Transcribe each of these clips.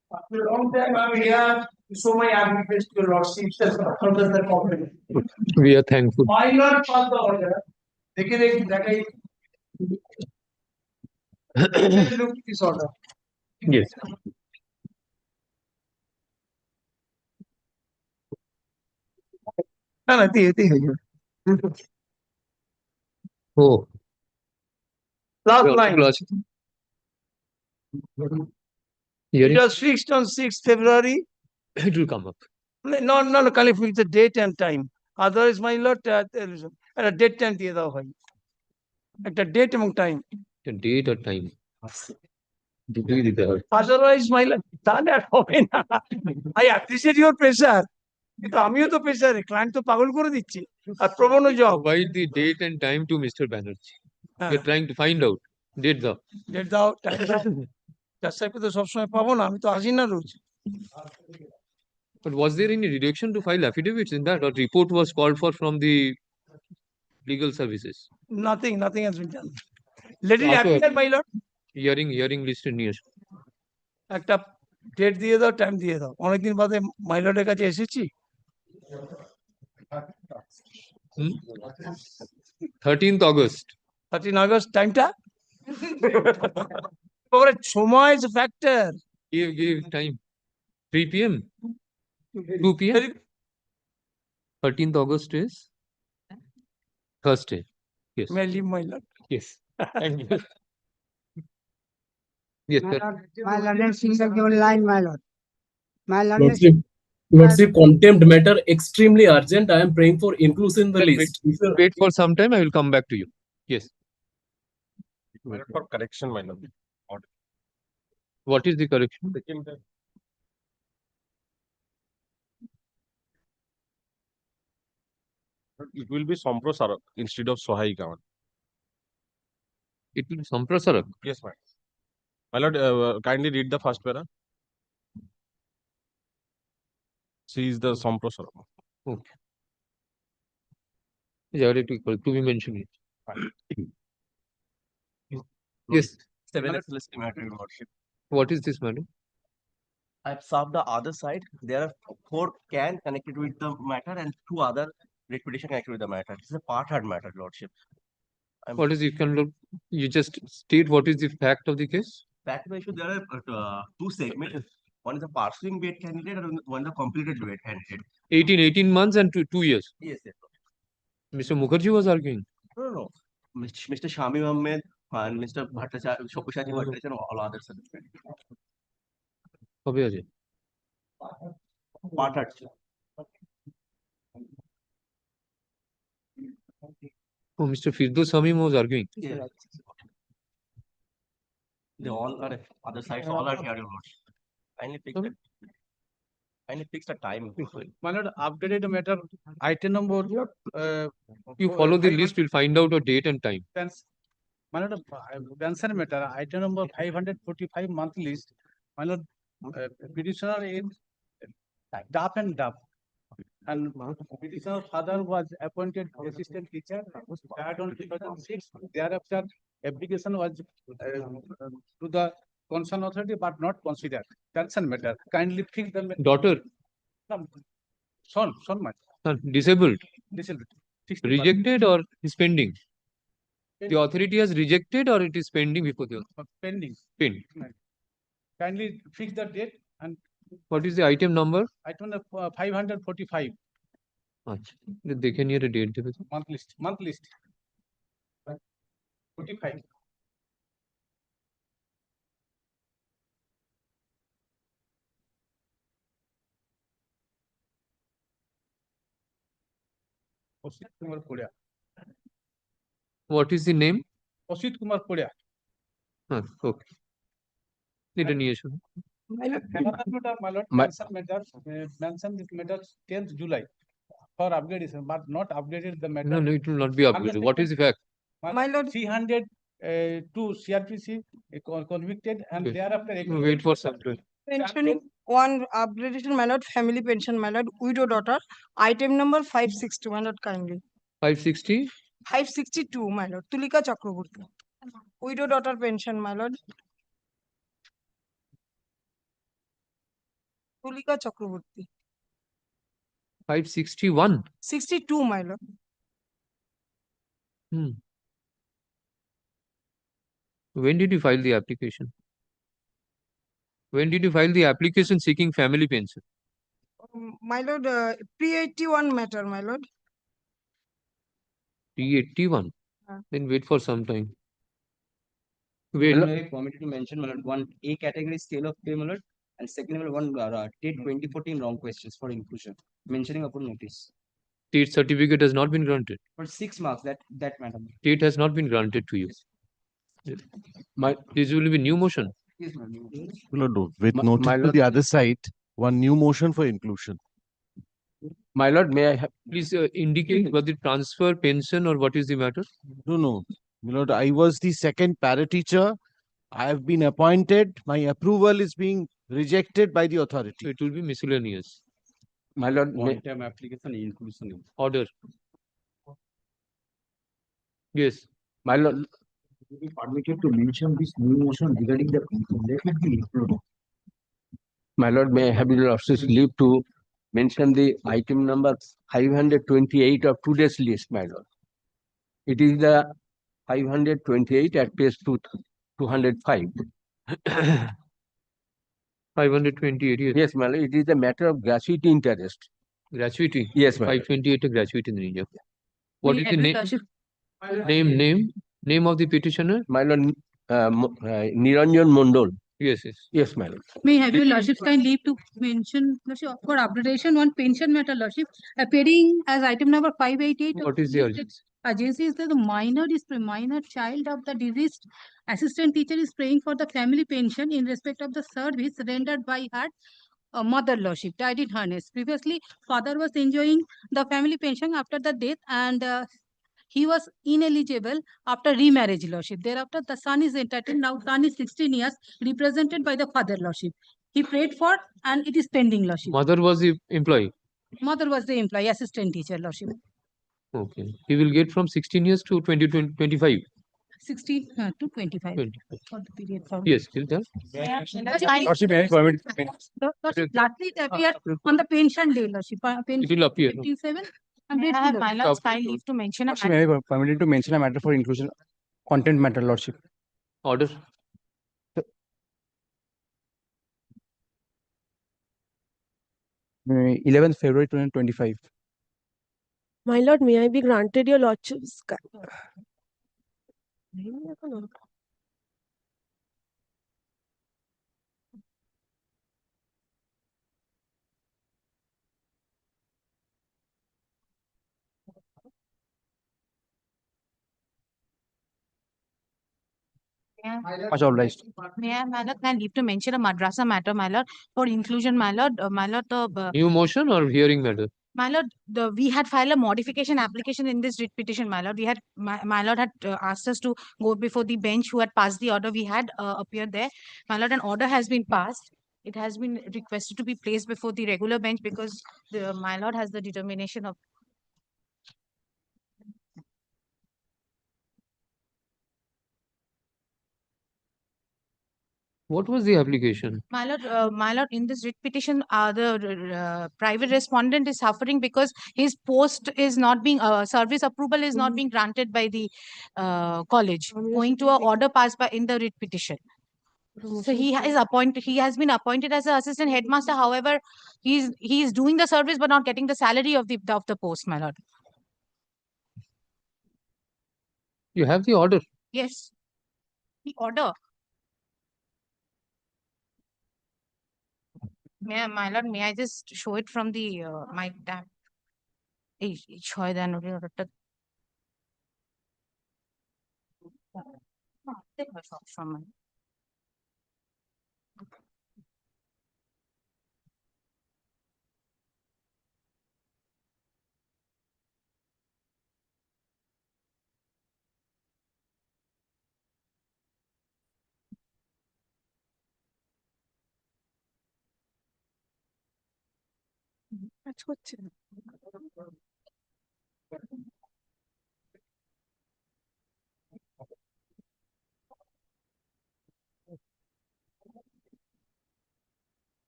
After a long time, I'm here to show my advocacy to your lordship. Under the compliment. We are thankful. Why not pass the order? Look at this order. Yes. Oh, Last yeah, line. last. It Hearing, was fixed on 6th February. it will come up. No, খালি fix the date and time. Otherwise, my lord, একটা date time দিয়ে দাও ভাই। একটা date এবং time. The date or time. দুটোই দিতে হবে। Otherwise, my lord, তাহলে আর হবে না। I appreciate your pressure. কিন্তু আমিও তো প্রেসারে, ক্লায়েন্ট তো পাগল করে দিচ্ছি। আর প্রবণ job. Provide the date and time to Mr. Banerjee. We are trying to find out. Date দাও। Date দাও, time দাও। যার সাহেবকে তো সবসময় পাবো না, আমি তো আসি না রোজ। But was there any reduction to file affidavits in that, or report was called for from the legal services? Nothing has been done. Let it appear, my lord. Hearing listed নিয়ে এসো। একটা ডেট দিয়ে দাও, time দিয়ে দাও। অনেকদিন বাদে মাই লর্ডের কাছে এসেছি। 13th August. 13 আগস্ট টাইমটা সময় is factor. Give time. 3 p.m. 2 p.m. 13th August is Thursday. Yes. May I leave, my lord? Yes. Thank you. Yes, sir. My lord, single given line, my lord. My lord, Lordship, contempt matter extremely urgent. I am praying for inclusion in the list. Wait for some time. I will come back to you. Yes. For correction, my lord. What is the correction? It will be Samprosarak instead of Sohai Kaman. It will be Samprasarak. Yes, ma'am. My lord, kindly read the first para. She is the Samprosarak. Okay. Yeah, to be mentioned. Yes. 7 SLST matter, Your Lordship. What is this, madam? I've served the other side. There are 4 can connected with the matter and 2 other repetition connected with the matter. This is a part-hard matter, Lordship. What is the you just state what is the fact of the case? Back to the issue, there are 2 segments. One is a pursuing weight candidate and one is a completed weight candidate. 18 months and 2 years. Yes, yes. Mr. Mukherjee was arguing. No. Mr. Shami Ahmed and Mr. Bhattacharya, Shopushaji Bhattacharya and all others. কবে আছে? Part-hard. Oh, Mr. Firdaus Samim was arguing. Yes. They all are other sides, all are here, Your Lordship. Kindly fix the time. My lord, updated matter, item number. You follow the list, you'll find out a date and time. My lord, answer matter, item number 545 month list. My lord, petitioner in DAP and DAP. And petitioner's father was appointed assistant teacher. That on 2006. Thereafter, application was to the concerned authority, but not considered. That's a matter. Kindly fix the matter. Daughter, Son, my disabled, disabled. rejected or is pending? The authority has rejected or it is pending before the Pending. pending. Kindly fix the date and What is the item number? item number 545 আচ্ছা, দেখে নিয়ে একটা date দেবে তো। month list 45 Asit Kumar কোড়িয়া। What is the name? Asit Kumar কোড়িয়া। হ্যাঁ, ওকে, এটা নিয়ে এসো। My lord, mention this matter 10th July for upgradation, but not upgraded the matter. No, it will not be upgraded. What is the fact? My lord, 300 to CRPC convicted and Okay. thereafter Wait for some time. mentioning one upgradation, my lord, family pension, my lord, widow daughter, item number 560, my lord, kindly. 560, 562, my lord, Tulika Chakraborty. Widow daughter pension, my lord. Tulika Chakraborty. 561. 62, my lord. Hmm. When did you file the application? When did you file the application seeking family pension? My lord, pre-81 matter, my lord. P81. Uh. Then wait for some time. Well, Wait. I permitted to mention, my lord, one A category scale of pay, my lord, and second, my lord, one date 2014 wrong questions for inclusion, mentioning upon notice. State certificate has not been granted. For 6 marks, that madam. State has not been granted to you. This will be new motion. Yes, madam. Lord, with My notice to lord- the other side, one new motion for inclusion. My lord, may I have? Please indicate what the transfer, pension, or what is the matter? No, my lord, I was the second para teacher. I have been appointed. My approval is being rejected by the authority. It will be miscellaneous. My lord, One time application inclusion. Order. Yes. my lord, To be permitted to mention this new motion regarding the let it be included. my lord, may I have your lordship's leave to mention the item number 528 of today's list, my lord. It is the 528 at page 205. 528. Yes. Yes, my lord, it is the matter of gratuity interest. Gratuity. Yes, my lord. 528 gratuity in the What is the name of the petitioner? My lord, Niranjan Mondol. Yes, yes. Yes, my lord. May I have your lordship's kind leave to mention, lordship, for upgradation, one pension matter, lordship, appearing as item number 588. What is the urgency? Urgency is that the minor child of the deceased assistant teacher is praying for the family pension in respect of the service rendered by her mother, lordship, died in harness. Previously, father was enjoying the family pension after the death, and he was ineligible after remarriage, lordship. Thereafter, the son is entitled. Now, son is 16 years, represented by the father, lordship. He prayed for, and it is pending, lordship. Mother was the employee. Mother was the employee, assistant teacher, lordship. Okay. He will get from 16 years to 25. 16 to 25. 25. For the period from. Yes, till then. Lordship, may I permit? Lordship, lastly, it appeared on the pension day, lordship. It will appear. 57. I have my lord's kind leave to mention a Lordship, may I permitted to mention a matter for inclusion, content matter, lordship. Order. 11th February 2025. My lord, may I be granted your lordship's Much obliged. May I, my lord, can leave to mention a madrasa matter, my lord, for inclusion, my lord, New motion or hearing matter? my lord, we had filed a modification application in this writ petition, my lord. We had, my lord had asked us to go before the bench who had passed the order. We had appeared there. My lord, an order has been passed. It has been requested to be placed before the regular bench because my lord has the determination of. What was the application? My lord, in this writ petition, the private respondent is suffering because his post is not being, service approval is not being granted by the college, owing to a order passed by in the writ petition. So he has been appointed as an assistant headmaster. However, he is doing the service but not getting the salary of the post, my lord. You have the order. Yes, the order. My lord, may I just show it from the my tab? From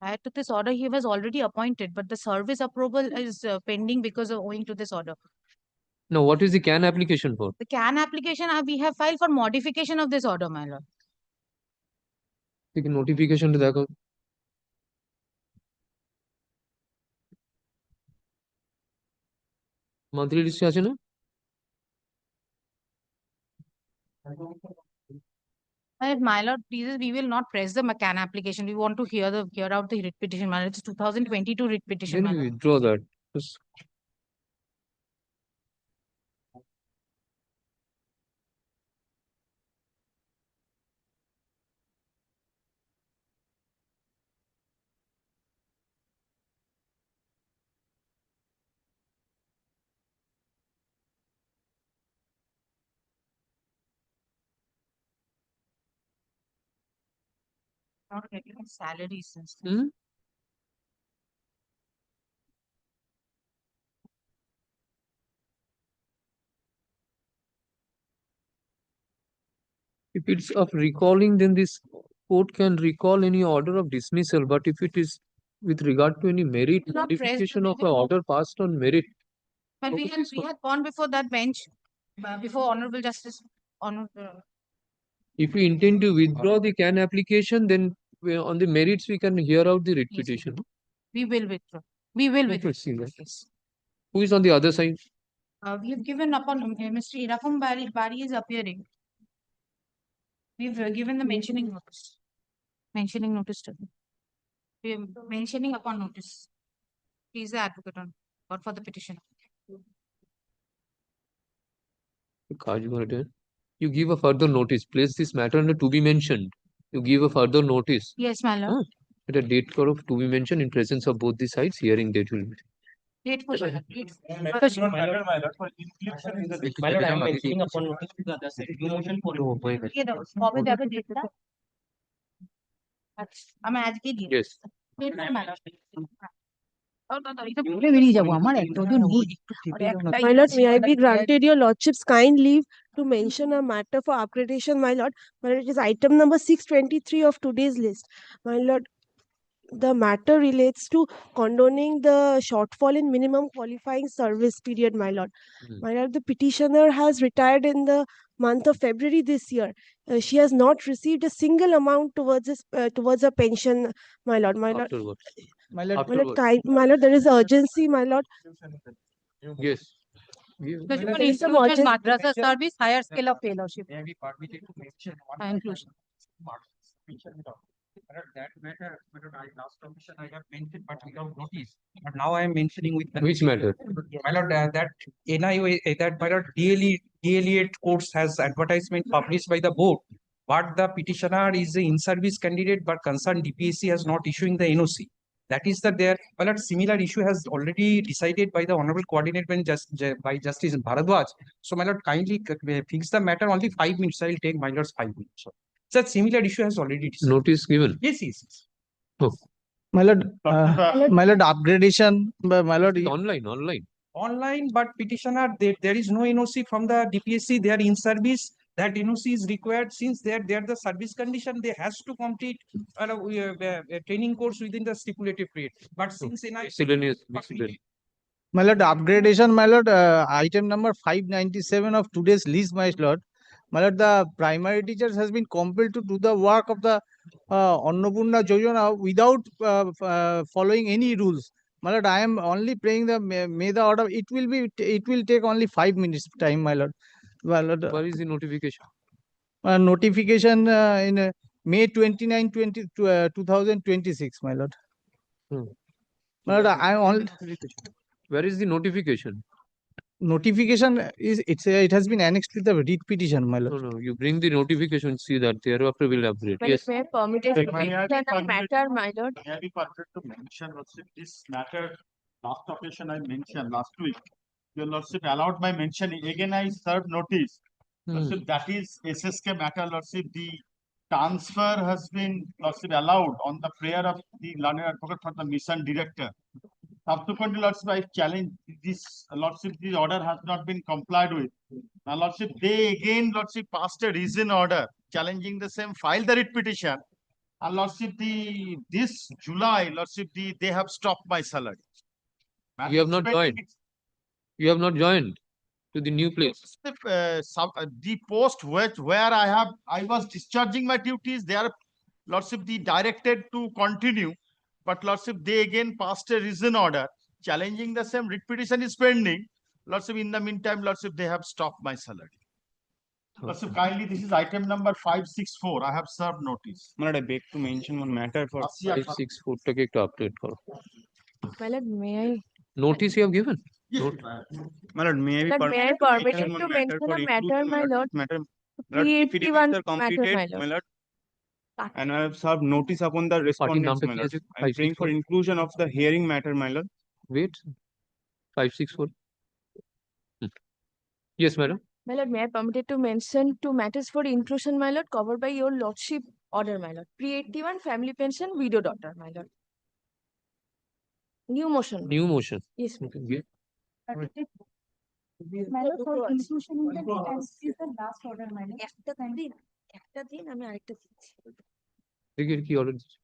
Prior to this order, he was already appointed, but the service approval is pending because of owing to this order. Now, what is the CAN application for? The CAN application we have filed for modification of this order, my lord. Notification to দেখো monthly list আছে না? My lord, please, we will not press the CAN application. We want to hear out the writ petition, my lord. It's 2022 writ petition, my Then we lord. withdraw that. Just Not getting salary since. if it's of recalling, then this court can recall any order of dismissal. But if it is with regard to any merit Not pressed, modification of we an will- order passed on merit, But we had gone before that bench, before Honorable Justice, Honorable. if we intend to withdraw the CAN application, then on the merits we can hear out the writ Yes, petition. We will withdraw. We will Let withdraw. us see that. Yes. Who is on the other side? We have given upon Mr. Irafam Bari is appearing. We've given the mentioning notice. Mentioning notice to him. We are mentioning upon notice. He is the advocate on, or for the petition. You give a further notice. Place this matter under to be mentioned. You give a further notice. Yes, my lord. At a date of to be mentioned in presence of both the sides. Hearing date will be. Date for date. My lord, I am mentioning upon notice the new motion for. ये दो, copy जाकर देखता। अच्छा, हमें आज के लिए। Yes. Date for my lord. My lord, may I be granted your lordship's kind leave to mention a matter for upgradation, my lord. My lord, it is item number 623 of today's list. My lord, the matter relates to condoning the shortfall in minimum qualifying service period, my lord. My lord, the petitioner has retired in the month of February this year. She has not received a single amount towards a pension, my lord. My lord, Afterwards. my lord, Afterwards. my lord, there is urgency, my lord. Yes. Inclusion madrasa service, higher scale of fellowship. May I be permitted to mention one Inclusion. that matter, I last commission I have mentioned, but without notice. But now I am mentioning with the. Which matter? My lord, that NIO, that my lord, DLED course has advertisement published by the board. But the petitioner is an in-service candidate, but concerned DPSC has not issuing the NOC. That is that there, my lord, similar issue has already decided by the Honorable Coordinate Bench by Justice Bharadwaj. So my lord, kindly fix the matter only 5 minutes. I will take my lord's 5 minutes. Such similar issue has already decided. Notice given. Yes, yes, yes. Oh. My lord, upgradation, my lord. Online. Online, but petitioner, there is no NOC from the DPSC. They are in service. That NOC is required since they are the service condition. They has to complete a training course within the stipulated period. But since Miscellaneous. my lord, upgradation, my lord, item number 597 of today's list, my lord. My lord, the primary teachers has been compelled to do the work of the Annapurna Yojana without following any rules. My lord, I am only praying the may the order. It will take only 5 minutes time, my lord. My lord, Where is the notification? notification in May 29, 2026, my lord. My lord, I only. Where is the notification? Notification is it has been annexed with the writ petition, my lord. No, you bring the notification, see that thereafter we'll upgrade. Yes. May I permitted to mention a matter, my lord. May I be permitted to mention, Lordship, this matter, last occasion I mentioned last week. Your Lordship allowed my mentioning. Again, I served notice. Lordship, that is SSK matter, Lordship. The transfer has been, Lordship, allowed on the prayer of the learned advocate for the mission director. Subsequently, Lordship, I challenge this, Lordship, this order has not been complied with. Now, Lordship, they again, Lordship, passed a reason order challenging the same, filed the writ petition. And Lordship, this July, Lordship, they have stopped my salary. You have not joined. You have not joined to the new place. The post where I was discharging my duties, they are, Lordship, the directed to continue, but Lordship, they again passed a reason order challenging the same, writ petition is pending. Lordship, in the meantime, Lordship, they have stopped my salary. Lordship, kindly, this is item number 564. I have served notice. My lord, I beg to mention one matter for 564 take it to update for. My lord, may I? Notice you have given. Yes, my lord, may I be Lord, may I permitted permitted to to mention one mention matter a matter, my lord? matter, lord, if it is Pre-81 are matter, completed, my my lord. lord, and I have served notice upon the respondents, my lord. I am praying for inclusion of the hearing matter, my lord. Wait. 564. Yes, madam. My lord, may I permitted to mention two matters for inclusion, my lord, covered by your lordship order, my lord. Pre-81 family pension, widow daughter, my lord. New motion. New motion. Yes, ma'am. Okay. Madam, for inclusion in the details is the last order, madam. একটা দিন আমি আরেকটা দিচ্ছি। দেখি কি order দিচ্ছে।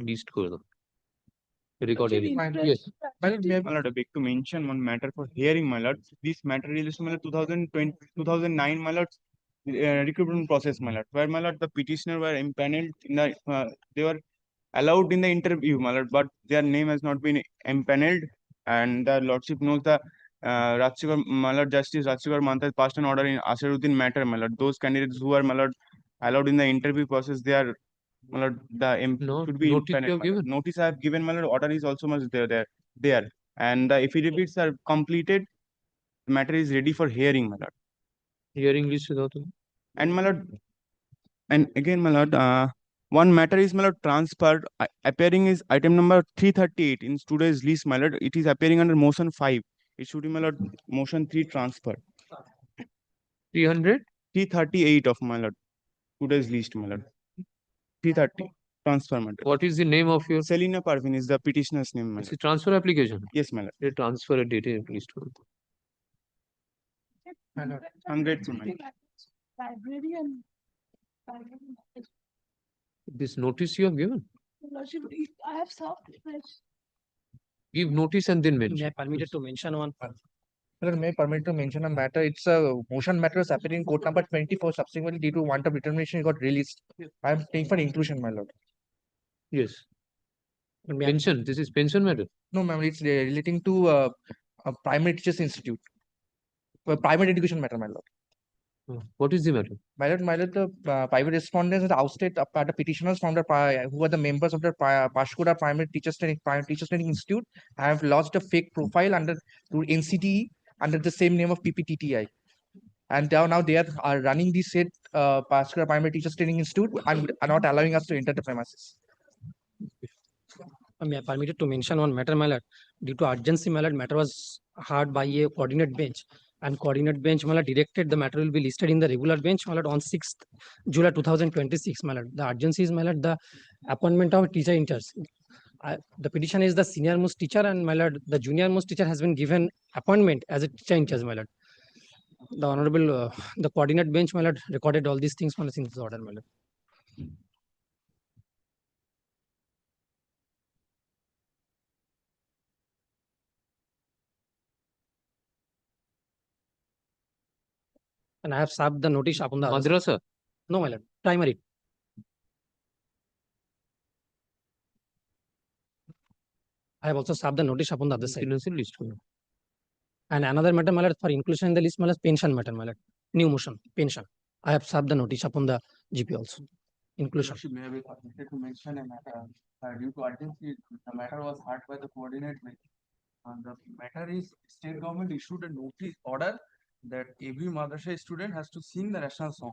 List করে দাও। Record area. Yes. My lord, I beg to mention one matter for hearing, my lord. This matter relates to my lord 2020, 2009, my lord, recruitment process, my lord, where my lord, the petitioner were impaneled in the, they were allowed in the interview, my lord, but their name has not been impaneled, and the lordship knows the Rajshekar, my lord, Justice Rajshekar Mantha has passed an order in Asharuddin matter, my lord. Those candidates who are, my lord, allowed in the interview process, they are, my lord, No, should be notice you impaneled, have my lord. given. Notice I have given, my lord. Order is also must there, and the affidavits are completed. The matter is ready for hearing, my lord. Hearing list without. And my lord, and again, my lord, one matter is, my lord, transferred. Appearing is item number 338 in today's list, my lord. It is appearing under motion 5. It should be, my lord, motion 3 transfer. 300? 338 of, my lord, today's list, my lord. 330 transfer matter. What is the name of your? Selina Parvin is the petitioner's name, my It's lord. a transfer application. Yes, my lord. They transfer a data list. My lord, I'm grateful, my lord. Library and. This notice you have given. Lordship, I have served. Give notice and then May I mention. permitted to mention one? Sir, may I permit to mention a matter? It's a motion matter is appearing in court number 24. Subsequently, due to want of determination, it got released. I am paying for inclusion, my lord. Yes. Pension. This is pension matter. No, ma'am, it's relating to a primary teachers institute. Private education matter, my lord. What is the matter? My lord, the private respondents are ousted the petitioners from the who are the members of the Pashkuda Primary Teachers Training Institute have lodged a fake profile under through NCTE under the same name of PPTTI. And now they are running the said Pashkuda Primary Teachers Training Institute and are not allowing us to enter the premises. May I permitted to mention one matter, my lord. Due to urgency, my lord, matter was heard by a coordinate bench, and coordinate bench, my lord, directed the matter will be listed in the regular bench, my lord, on 6th July 2026, my lord. The urgency is, my lord, the appointment of teacher in charge. The petition is the senior most teacher, and my lord, the junior most teacher has been given appointment as a teacher in charge, my lord. The honorable, the coordinate bench, my lord, recorded all these things, my lord, in this order, my lord. And I have served the notice upon the other side. Madrasa. No, my lord. Primary. I have also served the notice upon the other side. List. And another matter, my lord, for inclusion in the list, my lord, pension matter, my lord. New motion, pension. I have served the notice upon the GP also. Inclusion. May I be permitted to mention a matter? Due to urgency, the matter was heard by the coordinate bench. The matter is state government issued a notice order that every madrasa student has to sing the national song.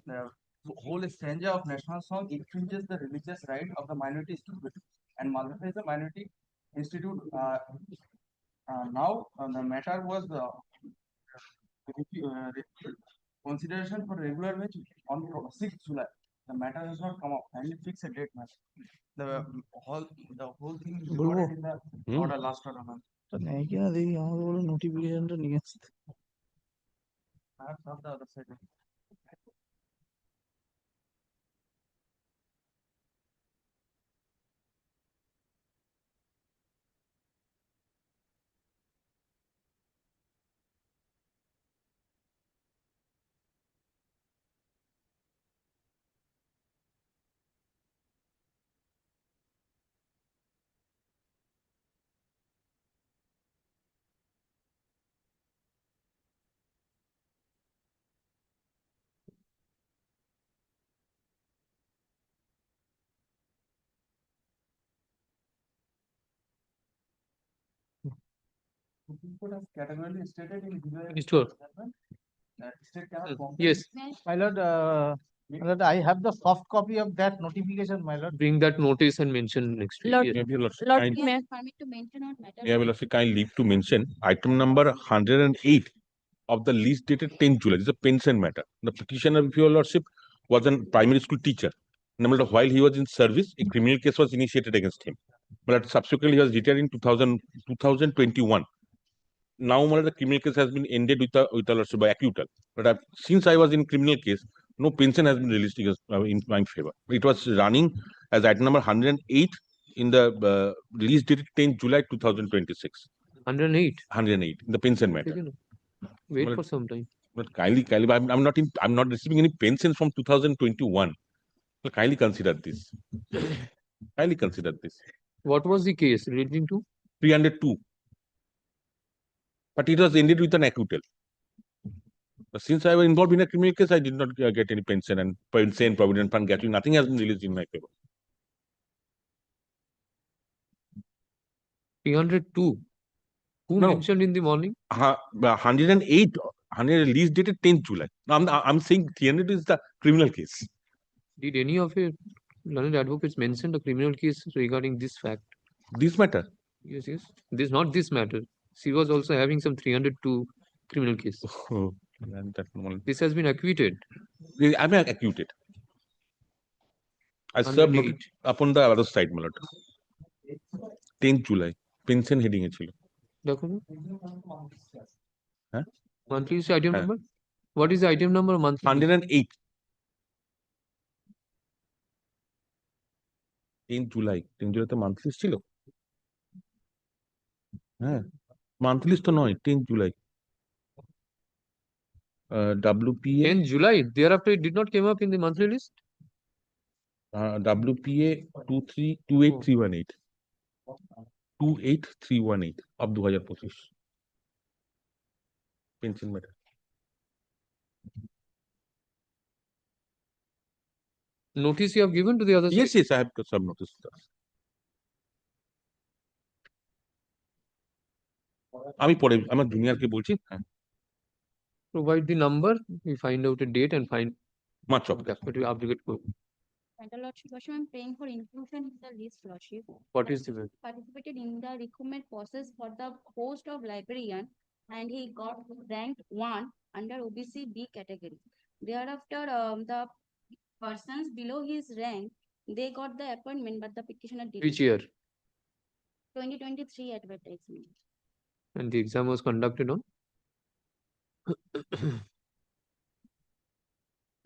The whole stanza of national song infringes the religious right of the minority student and multiplies the minority institute. Now the matter was consideration for regular bench on 6th July. The matter has not come up. Kindly fix a date, ma'am. The whole thing is recorded in the order, last order, ma'am. নোটিফিকেশনটা নিয়ে আসতে I have served the other side. Supreme Court has categorically stated in Sure. state cannot compel. Yes, My lord, I have the soft copy of that notification, my lord. bring that notice and mention next week. Lord, Yes. Your Lordship, Lord, kind- may- Permit to mention on matter. Your Lordship, kind leave to mention item number 108 of the list dated 10 July. This is a pension matter. The petitioner of Your Lordship was a primary school teacher. Number while he was in service, a criminal case was initiated against him. But subsequently, he was retired in 2021. Now, the criminal case has been ended with the Lordship by acquittal. But since I was in criminal case, no pension has been released in my favor. It was running as item number 108 in the release dated 10 July 2026. 108. 108 in the pension matter. Okay, no. Wait Well, for some time. But kindly, I'm not receiving any pensions from 2021. Well, kindly consider this. Kindly consider this. What was the case relating to? 302. But it was ended with an acquittal. But since I was involved in a criminal case, I did not get any pension and pension, provident fund, gratuity. Nothing has been released in my favor. 302. Who No. mentioned in the morning? 108. 100 release dated 10th July. Now I'm saying 300 is the criminal case. Did any of your learned advocates mention the criminal case regarding this fact? This matter? Yes, yes. This not this matter. She was also having some 302 criminal case. Oh, and that one. This has been acquitted. I'm acquitted. I served 108. notice upon the other side, my lord. 10th July. Pension heading ছিল। দেখো না? Huh? Monthly is the item Huh. number? What is the item number monthly? 108. 10 July. 10 July তো monthly ছিল। হ্যাঁ, monthly তো নয়, 10 July. WPA 10 July. Thereafter, it did not came up in the monthly list. WPA 2828318 28318 of 2025 pension matter. Notice you have given to the other Yes, side? yes, I have some notice. আমি পরে আমার জুনিয়রকে বলছি। হ্যাঁ, Provide the number, we find out a date and find much of that. But we update. Madam Lordship, also I'm praying for inclusion in the list, Lordship. What is the way? Participated in the recruitment process for the post of librarian and he got ranked 1 under OBC B category. Thereafter, the persons below his rank, they got the appointment, but the petitioner did. Which year? 2023 advertisement. And the exam was conducted on?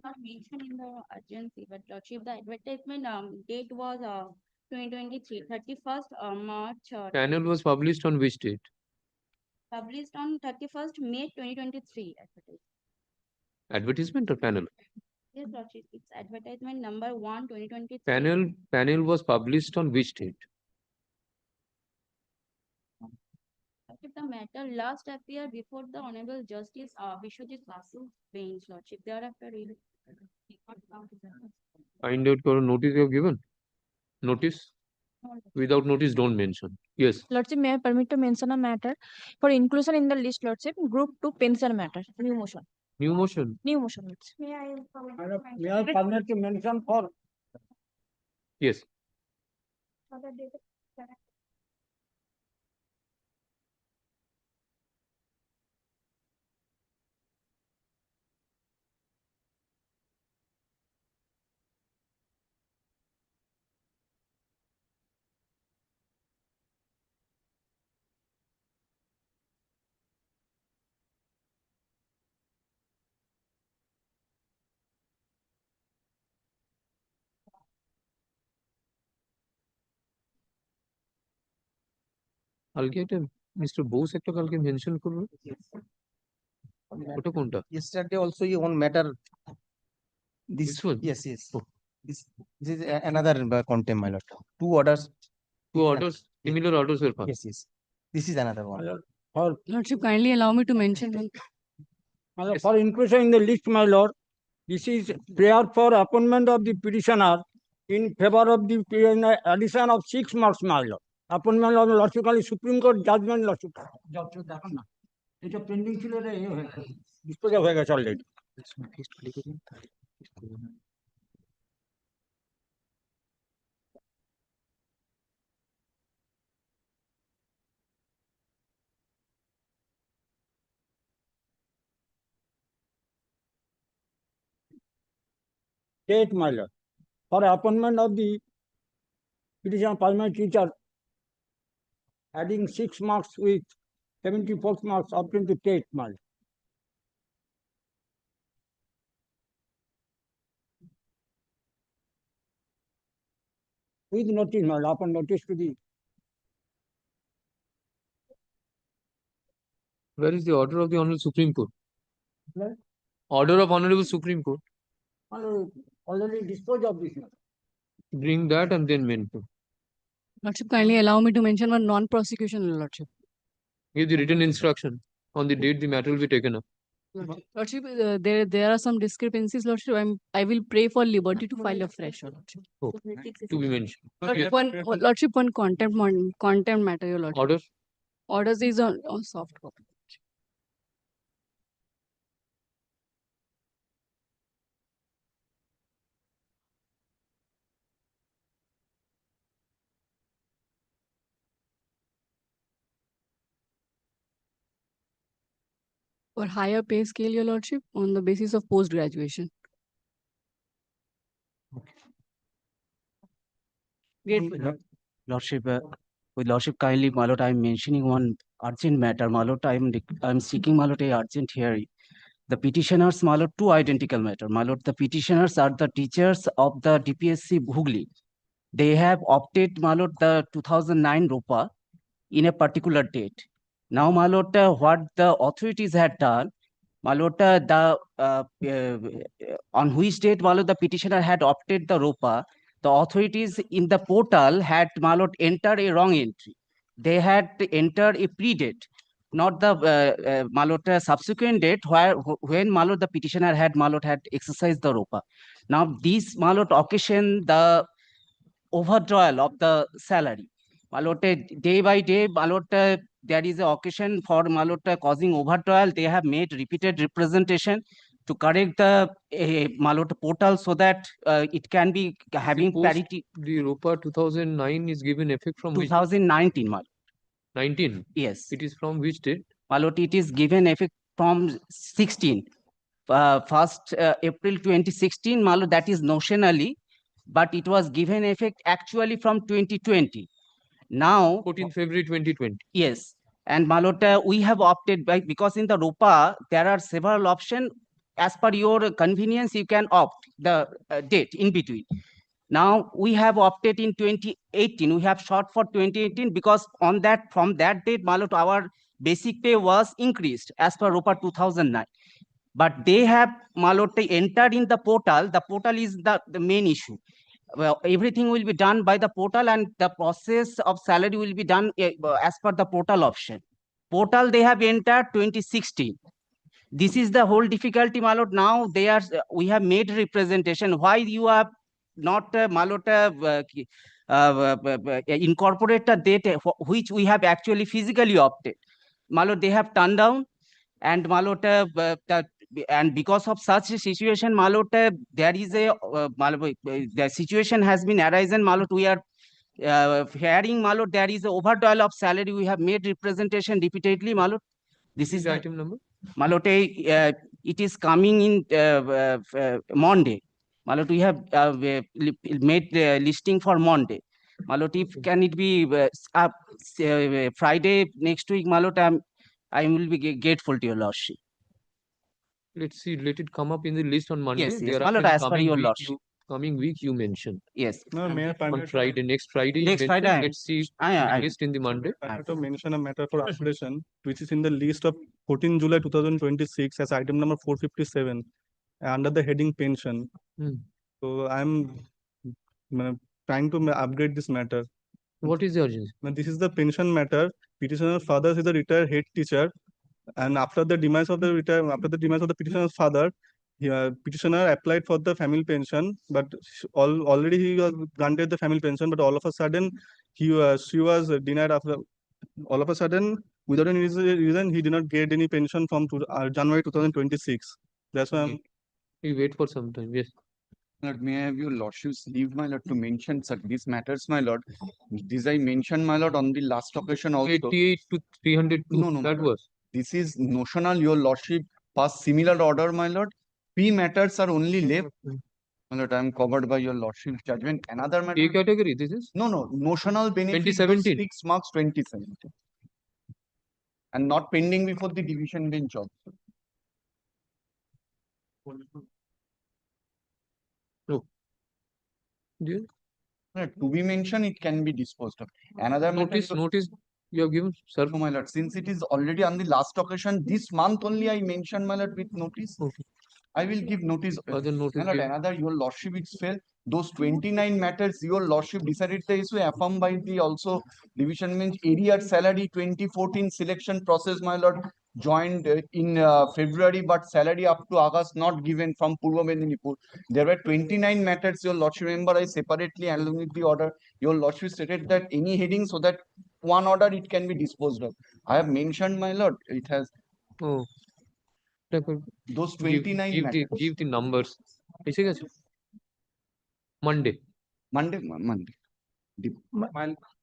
Not mentioned in the urgency, but Lordship, the advertisement date was 2023, 31st March. Panel was published on which date? Published on 31st May 2023. Advertisement or panel? Yes, Lordship, it's advertisement number 1, 2023. Panel was published on which date? If the matter last appeared before the Honorable Justice Vishwajit Vasu bench, Lordship, thereafter it Find out for notice you have given. Notice? Without notice, don't mention. Yes. Lordship, may I permit to mention a matter for inclusion in the list, Lordship, group 2 pension matter, new motion. New motion. New motion. May I permit to mention for Yes. কালকে একটা mister Bose একটা কালকে mention করলো ওটা কোনটা? Yesterday also you one matter. This one? yes, yes. Oh. This is another contempt, my lord. Two orders. Two orders, similar orders were passed. Yes, yes. This is another one. Lordship, kindly allow me to mention one. for inclusion in the list, my lord. This is prayer for appointment of the petitioner in favor of the addition of 6 marks, my lord. Appointment of Lordship Supreme Court judgment, Lordship. দেখুন না এটা pending ছিল রে dispose হয়ে গেছে already State, my lord, for appointment of the petition primary teacher, adding 6 marks with 74 marks obtained to State, my lord. With notice, my lord, upon notice to the Where is the order of the Honorable Supreme Court? Where? Order of Honorable Supreme Court. my lord, already disposed of this matter. Bring that and then mention. Lordship, kindly allow me to mention one non-prosecution, Lordship. Give the written instruction on the date the matter will be taken up. Lordship, there are some discrepancies, Lordship. I will pray for liberty to file afresh, Lordship. Oh, to be mentioned. Lordship, one contempt matter, your Lordship. Order. Orders is on soft copy. For higher pay scale, your Lordship, on the basis of post-graduation. Lordship, with Lordship kindly, my lord, I am mentioning one urgent matter. My lord, I am seeking, my lord, a urgent hearing. The petitioners, my lord, two identical matter. My lord, the petitioners are the teachers of the DPSC Hooghly. They have opted, my lord, the 2009 ROPA in a particular date. Now, my lord, what the authorities had done, my lord, on which date, my lord, the petitioner had opted the ROPA, the authorities in the portal had, my lord, entered a wrong entry. They had entered a pre-date, not the my lord, subsequent date when my lord, the petitioner had, my lord, had exercised the ROPA. Now, this, my lord, occasion the overdrawal of the salary. My lord, day by day, my lord, there is an occasion for, my lord, causing overdrawal. They have made repeated representation to correct the my lord, portal so that it can be having Suppose parity. The ROPA 2009 is given effect from 2019, my lord. 19? Yes. It is from which date? My lord, it is given effect from 16. 1st April 2016, my lord, that is notionally, but it was given effect actually from 2020. Now, 14 February 2020. yes, and my lord, we have opted by, because in the ROPA there are several options. As per your convenience, you can opt the date in between. Now we have opted in 2018. We have shot for 2018 because on that, from that date, my lord, our basic pay was increased as per ROPA 2009. But they have, my lord, entered in the portal. The portal is the main issue. Well, everything will be done by the portal and the process of salary will be done as per the portal option. Portal they have entered 2016. This is the whole difficulty, my lord. Now they are, we have made representation. Why you have not, my lord, incorporate the date which we have actually physically opted. My lord, they have turned down, and my lord, and because of such a situation, my lord, there is a my lord, the situation has been arisen, my lord. We are hearing, my lord, there is a overdrawal of salary. We have made representation repeatedly, my lord. This is the item number. my lord, it is coming in Monday. My lord, we have made listing for Monday. My lord, if can it be up Friday next week, my lord, I will be grateful to your lordship. Let's see, let it come up in the list on Monday. Yes, yes, Thereafter, my lord, in as per coming your week, lordship. coming week you mention. Yes. No, Mayor, On Friday, next Friday. you Next mention. Friday, Let's see I- the list in the Monday. I have to mention a matter for application, which is in the list of 14 July 2026 as item number 457 under the heading pension. Hmm. So I'm trying to upgrade this matter. What is the urgency? This is the pension matter. Petitioner's father is a retired head teacher, and after the demise of the petitioner's father, petitioner applied for the family pension, but already he was granted the family pension, but all of a sudden she was denied after. All of a sudden, without any reason, he did not get any pension from January 2026. That's why I'm We wait for some time. Yes. Lord, may I have your lordship's leave, my lord, to mention such these matters, my lord. This I mentioned, my lord, on the last occasion also. 88 to 302. No, That was. This is notional. Your lordship passed similar order, my lord. P matters are only left. My lord, I am covered by your lordship's judgment. Another matter. A category, this is? No, notional benefit. 2017. 6 marks 2017. And not pending before the division bench also. No. Yeah. To be mentioned, it can be disposed of. Another matter. Notice you have given, sir. No, my lord, since it is already on the last occasion, this month only I mentioned, my lord, with notice. Okay. I will give notice. Other notice My lord, given. another, your lordship, it's fair. Those 29 matters, your lordship decided the issue affirmed by the also division bench area salary 2014 selection process, my lord, joined in February, but salary up to August not given from Purva Medinipur. There were 29 matters, your lordship. Remember, I separately along with the order, your lordship stated that any heading so that one order it can be disposed of. I have mentioned, my lord, it has. Oh. Those 29 give the numbers. Monday. Monday.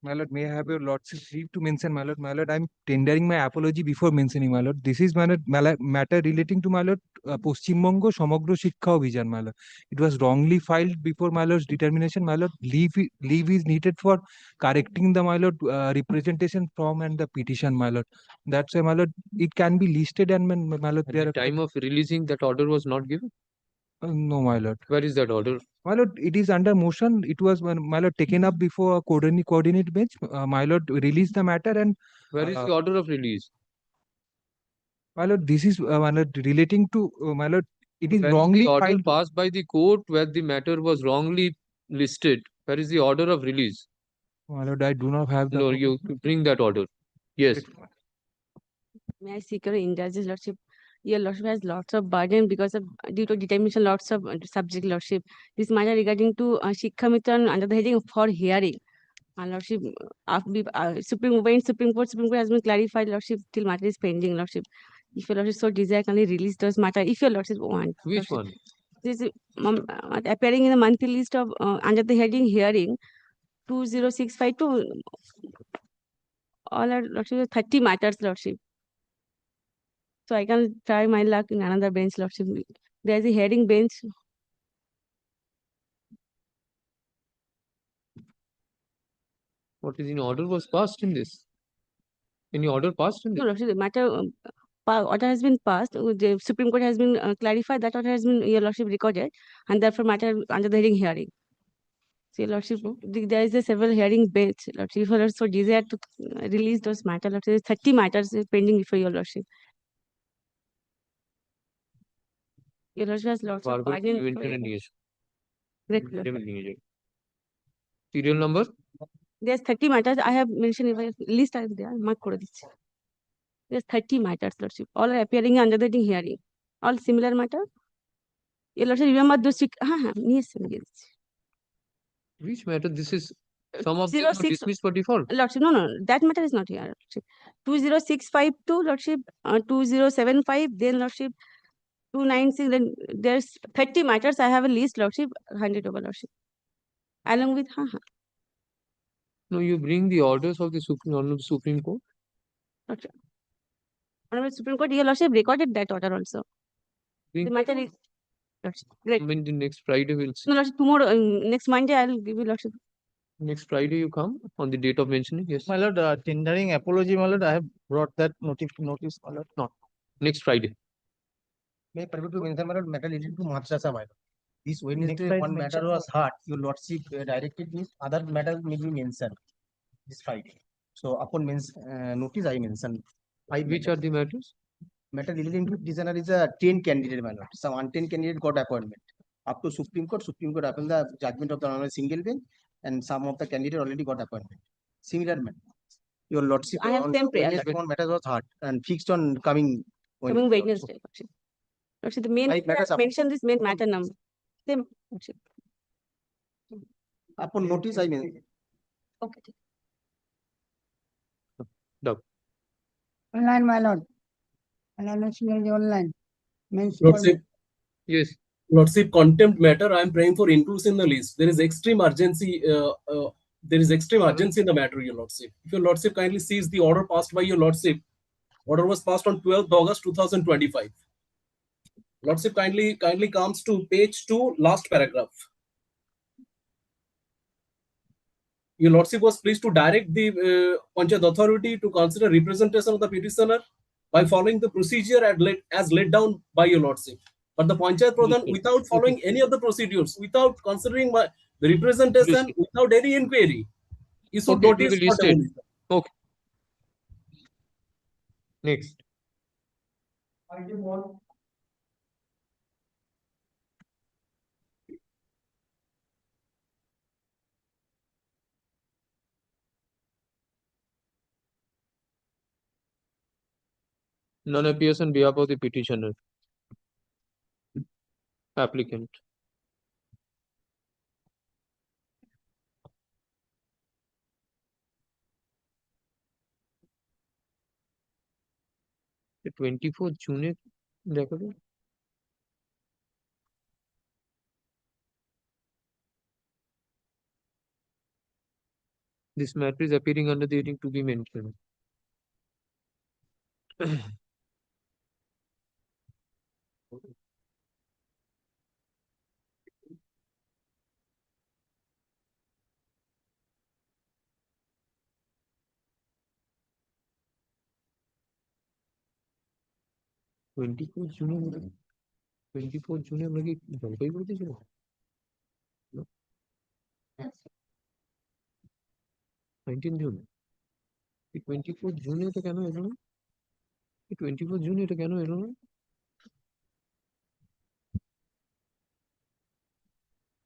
My lord, may I have your lordship's leave to mention, my lord? My lord, I'm tendering my apology before mentioning, my lord. This is, my lord, matter relating to, my lord, Paschim Bongo Samagro Shiksha Abhijan, my lord. It was wrongly filed before my lord's determination, my lord. Leave is needed for correcting the, my lord, representation from and the petition, my lord. That's why, my lord, it can be listed and, my lord, At the time of releasing, that order was not given? No, my lord. Where is that order? My lord, it is under motion. It was, my lord, taken up before a coordinate bench. My lord, release the matter and. Where is the order of release? My lord, this is, my lord, relating to, my lord, it is Where wrongly the order filed. passed by the court where the matter was wrongly listed. Where is the order of release? My lord, I do not have the. No, you bring that order. Yes. May I seek your indulgence, lordship? Your lordship has lots of burden because of due to determination lots of subject, lordship. This matter regarding to Shikha Mitran under the heading for hearing. Lordship, Supreme Court has been clarified, lordship, till matter is pending, lordship. If your lordship so desire, can they release those matter? If your lordship want. Which lordship. one? This is appearing in the monthly list of under the heading hearing 20652. All are lordship 30 matters, lordship. So I can try my luck in another bench, lordship. There is a hearing bench. What is in order was passed in this? Any order passed in this? No, lordship, the matter order has been passed. The Supreme Court has been clarified. That order has been, your lordship, recorded, and therefore matter under the hearing hearing. So, your lordship, there is a several hearing bench. Lordship, if you also desire to release those matters, lordship, 30 matters pending before your lordship. Your lordship has lots of pardon. Great. Serial number? There's 30 matters I have mentioned in my list. I have there. Mark kore dichi. There's 30 matters, lordship. All are appearing under the hearing. All similar matter. Your lordship, remember those. Yes. Which matter? This is some of them are dismissed for default. Lordship, no, that matter is not here. Lordship. 20652, lordship, 2075, then lordship, 296, then there's 30 matters. I have a list, Lordship, handed over, Lordship. Along with, No, you bring the orders of the Honorable Supreme Court. Lordship. Honorable Supreme Court, Your Lordship recorded that order also. The Bring. matter is, Lordship, great. I mean, the next Friday we'll see. No, Lordship, tomorrow, next Monday, I'll give you, Lordship. Next Friday you come on the date of mentioning, yes. My lord, tendering apology, my lord, I have brought that notice, my lord. No, next Friday. May permit to mention, my lord, matter related to Maharashtra, my lord. This Wednesday, Friday one mention matter was heard, your lordship directed me, other matter may be mentioned this Friday. So upon notice, I mentioned. Which are the matters? Matter relating to petitioner is a 10 candidate, my lord. Some 10 candidate got appointment. Up to Supreme Court appealed the judgment of the honorable single bench, and some of the candidate already got appointment. Similar matter. Your lordship, I have same prayer. Wednesday one matter was heard and fixed on coming Wednesday, Lordship. Lordship, the main, mention this main matter number. Same, Lordship. Upon notice, I mean. Okay. No. Online, my lord. Online. Means Lordship, yes. Lordship, contempt matter, I am praying for inclusion in the list. There is extreme urgency. There is extreme urgency in the matter, Your Lordship. If Your Lordship kindly sees the order passed by Your Lordship, order was passed on 12th August 2025. Lordship kindly comes to page 2, last paragraph. Your Lordship was pleased to direct the Panchayat authority to consider representation of the petitioner by following the procedure as laid down by Your Lordship. But the Panchayat Pradhan, without following any of the procedures, without considering the representation, without any inquiry, issued notice for demolition. Okay. Next. None appears on behalf of the petitioner. Applicant. The 24th June, this matter is appearing under the heading to be mentioned. Twenty-fourth June, 24th June, আমরা কি জলপাইগুড়িতে ছিল? 19th June. 24th June এটা কেন এলো না? 24th June এটা কেন এলো না?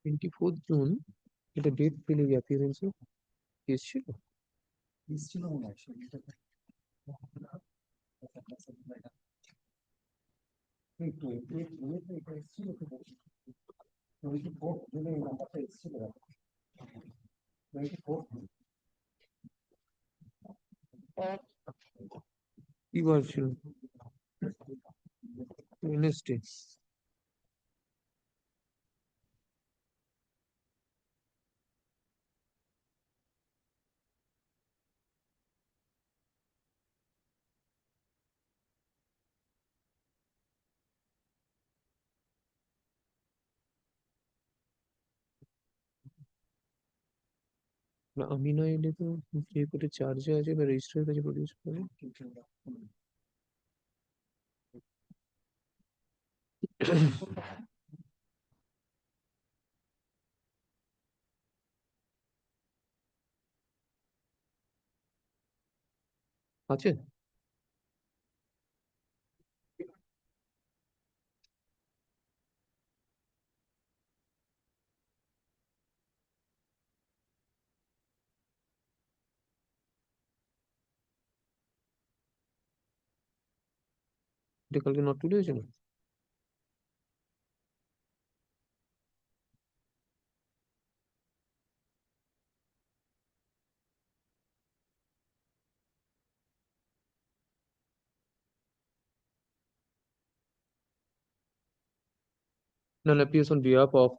24th June এটা ডেট পেলে অ্যাপিয়ারেন্সে এসেছিল? এসেছিল মনে হয়। কি বার ছিল? Wednesday. না আমি না এলে তো যে কোর্টে চার্জে আছে বা রেজিস্ট্রারের কাছে প্রডিউস করে। আছে? এটা কালকে নোট তুলে হয়েছিল? None appears on behalf of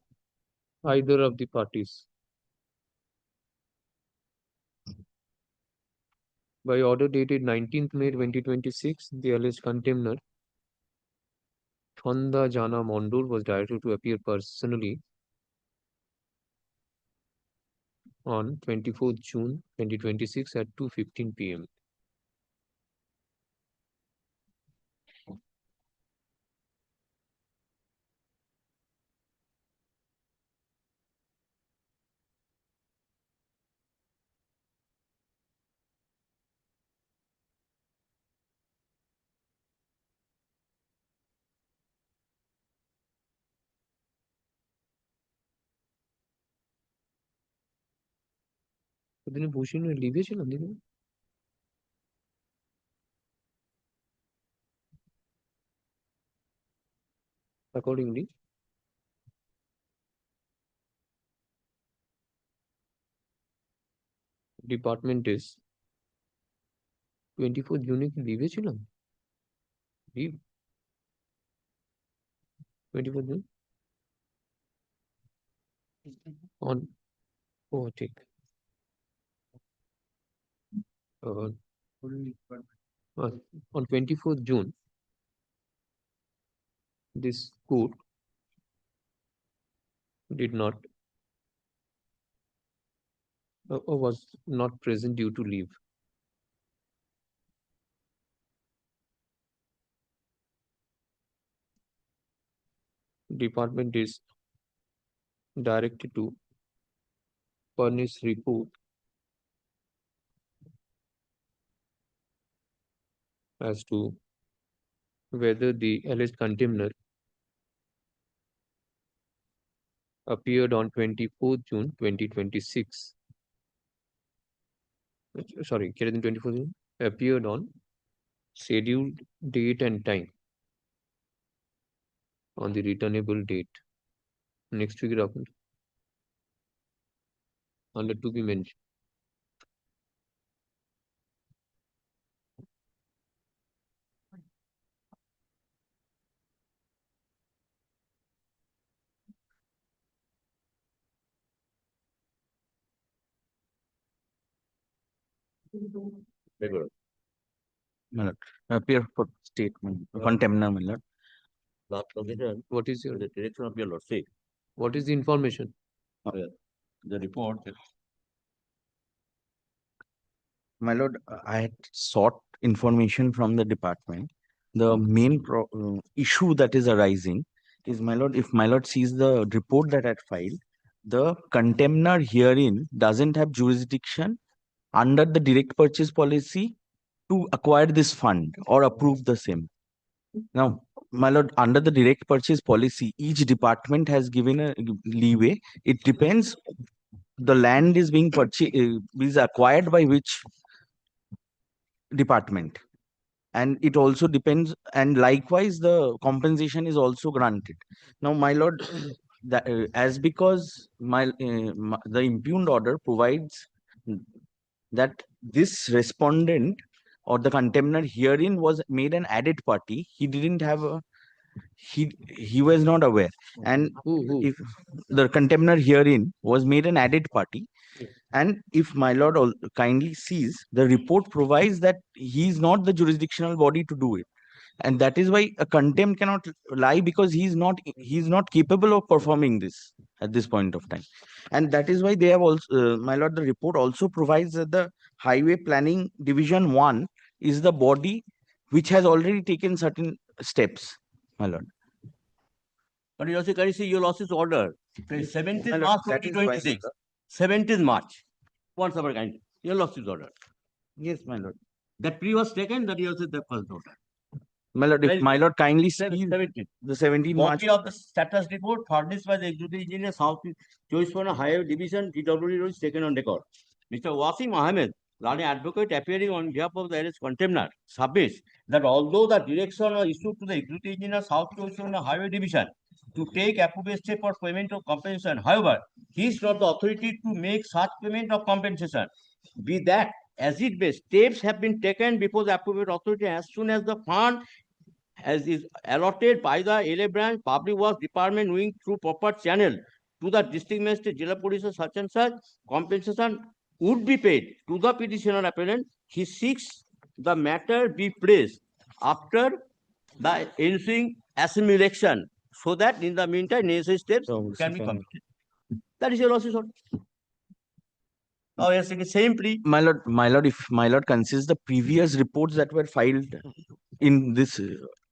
either of the parties. By order dated 19th May 2026, the alleged contemner, Chanda Jana Mondol, was directed to appear personally on 24th June 2026 at 2:15 p.m. ওদিনে বসিনি লিভে ছিলাম দেখুন accordingly department is 24 June কি লিভে ছিলাম leave 24 June on ঠিক on 24th June this court did not was not present due to leave. Department is directed to furnish report as to whether the alleged contemner appeared on 24th June 2026. Sorry, 24th June appeared on scheduled date and time on the returnable date. Next week, under to be mentioned. My lord, appear for statement, contemner, my lord. What is your the direction of your lordship? what is the information? The report. My lord, I had sought information from the department. The main issue that is arising is, my lord, if my lord sees the report that I had filed, the contemner herein doesn't have jurisdiction under the direct purchase policy to acquire this fund or approve the same. Now, my lord, under the direct purchase policy, each department has given a leeway. It depends the land is being purchased, is acquired by which department, and it also depends, and likewise the compensation is also granted. Now, my lord, that as because the impugned order provides that this respondent or the contemner herein was made an added party, he didn't have a he was not aware, and if the contemner herein was made an added party, and if my lord kindly sees, the report provides that he is not the jurisdictional body to do it, and that is why a contempt cannot lie, because he is not capable of performing this at this point of time. And that is why they have also, my lord, the report also provides that the highway planning division 1 is the body which has already taken certain steps, my lord. But you also can see your lordship's order. 17th My lord, March that is fine, 2026. 17th March. Once over kind. Your lordship's order. Yes, my lord. That plea was taken, that you also the first order. My lord, if my lord kindly see 17th. the 17th March. Copy of the status report furnished by the executive engineer, South Choice Highway Division, TWD is taken on record. Mr. Wasim Ahmed, Lani advocate appearing on behalf of the arrest contemner, submits that although the direction was issued to the executive engineer, South Choice Highway Division, to take appropriate step for payment of compensation, however, he is not the authority to make such payment of compensation. Be that as it may, steps have been taken before the appropriate authority as soon as the fund as is allotted by the LA branch Public Works Department wing through proper channel to the district magistrate, Jilla Police such and such, compensation would be paid to the petitioner appellant. He seeks the matter be placed after the ensuing assembly election, so that in the meantime necessary steps can be committed. That is your lawsuit order. Oh, yes, the same plea. My lord, if my lord considers the previous reports that were filed in this,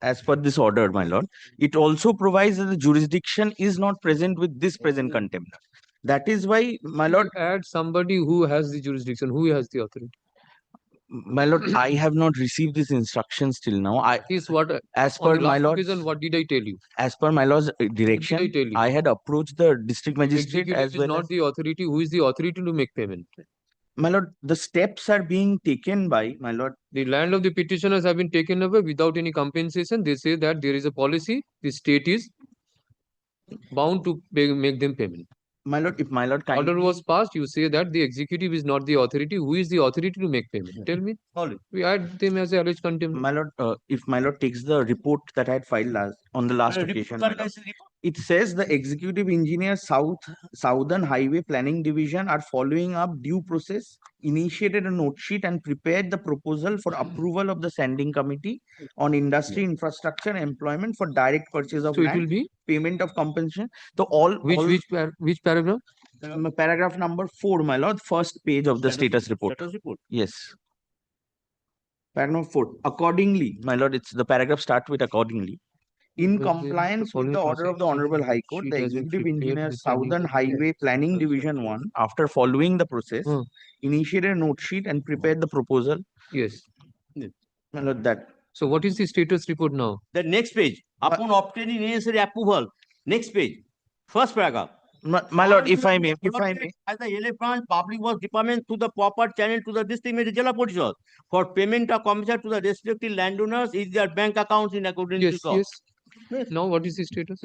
as per this order, my lord, it also provides that the jurisdiction is not present with this present contempt. That is why, my lord, Add somebody who has the jurisdiction, who has the authority. my lord, I have not received these instructions till now. Is what As on per the my last lord's, occasion, what did I tell you? as per my lord's direction, tell you? I had approached the district magistrate Executive as is well not as, the authority. Who is the authority to make payment? my lord, the steps are being taken by, my lord. The land of the petitioners have been taken away without any compensation. They say that there is a policy. The state is bound to make them payment. My lord, if my lord Order was passed, you say that the executive is not the authority. Who is the authority to make payment? Tell me. We add them as a alleged contempt. My lord, if my lord takes the report that I had filed on the last occasion, my lord, it says the executive engineer Southern Highway Planning Division are following up due process, initiated a note sheet and prepared the proposal for approval of the sending committee on industry, infrastructure, and employment for direct purchase of So it land, will be payment of compensation. So all which paragraph? Paragraph number 4, my lord, first page of the status report. Status report. Yes. Paragraph 4. Accordingly, my lord, it's the paragraph start with accordingly. In compliance with the order of the Honorable High Court, the Executive Engineer Southern Highway Planning Division 1, after following the process, initiated a note sheet and prepared the proposal. Yes. My lord, that. So what is the status report now? The next page, upon obtaining necessary approval, next page, first paragraph. My lord, if I may, As the LA branch Public Works Department to the proper channel to the district magistrate Jilla Police for payment of compensation to the respective landowners is their bank accounts in accordance Yes, with law. yes. Now what is the status?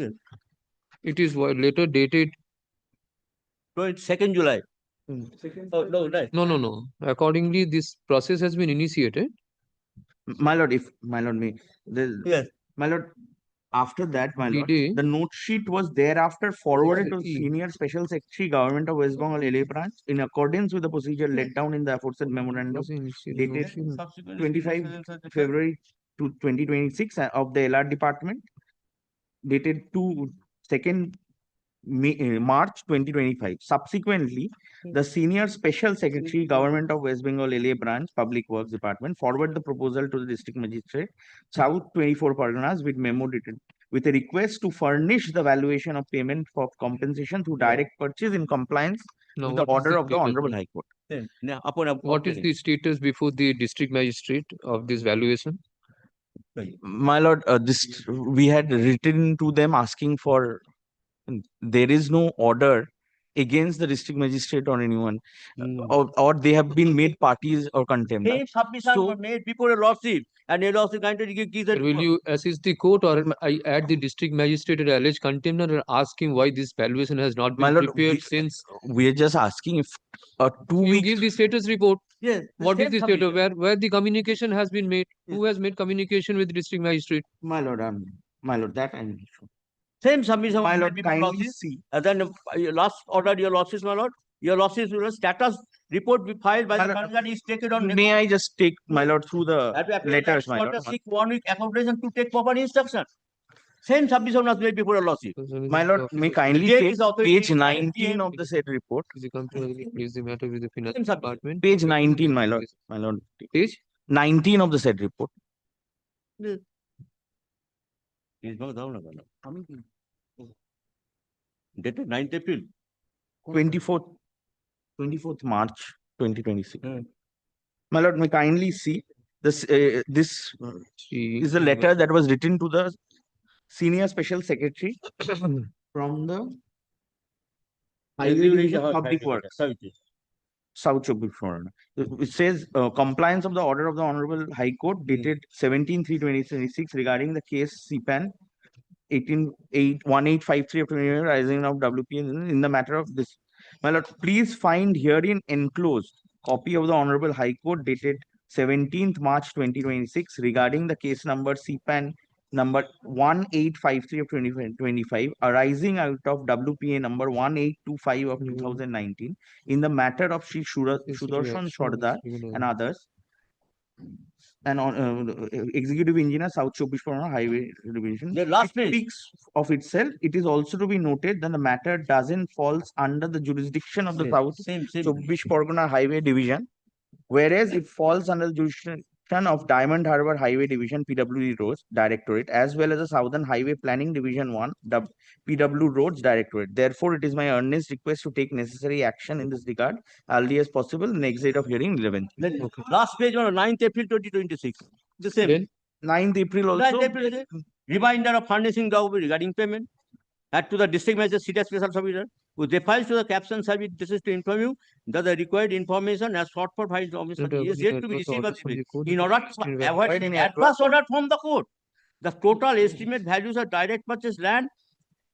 It is later dated 2nd July. Oh, no, right. No. Accordingly, this process has been initiated. My lord, if my lord may, yes, my lord. After that, my lord, DD. the note sheet was thereafter forwarded to Senior Special Secretary Government of West Bengal LA branch in accordance with the procedure laid down in the aforesaid memorandum dated 25 February 2026 of the LR department, dated 2nd March 2025. Subsequently, the Senior Special Secretary Government of West Bengal LA branch Public Works Department forwarded the proposal to the District Magistrate South 24 Parganas with memo dated with a request to furnish the valuation of payment for compensation through direct purchase in compliance with the order of the Honorable High Court. What is the status before the District Magistrate of this valuation? My lord, we had written to them asking for. There is no order against the district magistrate or anyone, or they have been made parties or contempt. Same submission were made before a lawsuit, and a lawsuit going to give the. Will you assist the court, or I add the district magistrate and alleged contempt and ask him why this valuation has not been prepared since? We are just asking if 2 weeks. You give the status report. Yes. What is the status? Where the communication has been made? Who has made communication with district magistrate? My lord, that I'm sure. Same submission. My lord, kindly see. And then last order, your losses, my lord. Your losses will status report be filed by the Congress is taken on. May I just take, my lord, through the letters, my lord? Seek 1 week accommodation to take proper instruction. Same submission was made before a lawsuit. My lord, may kindly take page 19 of the said report. Please the matter with the finance department. Page 19, my lord. My lord. Page 19 of the said report. Dated 9th April. 24th March 2026. My lord, may kindly see this. This is the letter that was written to the Senior Special Secretary from the Public Works. South Chobbish Pargana. It says compliance of the order of the Honorable High Court dated 17/3/2026 regarding the case CPAN 18-1853 of 20 rising of WP in the matter of this. My lord, please find herein enclosed copy of the Honorable High Court dated 17th March 2026 regarding the case number CPAN number 1853 of 2025 arising out of WPA number 1825 of 2019 in the matter of Shri Sudarshan Sardar and others, and on executive engineer South 24 Pargana Highway Division. The last It page. speaks of itself. It is also to be noted that the matter doesn't falls under the jurisdiction of the South Same. 24 Pargana Highway Division, whereas it falls under the jurisdiction of Diamond Harbour Highway Division PWD Roads Directorate, as well as the Southern Highway Planning Division 1 PW Roads Directorate. Therefore, it is my earnest request to take necessary action in this regard early as possible in the next date of hearing 11th. Last page on 9th April 2026. The same. Then 9th April also. 9th April. Reminder of furnishing document regarding payment. Add to the district manager, senior special officer, who defiles to the caption service. This is to inform you that the required information as sought for by the officer is yet to be received by the in order to avoid any adverse order from the court. The total estimate values of direct purchase land,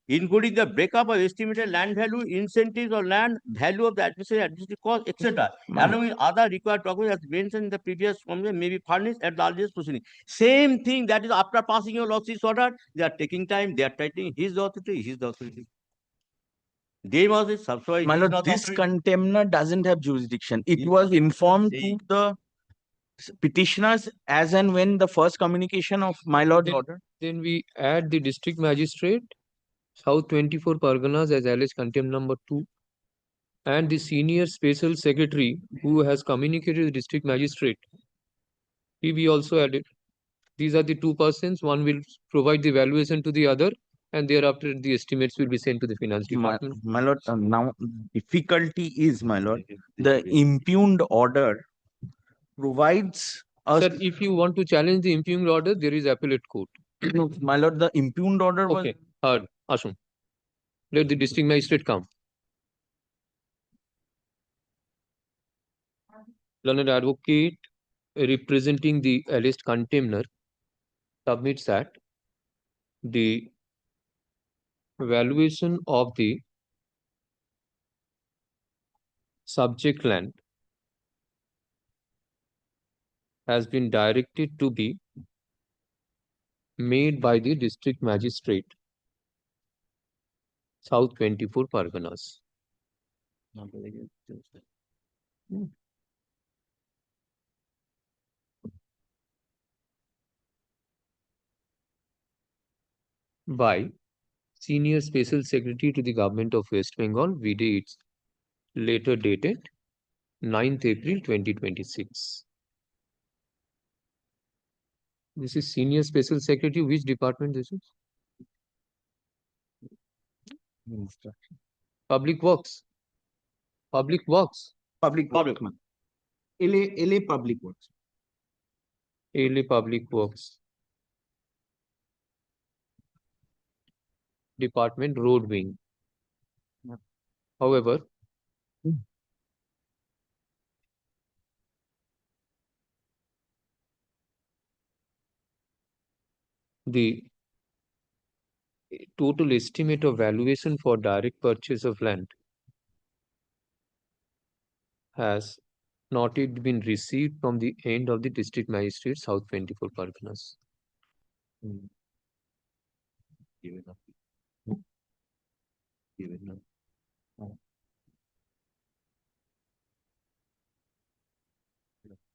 including the breakup of estimated land value, incentives or land value of the administrative cost, etc., along with other required documents as mentioned in the previous formula, may be furnished at the earliest proceeding. Same thing, that is after passing your lordship's order, they are taking time, they are tightening his authority. They must subscribe. My lord, this contemner doesn't have jurisdiction. It was informed to the petitioners as and when the first communication of my lord's order. Then we add the district magistrate, South 24 Parganas as alleged contempt number 2, and the senior special secretary who has communicated with the district magistrate. He we also added. These are the two persons. One will provide the valuation to the other, and thereafter the estimates will be sent to the finance department. My lord, now difficulty is, my lord, the impugned order provides us. Sir, if you want to challenge the impugned order, there is appellate court. No, my lord, the impugned order was. Okay, heard. Ashum. Let the district magistrate come. Learned advocate representing the alleged contemner submits that the valuation of the subject land has been directed to be made by the district magistrate, South 24 Parganas. By Senior Special Secretary to the Government of West Bengal, vide its later dated 9th April 2026. This is Senior Special Secretary. Which department this is? Public Works. Public Works. Public Works. LA Public Works. LA Public Works. Department Road Wing. However, the total estimate of valuation for direct purchase of land has not yet been received from the end of the district magistrate, South 24 Parganas.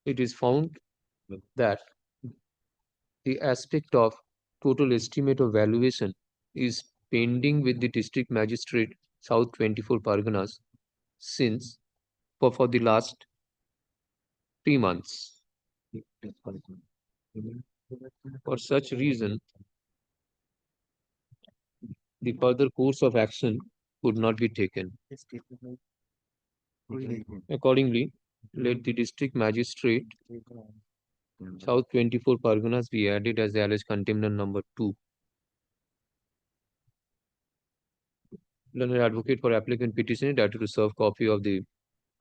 It is found that the aspect of total estimate of valuation is pending with the district magistrate, South 24 Parganas, since for the last 3 months. For such reason, the further course of action could not be taken. Accordingly, let the district magistrate, South 24 Parganas, be added as the alleged contemner number 2. Learned advocate for applicant petitioner directed to serve copy of the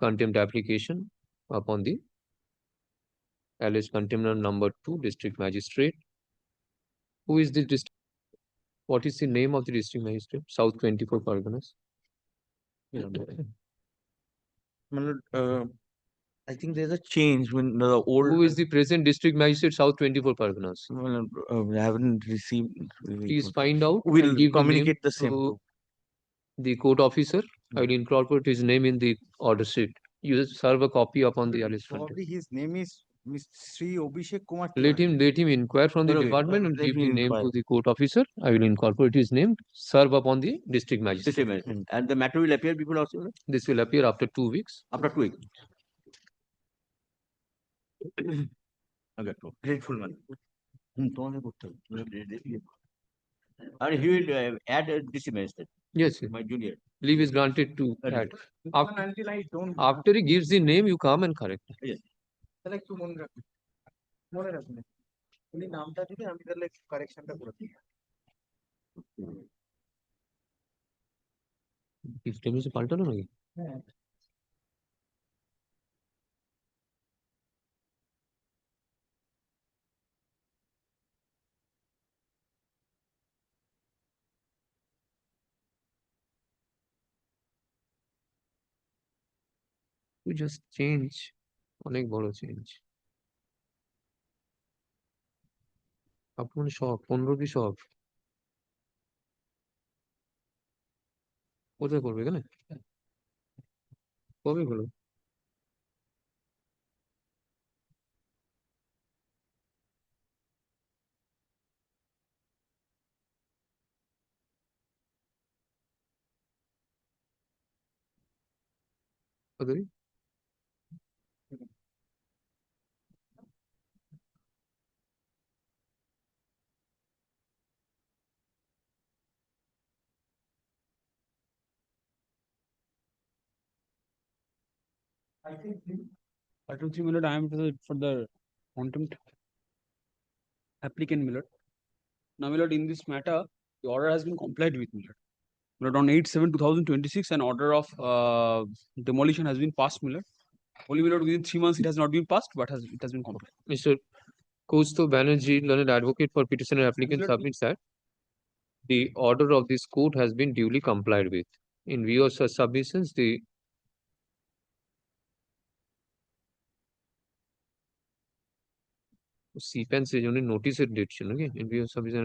contempt application upon the alleged contemner number 2 district magistrate. Who is the district? What is the name of the district magistrate? South 24 Parganas. I think there's a change when the old. Who is the present district magistrate, South 24 Parganas? Well, I haven't received. Please find out We'll and give the name communicate the same. to the court officer. I will incorporate his name in the order sheet. You just serve a copy upon the alleged content. Probably his name is Sri Abhishek Kumar. Let him inquire from the Okay, department and let give me the name inquire. to the court officer. I will incorporate his name, serve upon the district magistrate. And the matter will appear before also? This will appear after 2 weeks. After 2 weeks. Okay, grateful man. And he will add a district magistrate. Yes, sir. My junior. Leave is granted to add. After, until I don't. After he gives the name, you come and correct. Yes. তাহলে একটু মনে রাখবেন মনে রাখবেন উনি নামটা দিলে আমি তাহলে কারেকশনটা করে দিই इस टाइम से पाल्टा ना लगे হ্যাঁ to just change অনেক বড় চেঞ্জ আপনার শখ 15 কি শখ কোথায় করবে এখানে কবে হলো কোথায় I don't think, my lord, I am for the contempt applicant, my lord. Now, my lord, in this matter, the order has been complied with, my lord. My lord, on 8/7/2026, an order of demolition has been passed, my lord. Only, my lord, within 3 months it has not been passed, but it has been complied. Mr. Kaustav Banerjee, learned advocate for petitioner applicant, submits that the order of this court has been duly complied with. In view of such submissions, the CPAN says only notice a date, in view of submission.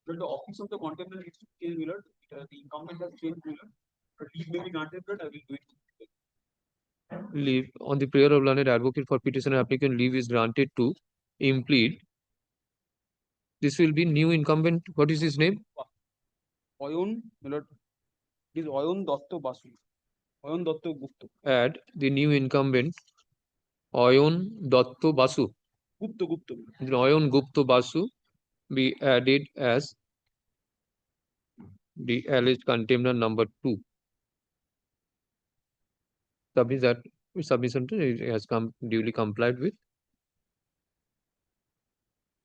But the office of the contender needs to change, my lord. The incumbent has changed, my lord. But leave may be granted, but I will do it. Leave on the prayer of learned advocate for petitioner applicant, leave is granted to implead. This will be new incumbent. What is his name? Oyon, my lord. It is Oyon Dotto Basu. Oyon Dotto Gupta. Add the new incumbent Oyon Dotto Basu. Gupta. The Oyon Gupta Basu be added as the alleged contemner number 2. Submission has come duly complied with.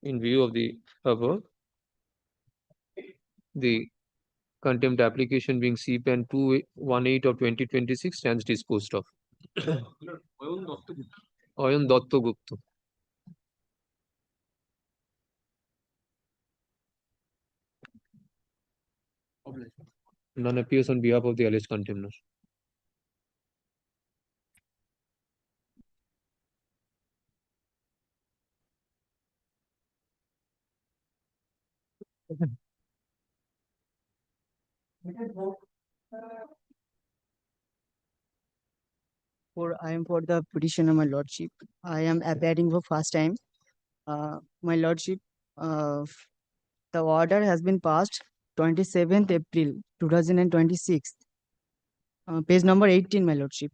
In view of the above, the contempt application being CPAN 218 of 2026 stands disposed of. Oyon Dotto Gupta. None appears on behalf of the alleged contemner. I am for the petitioner, my lordship. I am appearing for first time. My lordship, the order has been passed 27th April 2026. Page number 18, my lordship.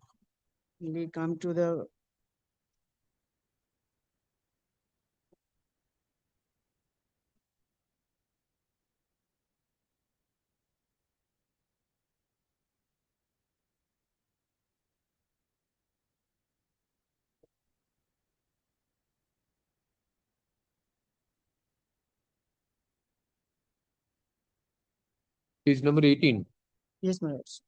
We come to the Page number 18. yes, my lordship.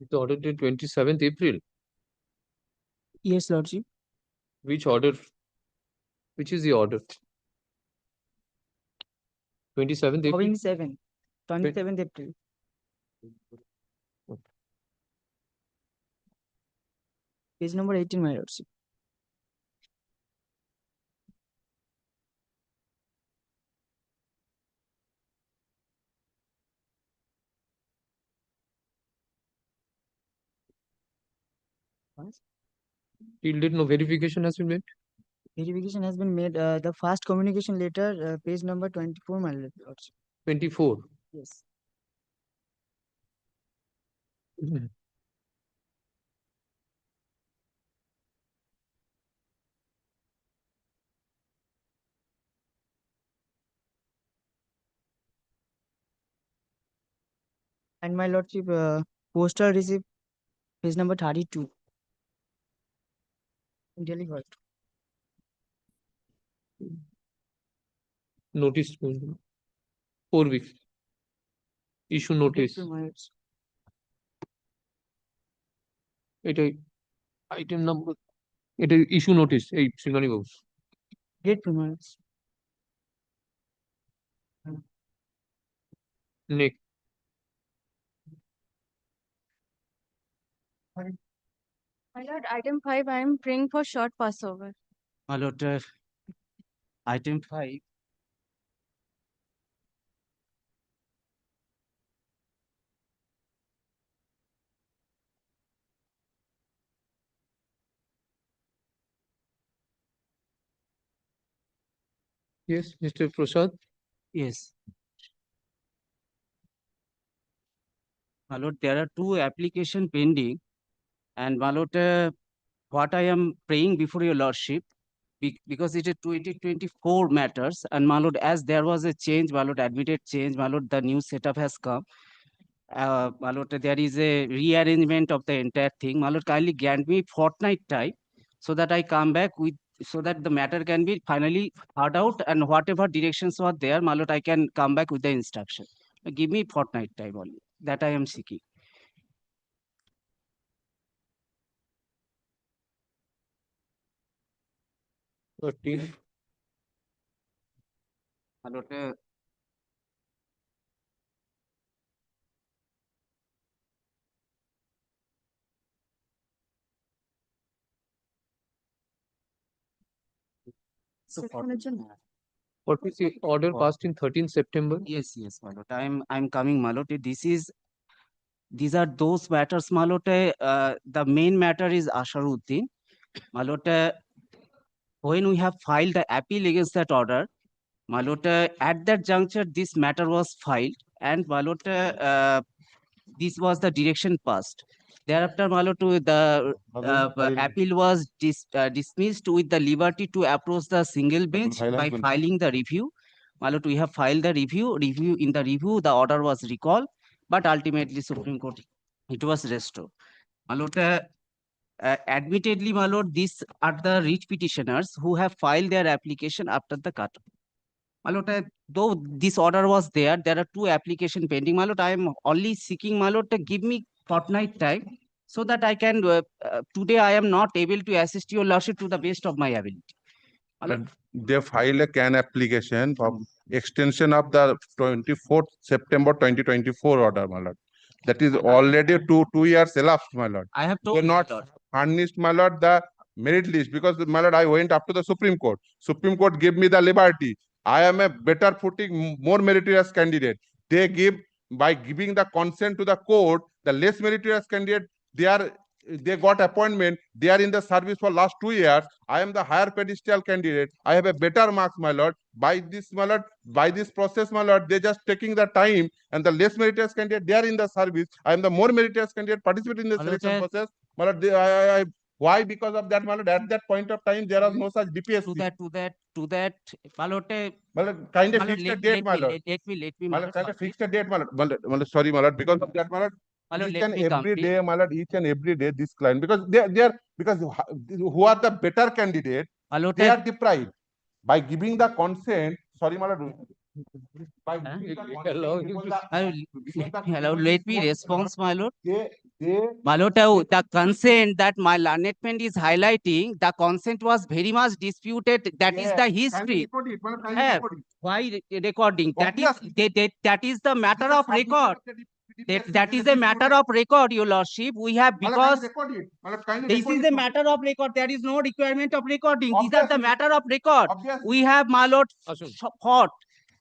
The order date 27th April. Yes, Lordship. Which order? Which is the order? 27th April. Owing 27th April. Page number 18, my Lordship. Till date, no verification has been made. Verification has been made. The first communication letter, page number 24, my Lordship. 24. Yes. And my Lordship, postal receipt, page number 32. Delivered. Notice 4 weeks. Issue notice. এটা item number. এটা issue notice. এই Singani Babu. Date premise. Next. My lord, item 5, I am praying for short Passover. My lord, item 5. Yes, Mr. Prasad. Yes. My lord, there are 2 application pending, and my lord, what I am praying before your lordship, because it is 2024 matters, and my lord, as there was a change, my lord, admitted change, my lord, the new setup has come. My lord, there is a rearrangement of the entire thing. My lord, kindly grant me fortnight time so that I come back with, so that the matter can be finally heard out, and whatever directions were there, my lord, I can come back with the instruction. Give me fortnight time only. That I am seeking. My lord, so What is the order passed in 13th September? Yes, my lord. I'm coming, my lord. These are those matters, my lord. The main matter is Asharuddin. My lord, when we have filed the appeal against that order, my lord, at that juncture, this matter was filed, and my lord, this was the direction passed. Thereafter, my lord, the appeal was dismissed with the liberty to approach the single bench by filing the review. My lord, we have filed the review. In the review, the order was recalled, but ultimately Supreme Court, it was restored. My lord, admittedly, my lord, these are the rich petitioners who have filed their application after the cutoff. My lord, though this order was there are 2 applications pending. My lord, I am only seeking, my lord, to give me fortnight time so that I can, today I am not able to assist your lordship to the best of my ability. My lord, They filed a CAN application for extension of the 24th September 2024 order, my lord. That is already two years elapsed, my lord. I have They told not my lord. furnished, my lord, the merit list, because, my lord, I went up to the Supreme Court. Supreme Court gave me the liberty. I am a better footing, more meritorious candidate. They give, by giving the consent to the court, the less meritorious candidate, they got appointment. They are in the service for last 2 years. I am the higher pedestal candidate. I have a better marks, my lord. By this, my lord, by this process, my lord, they just taking the time, and the less meritorious candidate, they are in the service. I am the more meritorious candidate, participating in the selection process. My lord, why? Because of that, my lord, at that point of time, there was no such DPSC. To that, my lord, Kind of fixed a date, my lord. Let me, My lord, kind of fixed a date, my lord. My lord, sorry, my lord, because of that, my lord, each and every day, my lord, each and every day, this client, because because who are the better candidate, they are deprived by giving the consent. Sorry, my lord. By giving the consent, let me respond, my lord. My lord, the consent that my learned friend is highlighting, the consent was very much disputed. That is the history. Why recording? That is the matter of record. That is a matter of record, your lordship. We have because this is a matter of record. There is no requirement of recording. These are the matter of record. We have, my lord, fought.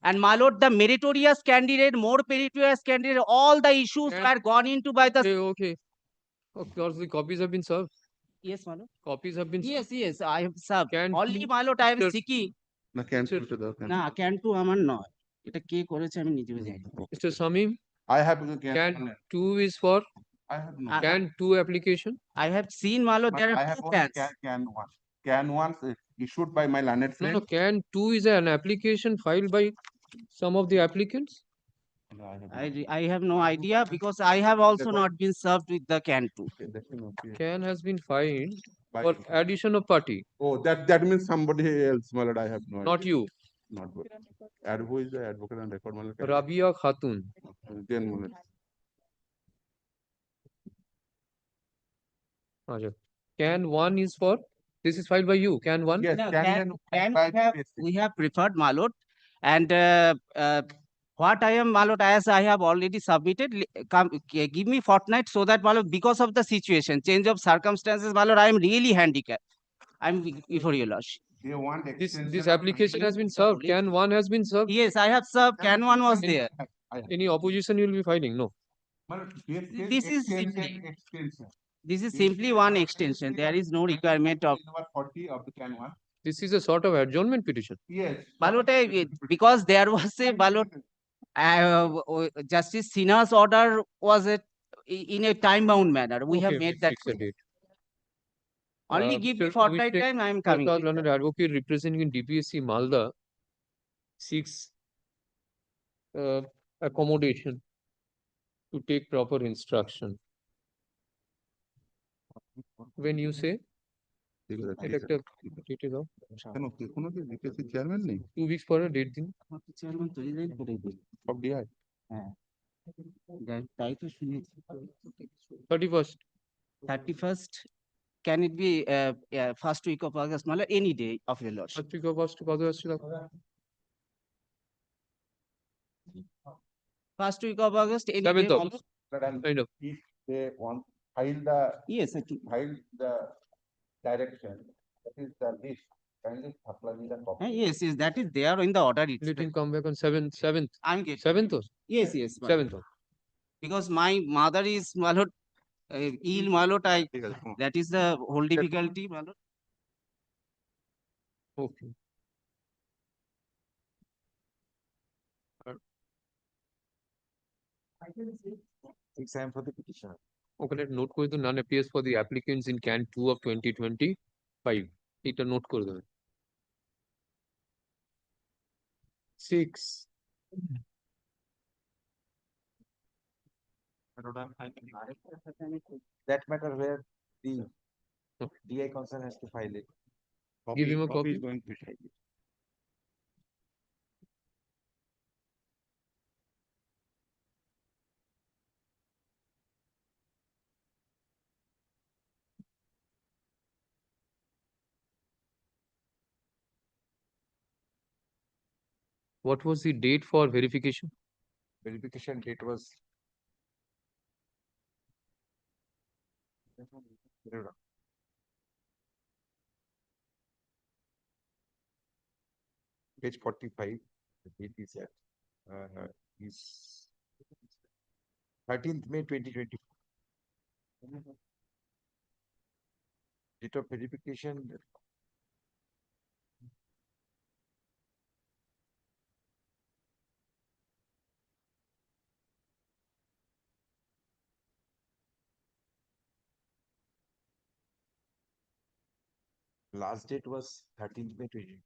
And my lord, the meritorious candidate, more meritorious candidate, all the issues were gone into by the. Okay. Of course, the copies have been served. Yes, my lord. Copies have been served. Yes, I have served. Can Only, two- my lord, I am Mr. seeking. না cancel two দাও না can two আমার নয়, এটা কে করেছে আমি নিজেও জানি না। Mr. Samim, I have can 2 is for I have no. can 2 application? I have seen, my lord, But there I are have two only cans. can one. Can one issued by my learned No, friend. no, can 2 is an application filed by some of the applicants? No, I have not. I have no idea because I have also not been served with the can too. Can has been filed By- for addition of party, Oh, that means somebody else, my lord. I have no not idea. you. Not good. Who is the advocate and record, my lord? Rabia Khatun. Then, my lord. Acha. Can 1 is for, this is filed by you. Can 1? Yes, No, can we have preferred, my lord, and what I am, my lord, as I have already submitted, give me fortnight so that, my lord, because of the situation, change of circumstances, my lord, I am really handicapped. I'm before your lordship. They want This application has been served. Can 1 has been served. Yes, I have served. Can one was Any- there. Any opposition you will be filing? No. This is simply, this is simply one extension. There is no requirement of. Number 40 of the can one. This is a sort of adjournment petition. Yes. Balot, because there was a Balot, Justice Sinha's order was in a time-bound manner. We have Okay, made we'll that. fix the date. Only give me fortnight time, I am coming. Prasad Leonard advocate representing in DPSC Malda seeks accommodation to take proper instruction. When you say এটা একটা date এ দাও। কেন কোনো কি DPSC chairman নেই 2 weeks পরে date দিন। Chairman তো রিজাইন করে দিন। সব ডিআই হ্যাঁ, তাই তো শুনেছি। 31st 31st, can it be first week of August, মানে any day of your lordship? first week of August কত আসছে দেখো। First week of August, any 7th day of also. kind of. if they want file the Yes, I think. file the direction that is the list kindly supply me the copy. Yes, that is there in the order Let itself. him come back on 7th. I'm getting. 7th or Yes, my lord. 7th. Because my mother is, my lord, ill, my lord, that is the whole difficulty, my lord. Okay. Six I am for the petitioner. ওখানে note করে দিন none appears for the applicants in can 2 of 2025 এটা note করে দেবেন 6 That matter where the DI concern has to file it. Give him a copy. is going to file it. what was the date for verification Verification date was page 45. The date is at is 13th May 2024. Date of verification last date was 13th May 2020.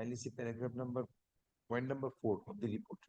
Kindly see paragraph number, point number 4 of the report.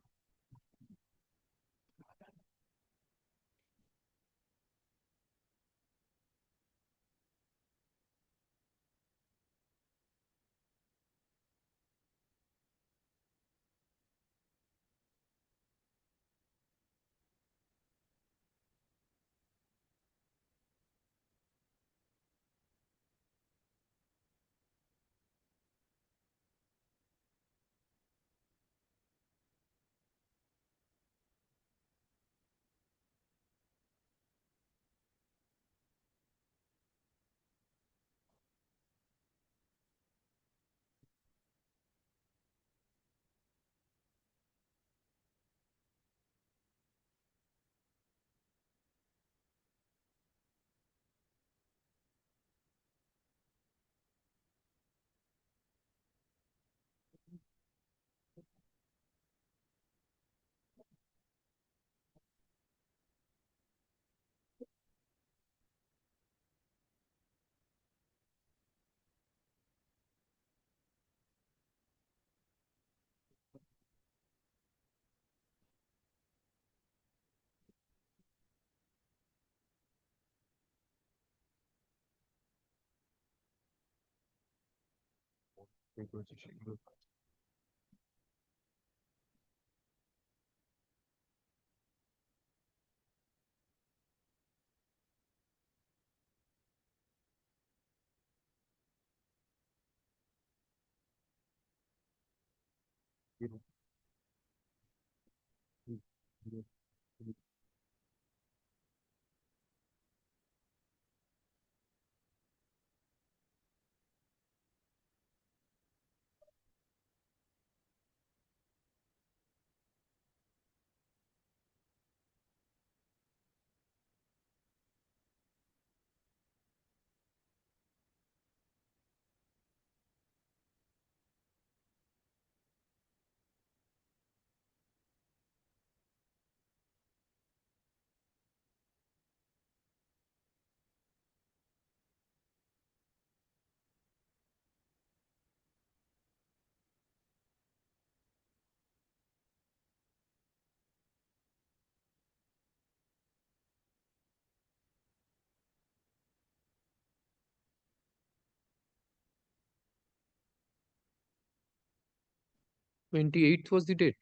Twenty-eighth was the date.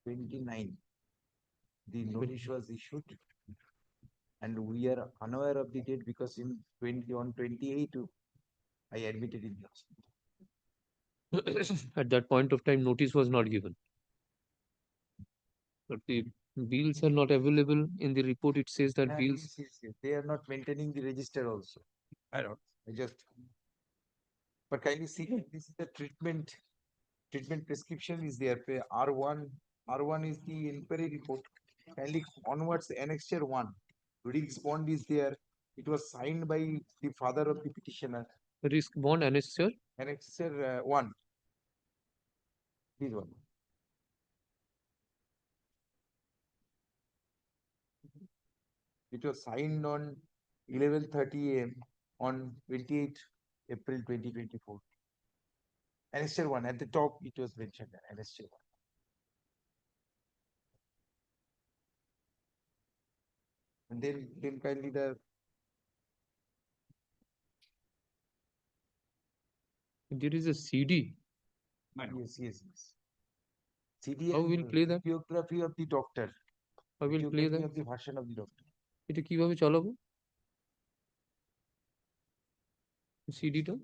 29. The notice was issued, and we are unaware of the date because in 28 I admitted in the hospital. At that point of time, notice was not given. But the bills are not available. In the report, it says that Yeah, bills. yes. They are not maintaining the register also. I don't. I just. But kindly see, this is the treatment. Treatment prescription is there. R1. R1 is the inquiry report. Kindly onwards, annexure 1. Risk bond is there. It was signed by the father of the petitioner. Risk bond annexure. Annexure 1. This one. It was signed on 11:30 AM on 28 April 2024. Annexure 1 at the top, it was mentioned. Annexure 1. And then kindly the There is a CD. yes. CD How will play that? biography of the doctor. How will play Biography that? of the version of the doctor. এটা কিভাবে চালাবো? সিডিটা?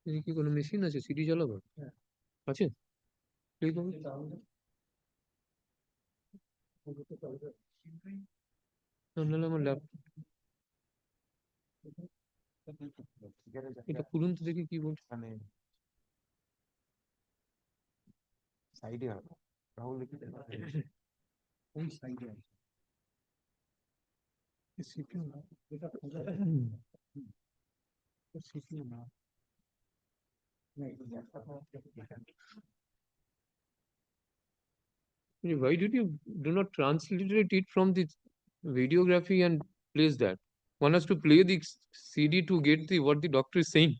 এর কি কোনো machine আছে CD চালাবো? আছে? Play করো। নাহলে আমার ল্যাপটপ। এটা খুলুন তো দেখি কি বলছে। মানে সাইডে হবে। রাহুল লিখে দেন। ওই সাইডে আছে। সিপিইউ না। এটা সিপিইউ না। Why did you do not transliterate it from the videography and place that? One has to play the CD to get the what the doctor is saying.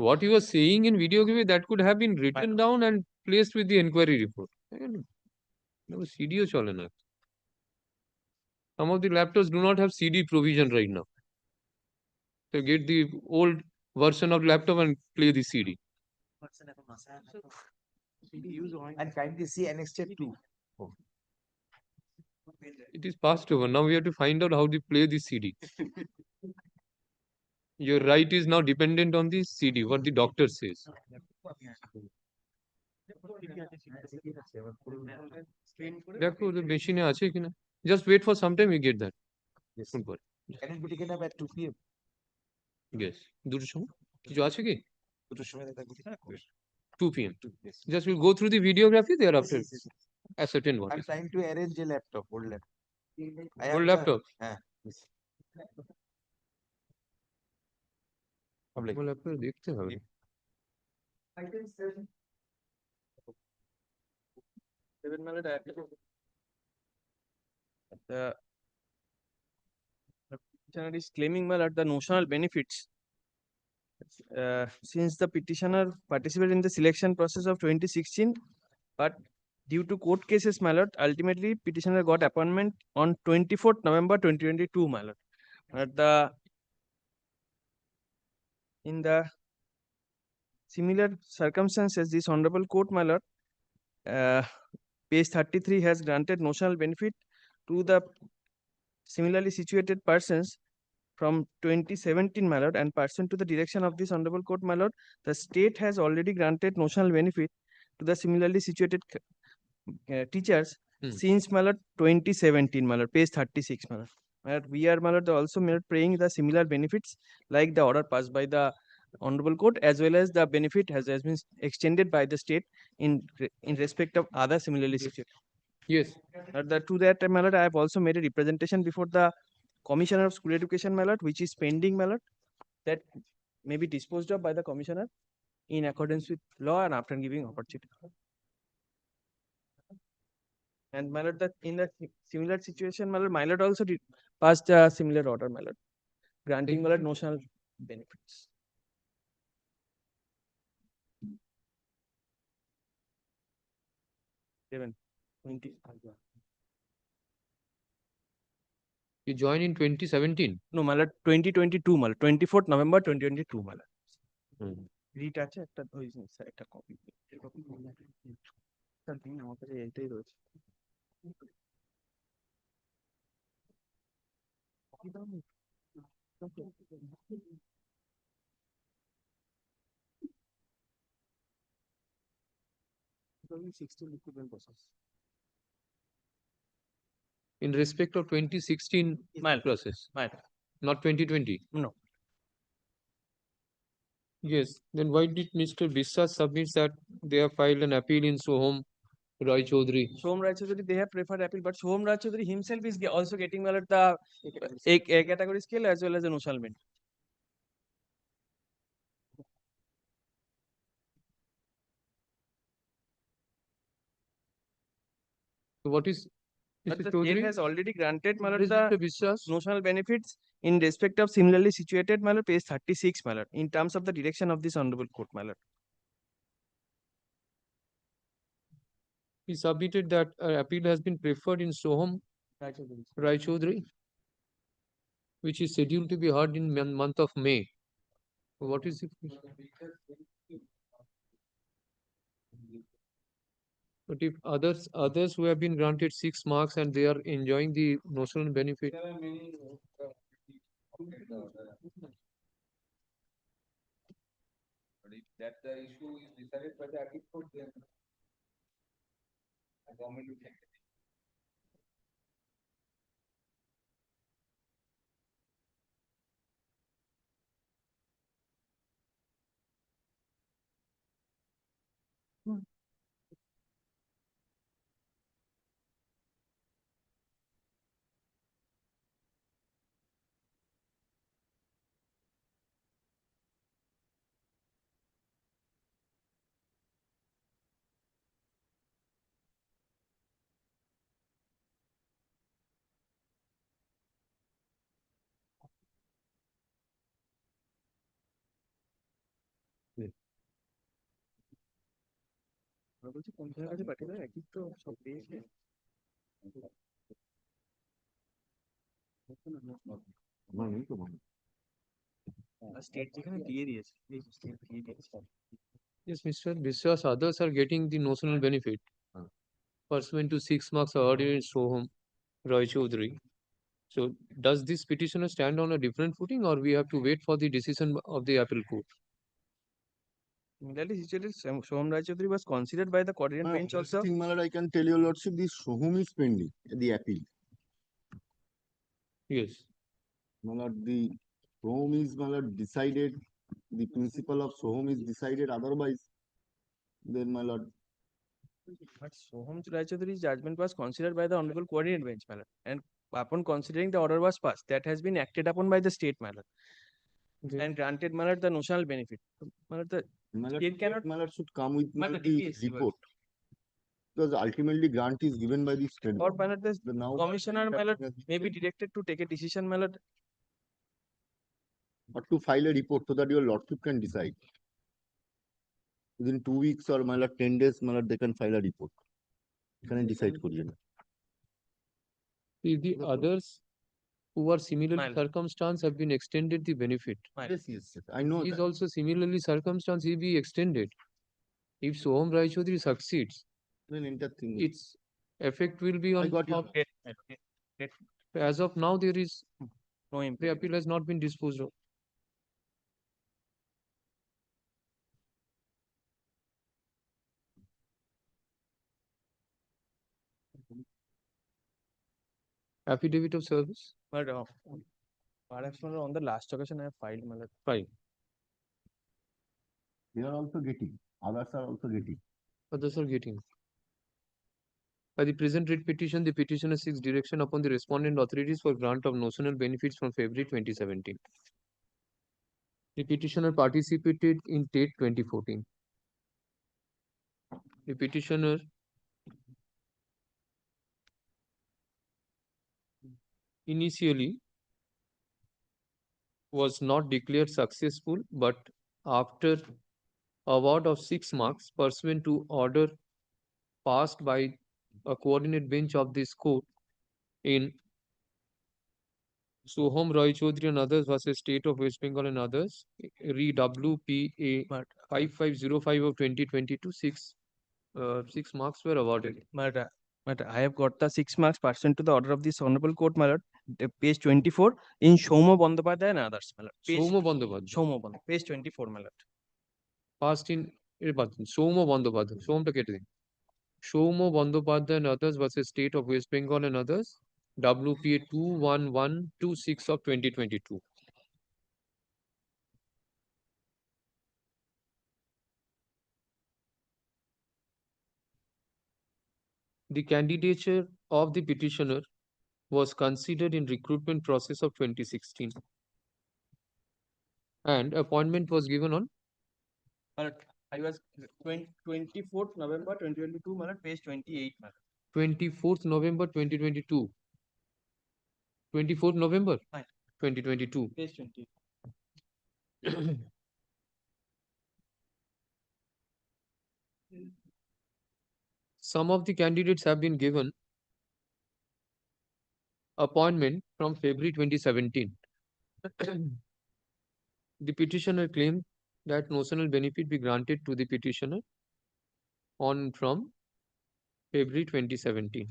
What you are saying in videography, that could have been written down and placed with the inquiry report. CD চলে না. Some of the laptops do not have CD provision right now. So get the old version of laptop and play the CD. And kindly see annexure 2. It is passed over. Now we have to find out how to play the CD. Your right is now dependent on the CD, what the doctor says. দেখো ওদের মেশিনে আছে কিনা. Just wait for some time, you get that. Yes. Don't worry. Can it be taken up at 2 p.m.? Yes. দুটোর সময় কিছু আছে কি? 2 p.m. Yes. Just we'll go through the videography thereafter. Yes, yes, yes. Ascertain what I'm is. trying to arrange a laptop, old laptop. I Old have laptop? Yes. Old laptop দেখতে হবে. The petitioner is claiming at the notional benefits. Since the petitioner participated in the selection process of 2016, but due to court cases, my lord, ultimately petitioner got appointment on 24th November 2022, my lord. In the similar circumstances, this honorable court, my lord, page 33 has granted notional benefit to the similarly situated persons from 2017, my lord, and pursuant to the direction of this honorable court, my lord, the state has already granted notional benefit to the similarly situated teachers since, my lord, 2017, my lord, page 36, my lord. My lord, we are, my lord, also, my lord, paying the similar benefits like the order passed by the honorable court, as well as the benefit has been extended by the state in respect of other similarly situated. Yes. To that, my lord, I have also made a representation before the Commissioner of School Education, my lord, which is pending, my lord, that may be disposed of by the Commissioner in accordance with law and after giving opportunity. And my lord, that in the similar situation, my lord also did passed a similar order, my lord, granting, my lord, notional benefits. Seven, 20. You joined in 2017? No, my lord, 2022, my lord, 24th November 2022, my lord. Read আছে একটা ওই sir একটা copy sir দিন আমার কাছে এইটাই রয়েছে In respect of 2016 process? Not 2020? No. Yes, then why did Mr. Biswas submit that they have filed an appeal in Soham Rai Chaudhary? Soham Rai Chaudhary, they have preferred appeal, but Soham Rai Chaudhary himself is also getting, my lord, the A category scale as well as a notional benefit. So what is But Mr. the Chaudhary? state has already granted, my lord, Is the Mr. Biswas? notional benefits in respect of similarly situated, my lord, page 36, my lord, in terms of the direction of this honorable court, my lord. He submitted that appeal has been preferred in Soham Rai Chaudhary, which is scheduled to be heard in month of May. What is it? But if others who have been granted 6 marks and they are enjoying the notional benefit. That the issue is decided by the appeal court, then the government will take it. Yes, Mr. Biswas, others are getting the notional benefit pursuant to 6 marks awarded in Soham Roy Chaudhary. So does this petitioner stand on a different footing, or we have to wait for the decision of the appeal court? Similarly, situated, Soham Rajchandri was considered by the coordinate bench also. Thing, my lord, I can tell your lordship, this Sohum is pending, the appeal. Yes. My lord, the Sohum is, my lord, decided, the principle of Sohum is decided otherwise, then my lord. But Soham Rajchandri's judgment was considered by the honorable coordinate bench, my lord. And upon considering the order was passed, that has been acted upon by the state, my lord. And granted, my lord, the notional benefit. My lord, the state cannot. My lord should come with My my lord, the yes, report. Because ultimately grant is given by the state. Or my lord, the now commissioner, my lord, may be directed to take a decision, my lord. Or to file a report so that your lordship can decide. Within 2 weeks or my lord 10 days, my lord, they can file a report. Can I decide for you? The others who are similarly circumstanced have been extended the benefit. Yes. I know He is that. also similarly circumstanced, he be extended. If Soham Rai Chaudhary succeeds, Then interesting. its effect will be on. got your As of now, there is no the appeal has not been disposed of. Affidavit of service. But perhaps my lord, on the last occasion I have filed, my lord. Fine. They are also getting. Others are also getting. Others are getting. By the present writ petition, the petitioner seeks direction upon the respondent authorities for grant of notional benefits from February 2017. The petitioner participated in TET 2014. The petitioner initially was not declared successful, but after award of 6 marks pursuant to order passed by a coordinate bench of this court in Soham Roy Chaudhary and others versus State of West Bengal and others, re WPA 5505 of 2022, 6 marks were awarded. But I have got the 6 marks pursuant to the order of this honorable court, my lord. Page 24 in Shomo Bandopadhyay and others, my lord. Somo Bandopadhyay. Shomo Bandopadhyay, page 24, my lord. Passed in Somo Bandopadhyay. Somta কেটে দিন Somo Bandopadhyay and others versus State of West Bengal and others, WPA 21126 of 2022. The candidature of the petitioner was considered in recruitment process of 2016 and appointment was given on I was 24th November 2022, my lord, page 28, my lord. 24th November 2022. 24th November Fine. 2022. Page 20. Some of the candidates have been given appointment from February 2017. The petitioner claimed that notional benefit be granted to the petitioner on from February 2017.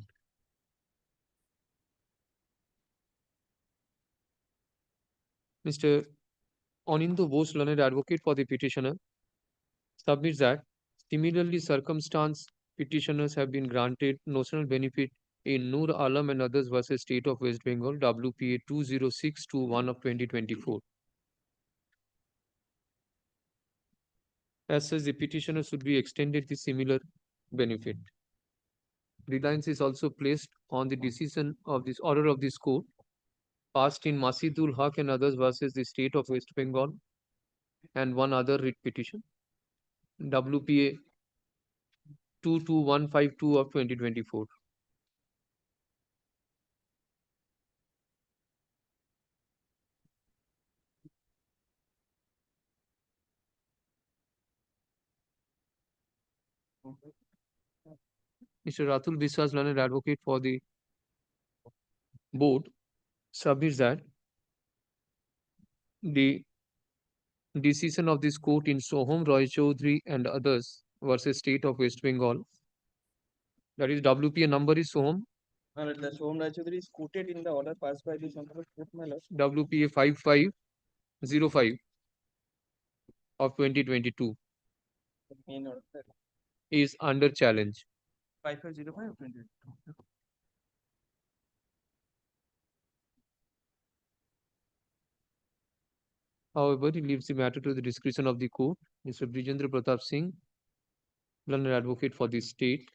Mr. Onindo Bose, learned advocate for the petitioner, submits that similarly circumstanced petitioners have been granted notional benefit in Nur Alam and others versus State of West Bengal, WPA 20621 of 2024. As such, the petitioner should be extended the similar benefit. Reliance is also placed on the decision of this order of this court passed in Masidul Haq and others versus the State of West Bengal and one other writ petition, WPA 22152 of 2024. Mr. Ratul Biswas, learned advocate for the board, submits that the decision of this court in Soham Roy Chaudhary and others versus State of West Bengal, that is WPA number is Soham, My lord, the Soham Rajchandra is quoted in the order passed by this honorable court, my lord. WPA 5505 of 2022 In order is under challenge. 5505 of 2022. However, he leaves the matter to the discretion of the court. Mr. Brijendra Pratap Singh, learned advocate for the state,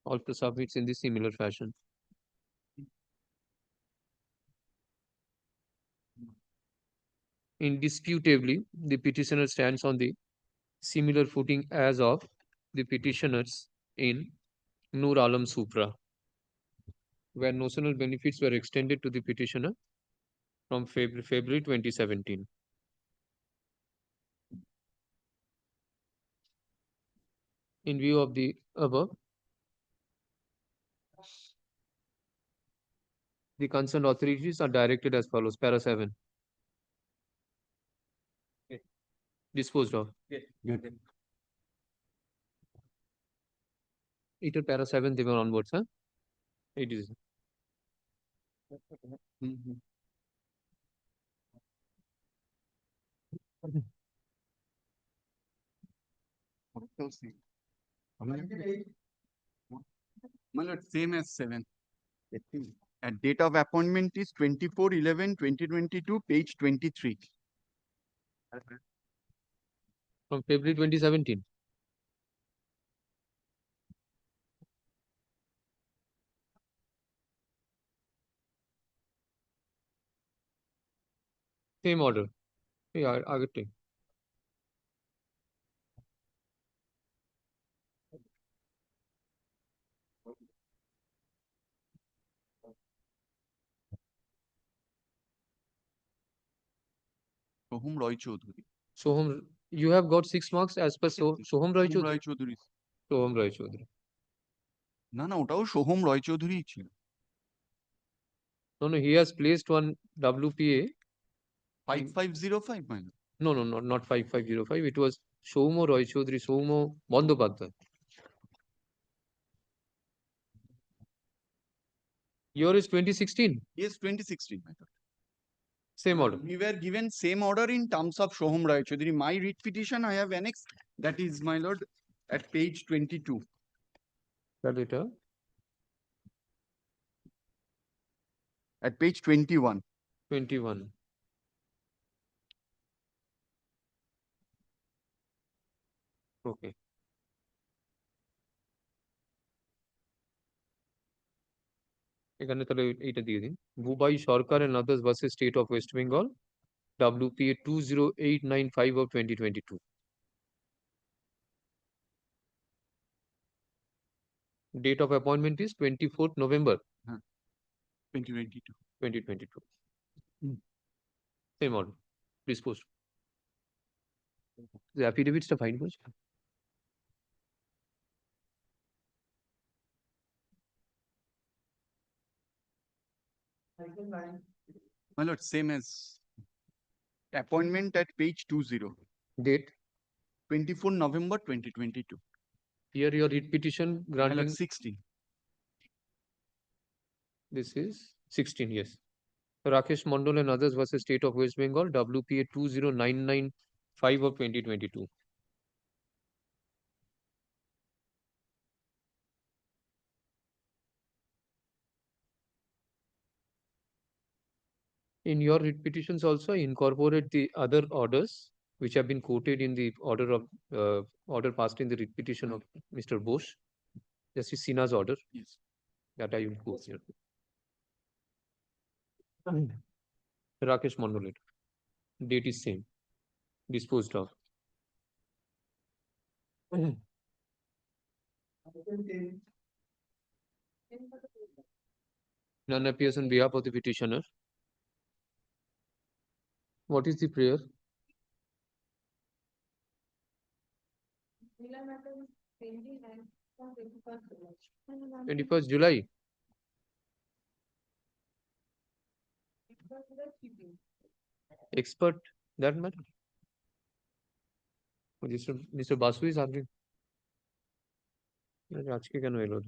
also submits in the similar fashion. Indisputably, the petitioner stands on the similar footing as of the petitioners in Nur Alam Supra, where notional benefits were extended to the petitioner from February 2017. In view of the above, the concerned authorities are directed as follows. Para 7. Okay. Disposed of. Okay. Good. Either para 7 they were onwards, huh? It is. My lord, same as 7. At date of appointment is 24/11/2022, page 23. From February 2017. Same order. Yeah, I get it. Soham Roy Chaudhary. Soham, you have got 6 marks as per Soham Roy Chaudhary. Chaudhary. Soham Roy Chaudhary. না না ওটাও সোহম রয় চৌধুরী ছিল। No, he has placed one WPA 5505 মানে No, not 5505. It was Soumo Roy Chaudhary, Soumo Bandyopadhyay. Yours is 2016. Yes, 2016. Same order. We were given same order in terms of Soham Roy Chaudhary. My writ petition I have annexed. That is, my lord, at page 22. That it, At page 21. 21. Okay. এখানে তাহলে এইটা দিয়ে দিন। বুবাই সরকার and others versus State of West Bengal, WPA 20895 of 2022. Date of appointment is 24th November 2022. 2022. Same order. Disposed. The affidavits to find was. My lord, same as appointment at page 20. Date 24 November 2022. Here your writ petition My lord, granting 16. this is 16, yes. Rakesh Mondal and others versus State of West Bengal, WPA 20995 of 2022. In your writ petitions also incorporate the other orders which have been quoted in the order passed in the writ petition of Mr. Bose. Justice Sinha's order. Yes. That I will quote here. Rakesh Mondal. Date is same. Disposed of. None appears on behalf of the petitioner. What is the prayer? 21st July. Expert, that matter. Mr. Basu is arguing. আজকে কেন এলো?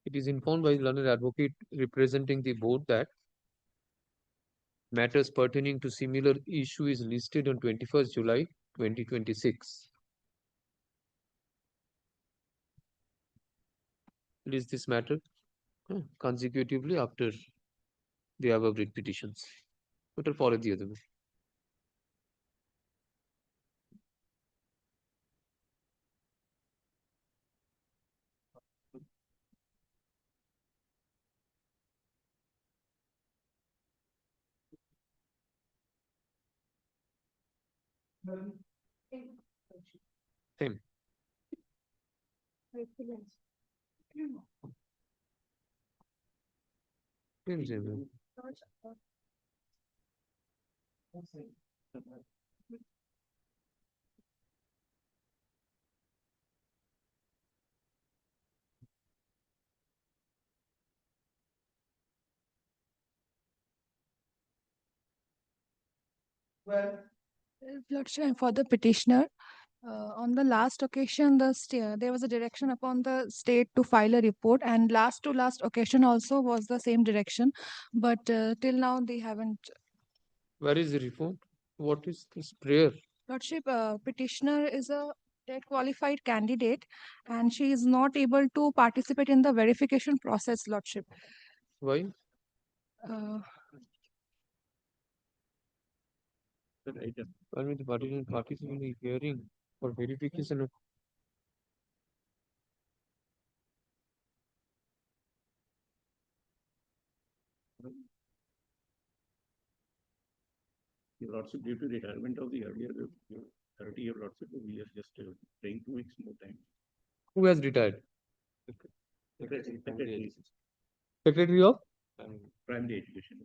It is informed by the learned advocate representing the board that matters pertaining to similar issue is listed on 21st July 2026. List this matter consecutively after the above writ petitions. ওটার পরে দিয়ে দেবে। Same. Same. Lordship, for the petitioner, on the last occasion, there was a direction upon the state to file a report, and last to last occasion also was the same direction, but till now they haven't. Where is the report? What is this prayer? Lordship, petitioner is a TET qualified candidate, and she is not able to participate in the verification process, Lordship. Why? Permit the participant participate in the hearing for verification of Your Lordship, due to retirement of the earlier authority, Your Lordship, we are just paying 2 weeks more time. who has retired? Secretary Secretary of Primary Education.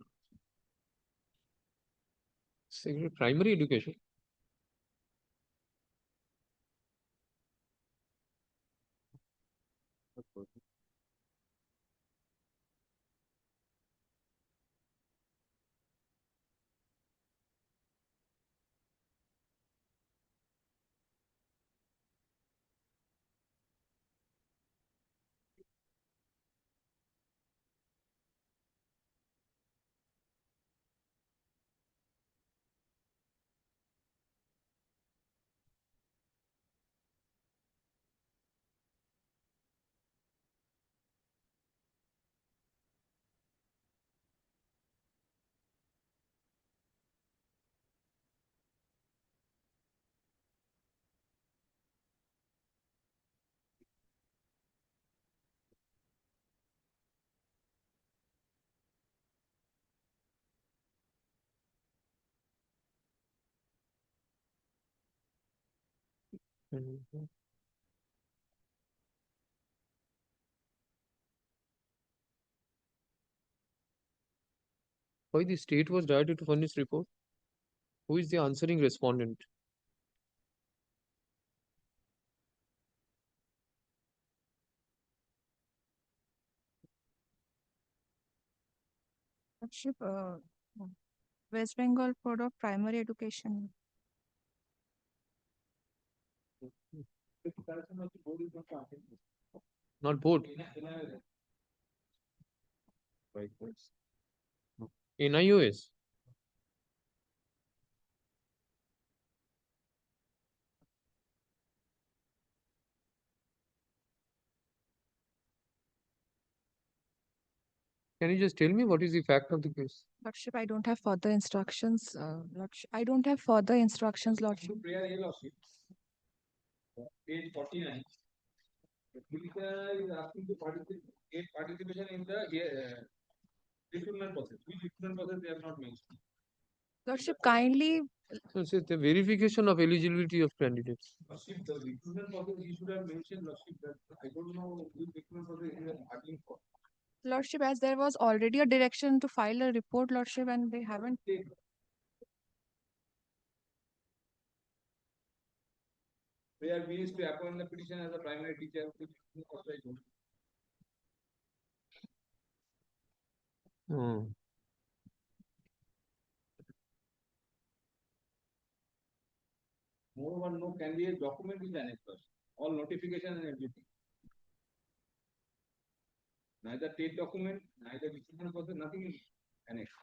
Secretary Primary Education. Why the state was directed to furnish report? Who is the answering respondent? Lordship, West Bengal Board of Primary Education. Not board. NIOS. Can you just tell me what is the fact of the case? Lordship, I don't have further instructions. Lordship, I don't have further instructions, Lordship. Page 49. The petitioner is asking to get participation in the recruitment process. Which recruitment process they have not mentioned. Lordship, kindly So it's the verification of eligibility of candidates. Lordship, the recruitment process you should have mentioned, Lordship, that I don't know which recruitment process you are asking for. Lordship, as there was already a direction to file a report, Lordship, and they haven't. Where we used to appoint the petition as a primary teacher. Moreover, no candidate document is annexed. All notification and everything. Neither state document, neither decision process, nothing is annexed.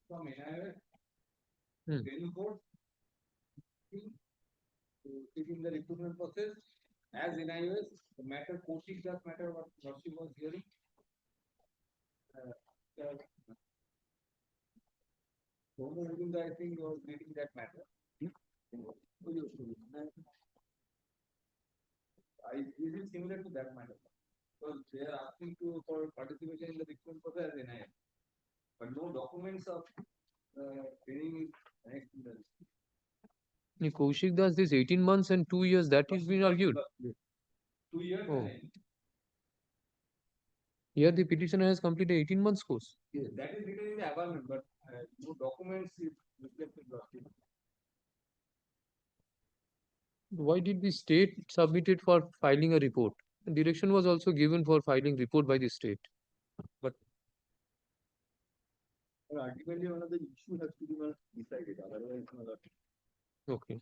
From NIS, training course, taking the recruitment process as NIS, the matter coaching does matter what Lordship was hearing. I think was reading that matter. This is similar to that matter. Because they are asking for participation in the recruitment process as NIS. But no documents of training is annexed in the Kaushik Das, this 18 months and 2 years, that is been argued. 2 years. Oh. Here the petitioner has completed 18 months course. Yes, that is written in the abandonment, but no documents is reflected. Why did the state submit it for filing a report? The direction was also given for filing report by the state. But ultimately, one of the issues has to be decided. Otherwise, okay.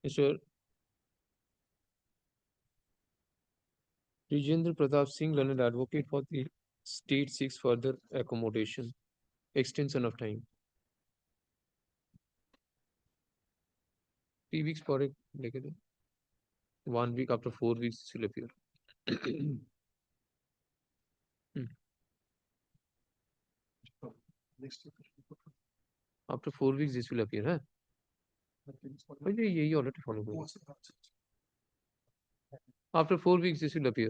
Mr. Rajendra Pratap Singh, learned advocate for the state seeks further accommodation, extension of time. 3 weeks for it, 1 week after 4 weeks it will appear. After 4 weeks this will appear, huh? You already follow. After 4 weeks this will appear.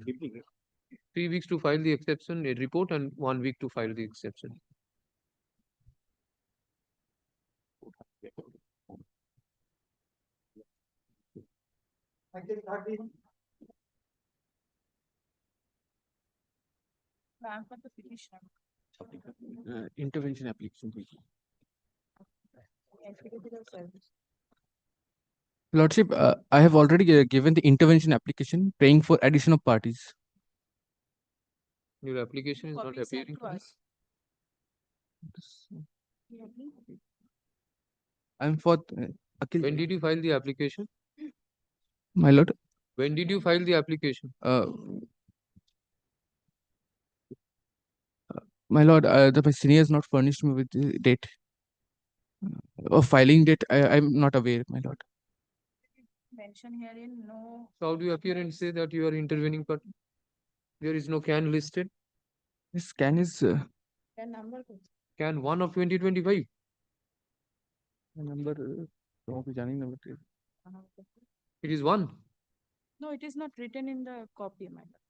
3 weeks to file the exception, a report, and 1 week to file the exception. Intervention application, please. Lordship, I have already given the intervention application, paying for addition of parties. Your application is not appearing to us. I'm for When did you file the application? my lord. When did you file the application? My lord, my senior has not furnished me with the date of filing date. I'm not aware, my lord. mention here in no. So how do you appear and say that you are intervening party? There is no can listed. This can is Can number. Can 1 of 2025. number number. It is 1. No, it is not written in the copy, my lord.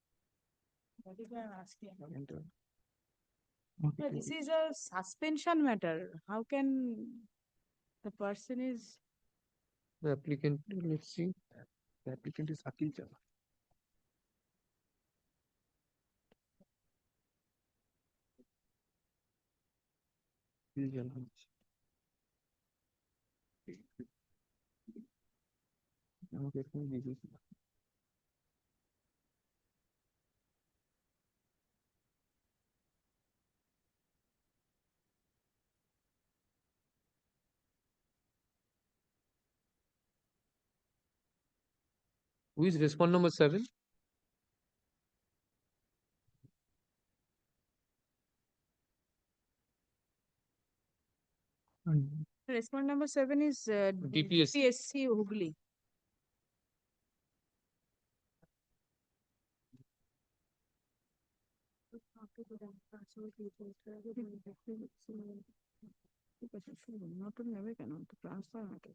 That is why I'm asking. No, this is a suspension matter. How can the person is? The applicant, let's see. The applicant is Akil Jha. Who is respond number 7? Respond number 7 is DPSC. DPSC Hooghly. নতুন নেবে কেন transfer হবে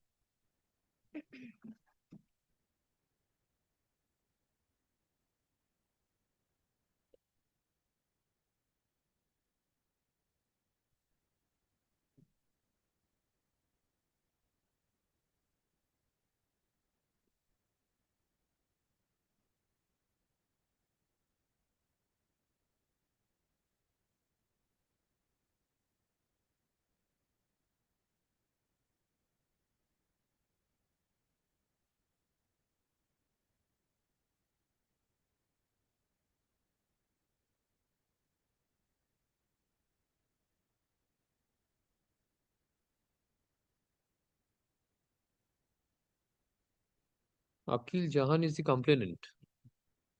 Akil Jahan is the complainant.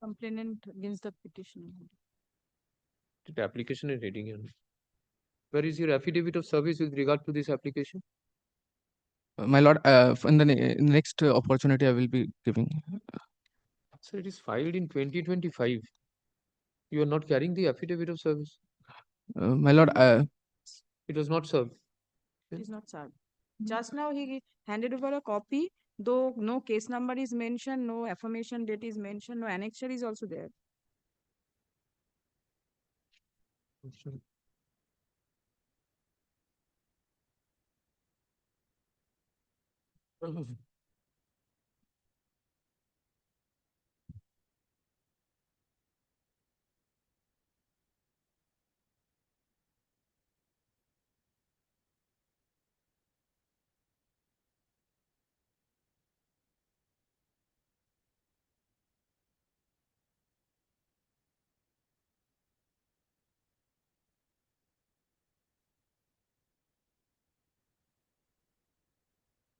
complainant against the petitioner. The application is reading here. Where is your affidavit of service with regard to this application? My lord, in the next opportunity I will be giving. So it is filed in 2025. You are not carrying the affidavit of service. My lord, It was not served. It is not served. Just now he handed over a copy, though no case number is mentioned, no affirmation date is mentioned, no annexure is also there.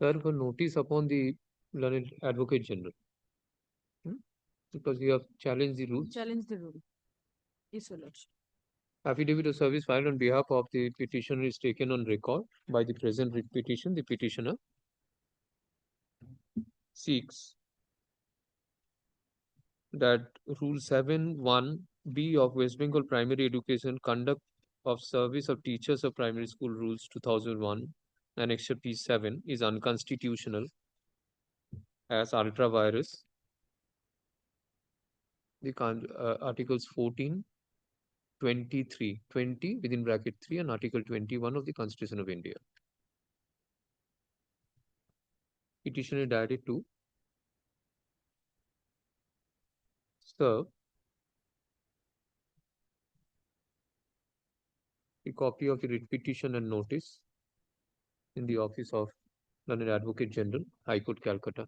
Sir, for notice upon the learned advocate general. Because you have challenged the rules. Challenge the rule. Yes, Your Lordship. Affidavit of service filed on behalf of the petitioner is taken on record by the present petition. The petitioner seeks that Rule 7(1)(b) of West Bengal Primary Education Conduct of Service of Teachers of Primary School Rules 2001, Annexure P7 is unconstitutional as ultra virus. The Articles 14, 23, 20 within bracket 3 and Article 21 of the Constitution of India. Petitioner directed to serve a copy of the writ petition and notice in the office of Learned Advocate General, High Court, Calcutta.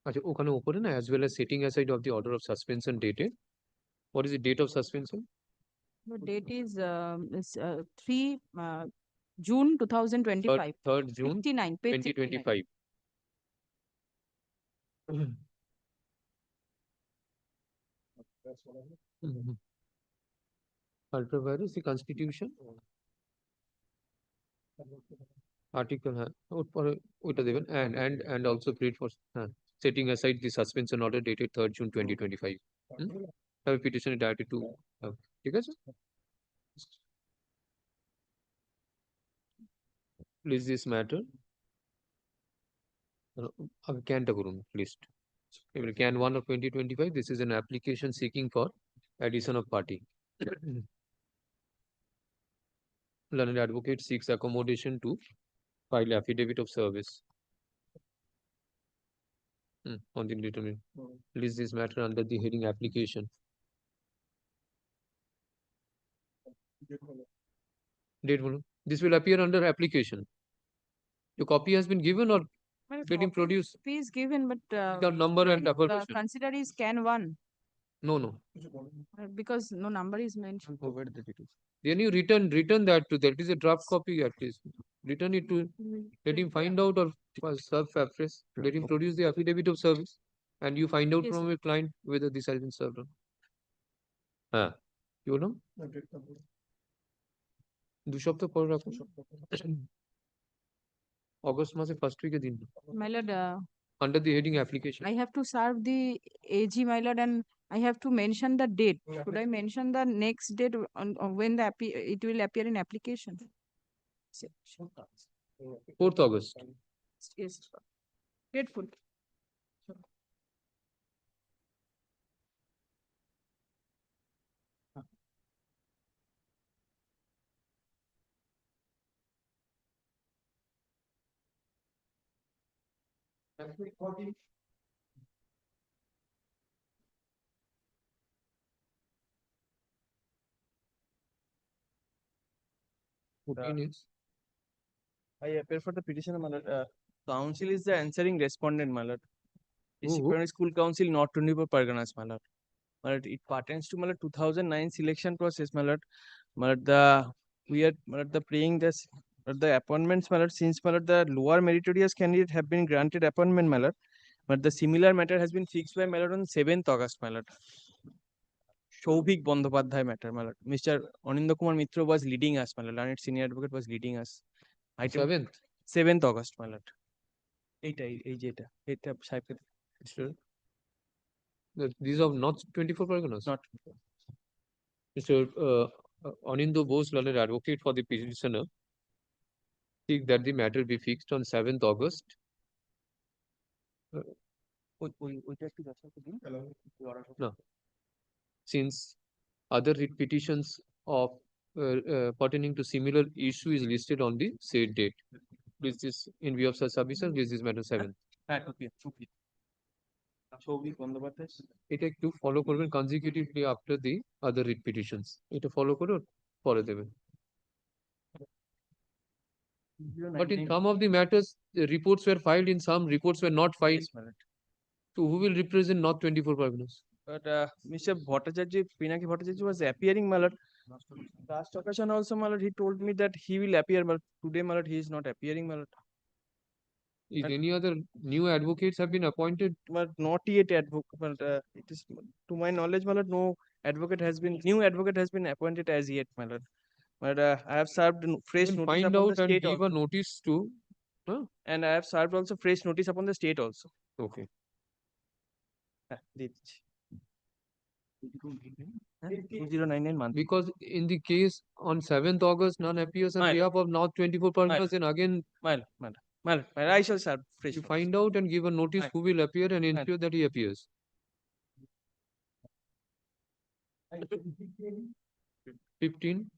আচ্ছা ওখানে উপরে না as well as setting aside of the order of suspension dated. What is the date of suspension? The date is 3 June 2025. 3rd June 59, page 2025. Ultra virus, the constitution. Article, ওটা দেবেন and also create for setting aside the suspension order dated 3rd June 2025. Have a petition directed to ঠিক আছে? Please this matter. Canটা করুন list. Can 1 of 2025. This is an application seeking for addition of party. Learned advocate seeks accommodation to file affidavit of service. On the determined. List this matter under the heading application. Date বলুন. This will appear under application. Your copy has been given or getting produced? Please given, but The number and the application. consider is can one No. because no number is mentioned. Then you return that to that is a draft copy at least. Return it to let him find out or serve address. Let him produce the affidavit of service, and you find out Yes, from your client whether this has been served. You know? 2 সপ্তাহ পর রাখুন। August মাসে first week এ দিন। My lord, Under the heading application. I have to serve the AG, my lord, and I have to mention the date. Should I mention the next date on when it will appear in application? 4th August. Yes, grateful. I appear for the petitioner, my lord. Council is the answering respondent, my lord. District Who? Primary School Council, not 24 Parganas, my lord. My lord, it pertains to my lord 2009 selection process, my lord. My lord, the praying this the appointments, my lord, since my lord, the lower meritorious candidate have been granted appointment, my lord. But the similar matter has been fixed by my lord on 7th August, my lord. Shoubhik Bandhopadhyay matter, my lord. Mr. Anindo Kumar Mitra was leading us, my lord. Learned senior advocate was leading us. 7th August, my lord. Eight Sure. These are not 24 Parganas. Not. Mr. Anindo Bose, learned advocate for the petitioner, seek that the matter be fixed on 7th August. No. Since other writ petitions of pertaining to similar issue is listed on the said date. Please this in view of such submission, please this matter 7th. এটা একটু follow করবেন consecutively after the other writ petitions. এটা follow করে পরে দেবেন। But in some of the matters, the reports were filed, in some reports were not filed. So who will represent North 24 Parganas? But Mr. Bhattacharya, Pinaki Bhattacharya was appearing, my lord. Last occasion also, my lord, he told me that he will appear, but today, my lord, he is not appearing, my lord. Is any other new advocates have been appointed? But not yet advocate, but it is to my knowledge, my lord, no new advocate has been appointed as yet, my lord. But I have served fresh notice Find upon out the and state give a notice to. and I have served also fresh notice upon the state also. Okay. দিচ্ছি 2099 month. Because in the case on 7th August, none appears on behalf of North 24 Parganas, and again, I shall serve fresh. you find out and give a notice who will appear and ensure that he appears. 15.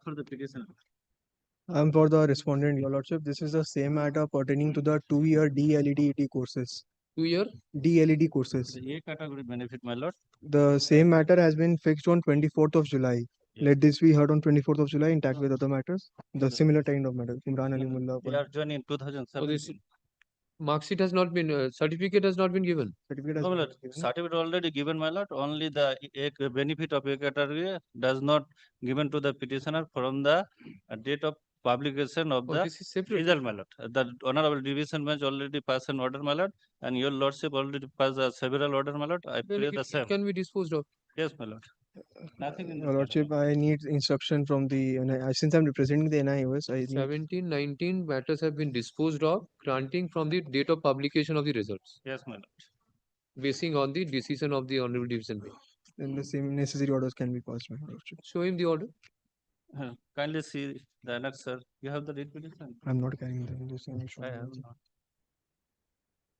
For the petitioner. I'm for the respondent, your lordship. This is the same matter pertaining to the 2-year DLED courses. 2-year? DLED courses. The A category benefit, my lord. The same matter has been fixed on 24th of July. Let this be heard on 24th of July intact with other matters. The similar kind of matter. Imran Ali Mullah. They are joined in 2017. Mark sheet has not been, certificate has not been given. No, my lord. Certificate already given, my lord. Only the benefit of A category does not given to the petitioner from the date of publication of the this is separate. result, my lord. The honorable division bench already passed an order, my lord, and your lordship already passed several order, my lord. I Then pray the it same. can be disposed of. Yes, my lord. Nothing in Your this. Lordship, I need instruction from the, since I'm representing the NIOS, I need 17, 19 matters have been disposed of, granting from the date of publication of the results, Yes, my lord. basing on the decision of the Honorable Division Bench. then the same necessary orders can be passed, my Lordship. Show him the order. Kindly see the annex, sir. You have the writ petition? I'm not carrying them. Just let me show I you. have not.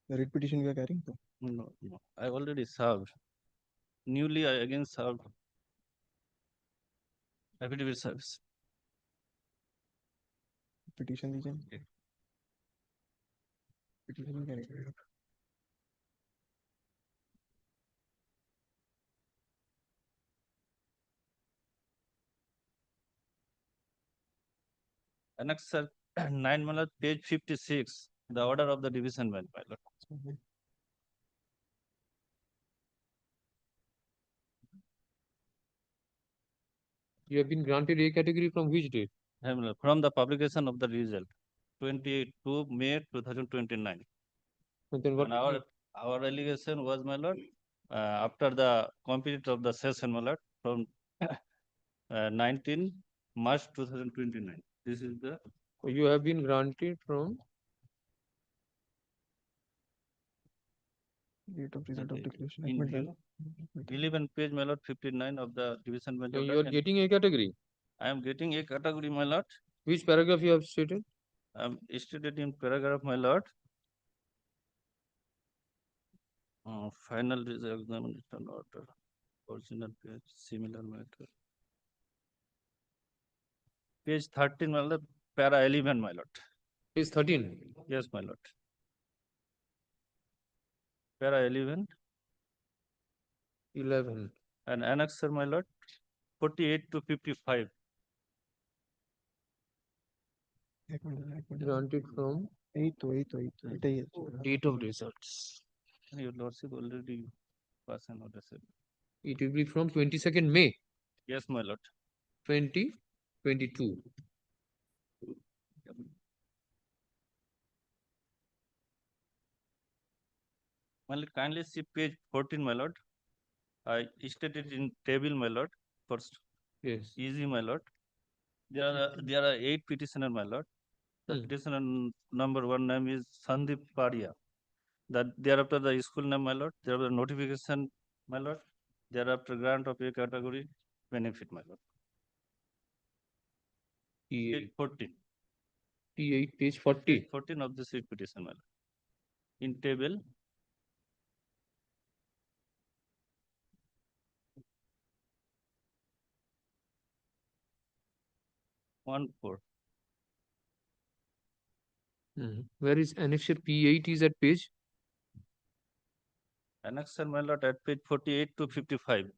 The writ petition you are carrying? No, no. I already served. Newly, I again served. Affidavit service. Petition दीजिए. Petition carrying. Annex, sir, 9 my lord, page 56, the order of the division bench, my lord. You have been granted A category from which date? From the publication of the result, 22 May 2029. And then what? And our allegation was, my lord, after the completion of the session, my lord, from 19 March 2029. This is the. You have been granted from Date of result of declaration. In Admit view, value. 11 page, my lord, 59 of the division bench. So order, you are and getting A category. I am getting A category, my lord. Which paragraph you have stated? I am stated in paragraph, my lord. Final result examination order, original page, similar matter. Page 13, my lord, para 11, my lord. Page 13. Yes, my lord. Para 11. 11. And annexer, my lord, 48 to 55. Granted from 8. date of results. Your lordship already passed an order, sir. It will be from 22nd May. Yes, my lord. 2022. My lord, kindly see page 14, my lord. I stated in table, my lord. First, yes, easy, my lord. There are 8 petitioner, my lord. The petitioner number 1 name is Sandeep Padia. That thereafter the school name, my lord. Thereafter notification, my lord. Thereafter grant of A category benefit, my lord. Page 14. T8, page 40. Page 14 of this writ petition, my lord. In table. One four. Where is annexure P8 is at page? Annexure, my lord, at page 48 to 55.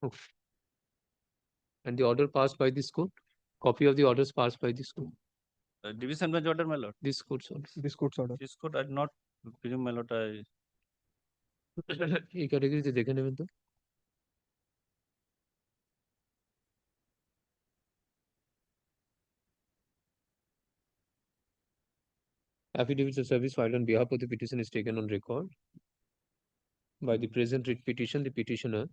Okay. And the order passed by this court? Copy of the orders passed by this court? Division bench order, my lord. This court's order. This court's order. This court I did not presume, my lord. এই ক্যাটাগরিতে দেখে নেবেন তো। Affidavit of service filed on behalf of the petition is taken on record. By the present writ petition, the petitioner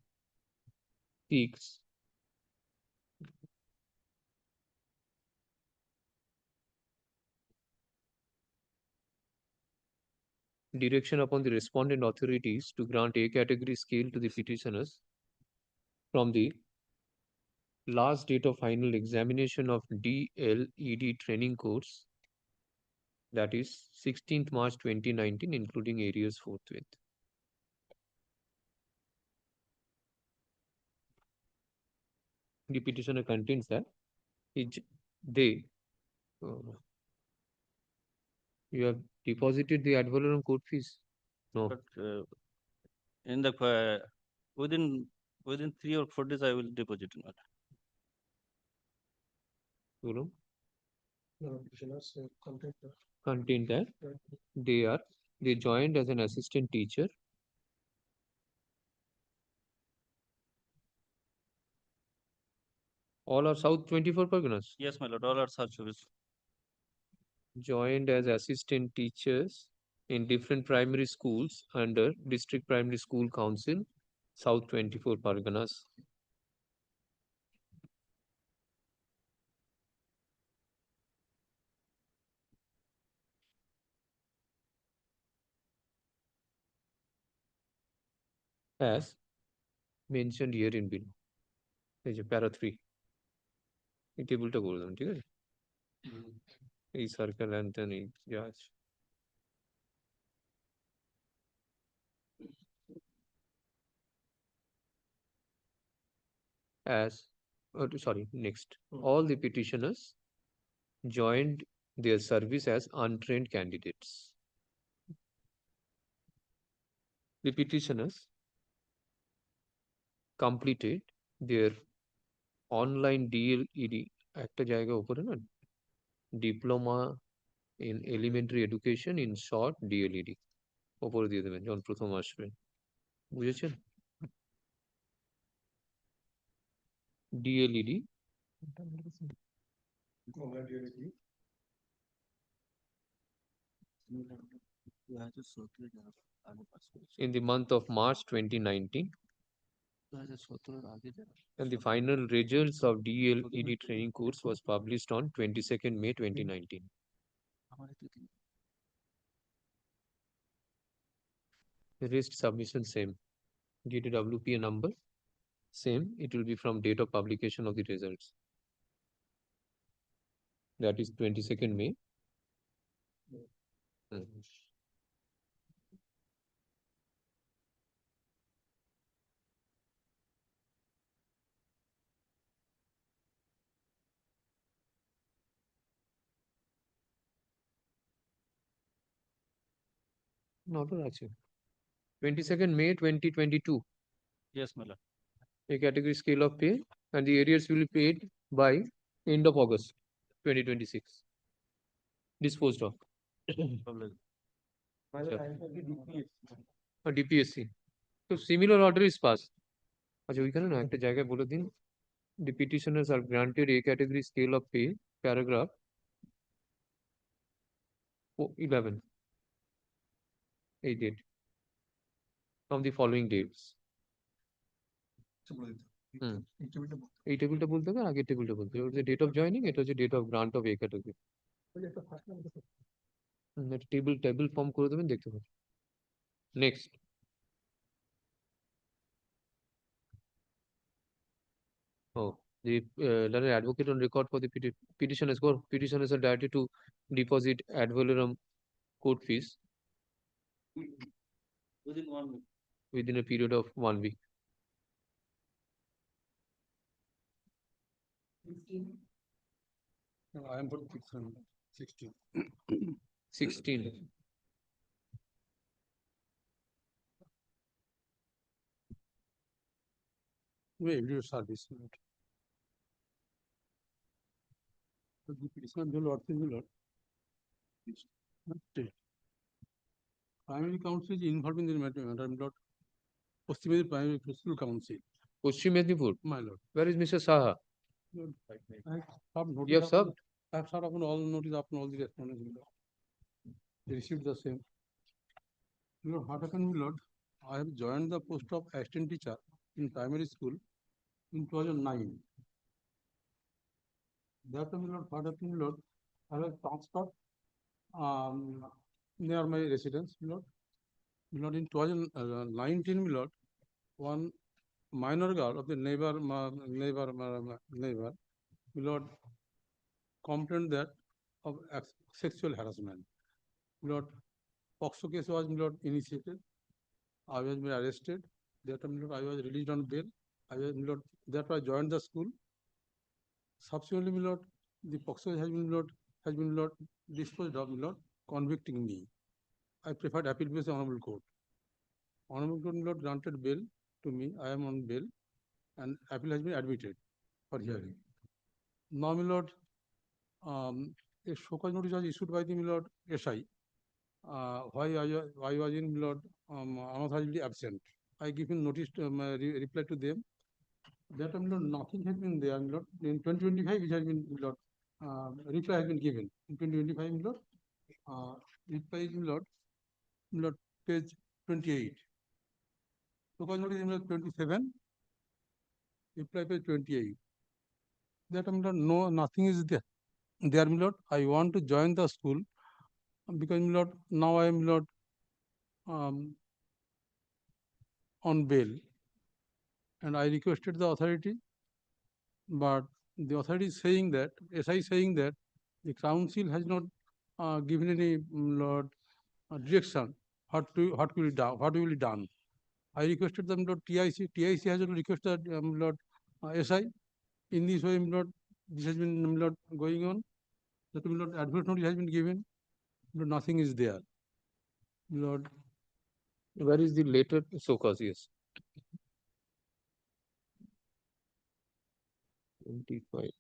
seeks direction upon the respondent authorities to grant A category scale to the petitioners from the last date of final examination of DLED training course, that is 16th March 2019, including areas forthwith. The petitioner contains that they you have deposited the ad valorem court fees? No. But in the within 3 or 4 days, I will deposit it. No. Petitioners Contain that they joined as an assistant teacher All are South 24 Parganas. Yes, my lord, all are South service. Joined as assistant teachers in different primary schools under District Primary School Council, South 24 Parganas. As mentioned here in below. এই যে প্যারা 3 এই টেবিলটা করে দেবেন, ঠিক আছে? এই সার্কেল অ্যান্টনি যা আছে as sorry, next. All the petitioners joined their service as untrained candidates. The petitioners completed their online DLED একটা জায়গা উপরে না diploma in elementary education in short DLED উপরে দিয়ে দেবেন যখন প্রথম আসবেন, বুঝেছেন? DLED in the month of March 2019, and the final results of DLED training course was published on 22nd May 2019. The rest submission same. DTWPA number same. It will be from date of publication of the results. That is 22nd May. Not আছে 22nd May 2022. Yes, my lord. A category scale of pay, and the arrears will be paid by end of August 2026. Disposed of. DPSC. So similar order is passed. আচ্ছা ওইখানে না একটা জায়গায় বলে দিন, the petitioners are granted a category scale of pay, paragraph 11. A date from the following dates. এই টেবিলটা বলতে হবে, আগের টেবিলটা বলতে হবে। ডেট অফ জয়নিং, এটা হচ্ছে date of grant of A category. Table form করে দেবেন, দেখতে পাবেন। Next, the learned advocate on record for the petitioners. Petitioners are directed to deposit ad valorem court fees within a period of 1 week. No, I am for 16. 16. Wait, your service. Primary council is involved in the matter, not Postimedi Primary School Council. Paschim Medinipur. My lord. Where is Mr. Saha? You have served? I have served upon all notice, upon all the respondents. They received the same. Lord, what happened, my lord? I have joined the post of assistant teacher in primary school in 2009. That, my lord, what happened, my lord? I have transferred near my residence, my lord. My lord, in 2019, my lord, one minor girl of the neighbor, my lord, complained that of sexual harassment. My lord, POCSO case was, my lord, initiated. I was arrested. That time, my lord, I was released on bail. I was, my lord, therefore I joined the school. Subsequently, my lord, the POCSO has been, my lord, disposed of, my lord, convicting me. I preferred appeal before the Honorable Court. Honorable Court, my lord, granted bail to me. I am on bail, and appeal has been admitted for hearing. Now, my lord, a show cause notice was issued by the, my lord, SI. Why I was in, my lord, unauthorizedly absent. I give him notice to reply to them. That my lord, nothing has been there, my lord. In 2025, it has been, my lord, reply has been given. In 2025, my lord, reply is, my lord, page 28. Because notice, my lord, 27, reply page 28. That my lord, no, nothing is there. There, my lord, I want to join the school because, my lord, now I am, my lord, on bail, and I requested the authority, but the authority is saying that, SI is saying that the council has not given any lord direction what will be done, what will be done. I requested them lord TIC. TIC has also requested lord SI. In this way, lord, this has been lord going on. That lord advert notice has been given. Lord, nothing is there. Lord, Where is the later so cause? Yes. 25.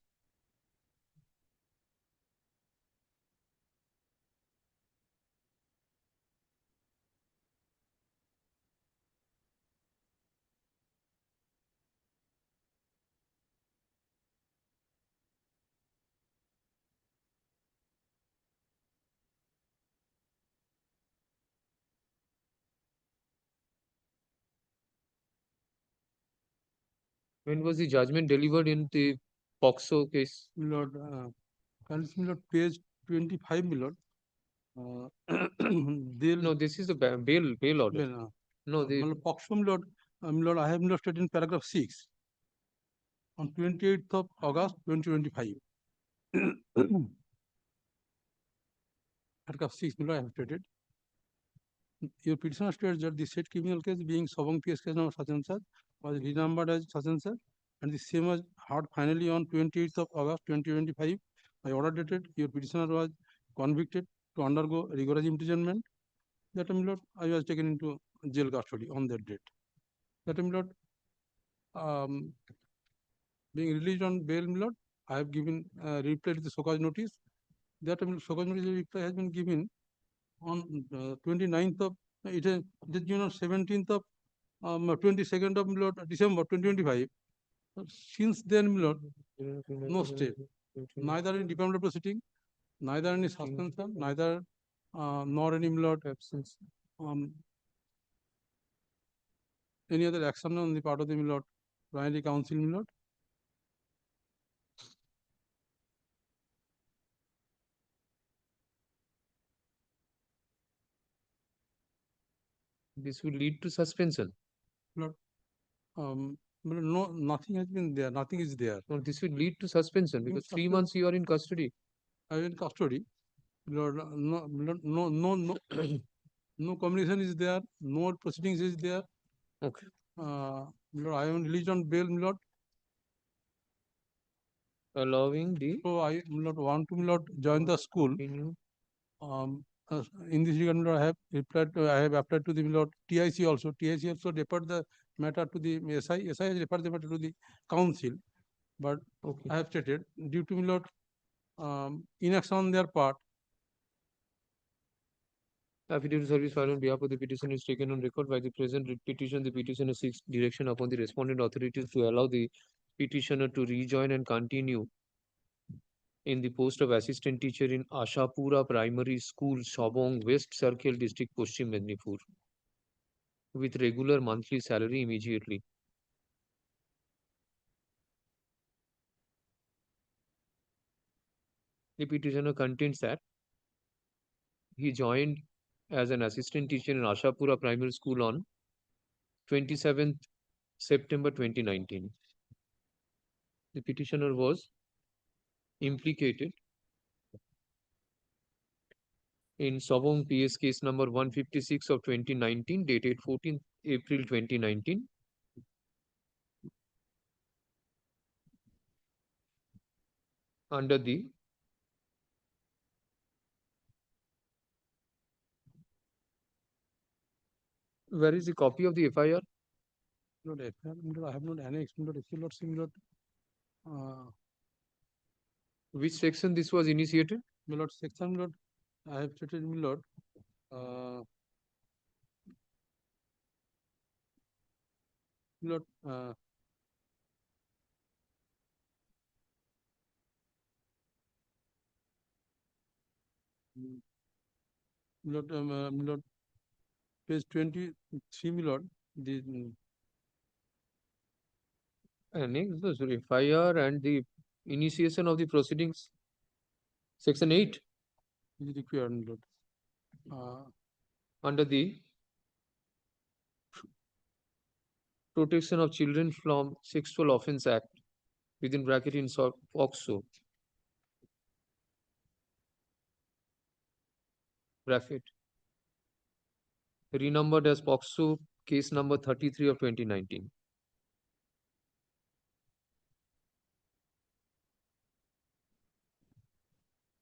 When was the judgment delivered in the POXO case? Lord, Lord, page 25, Lord. No, this is the bail order. Well, No, the Poxum, Lord, Lord, I have not stated in paragraph 6 on 28th of August 2025. Paragraph 6, Lord, I have stated. Your petitioner states that the said criminal case being Sobong PS case number such and such was renumbered as such and the same was heard finally on 28th of August 2025 by order dated. Your petitioner was convicted to undergo rigorous imprisonment. That time, Lord, I was taken into jail custody on that date. That time, Lord, being released on bail, Lord, I have given reply to the so-called notice. That time, so-called notice reply has been given on 29th of, it is, 17th of 22nd of Lord, December 2025. Since then, Lord, no step, neither in Department of Proceeding, neither any suspension, neither nor any Lord absence, any other action on the part of the Lord, primary council, Lord. This will lead to suspension. Lord, no, nothing has been there. Nothing is there. No, this will lead to suspension because 3 months you are in custody. I am in custody. Lord, no, no communication is there. No proceedings is there. Okay. Lord, I am released on bail, Lord. Allowing the. So I Lord want to Lord join the school. In this regard, Lord, I have replied. I have applied to the Lord TIC also. TIC also referred the matter to the SI. SI has referred the matter to the council. But I have stated due to Lord inaction on their part. Affidavit service filed on behalf of the petitioner is taken on record by the present petition. The petitioner seeks direction upon the respondent authorities to allow the petitioner to rejoin and continue in the post of assistant teacher in Ashapura Primary School, Sobong, West Circle District, Paschim Mednipur, with regular monthly salary immediately. The petitioner contends that he joined as an assistant teacher in Ashapura Primary School on 27th September 2019. The petitioner was implicated in Sobong PS case number 156 of 2019, dated 14th April 2019. Under the where is the copy of the FIR? Lord, FIR, I have not annexed. Lord, if you Lord, similar. Which section this was initiated? Lord, section Lord, I have stated Lord. Lord, my lord, page 23, my lord, the next, sorry, FIR and the initiation of the proceedings. Section 8, is required, my lord. under the Protection of Children from Sexual Offence Act, within bracket in POCSO, bracket, renumbered as POCSO case number 33 of 2019.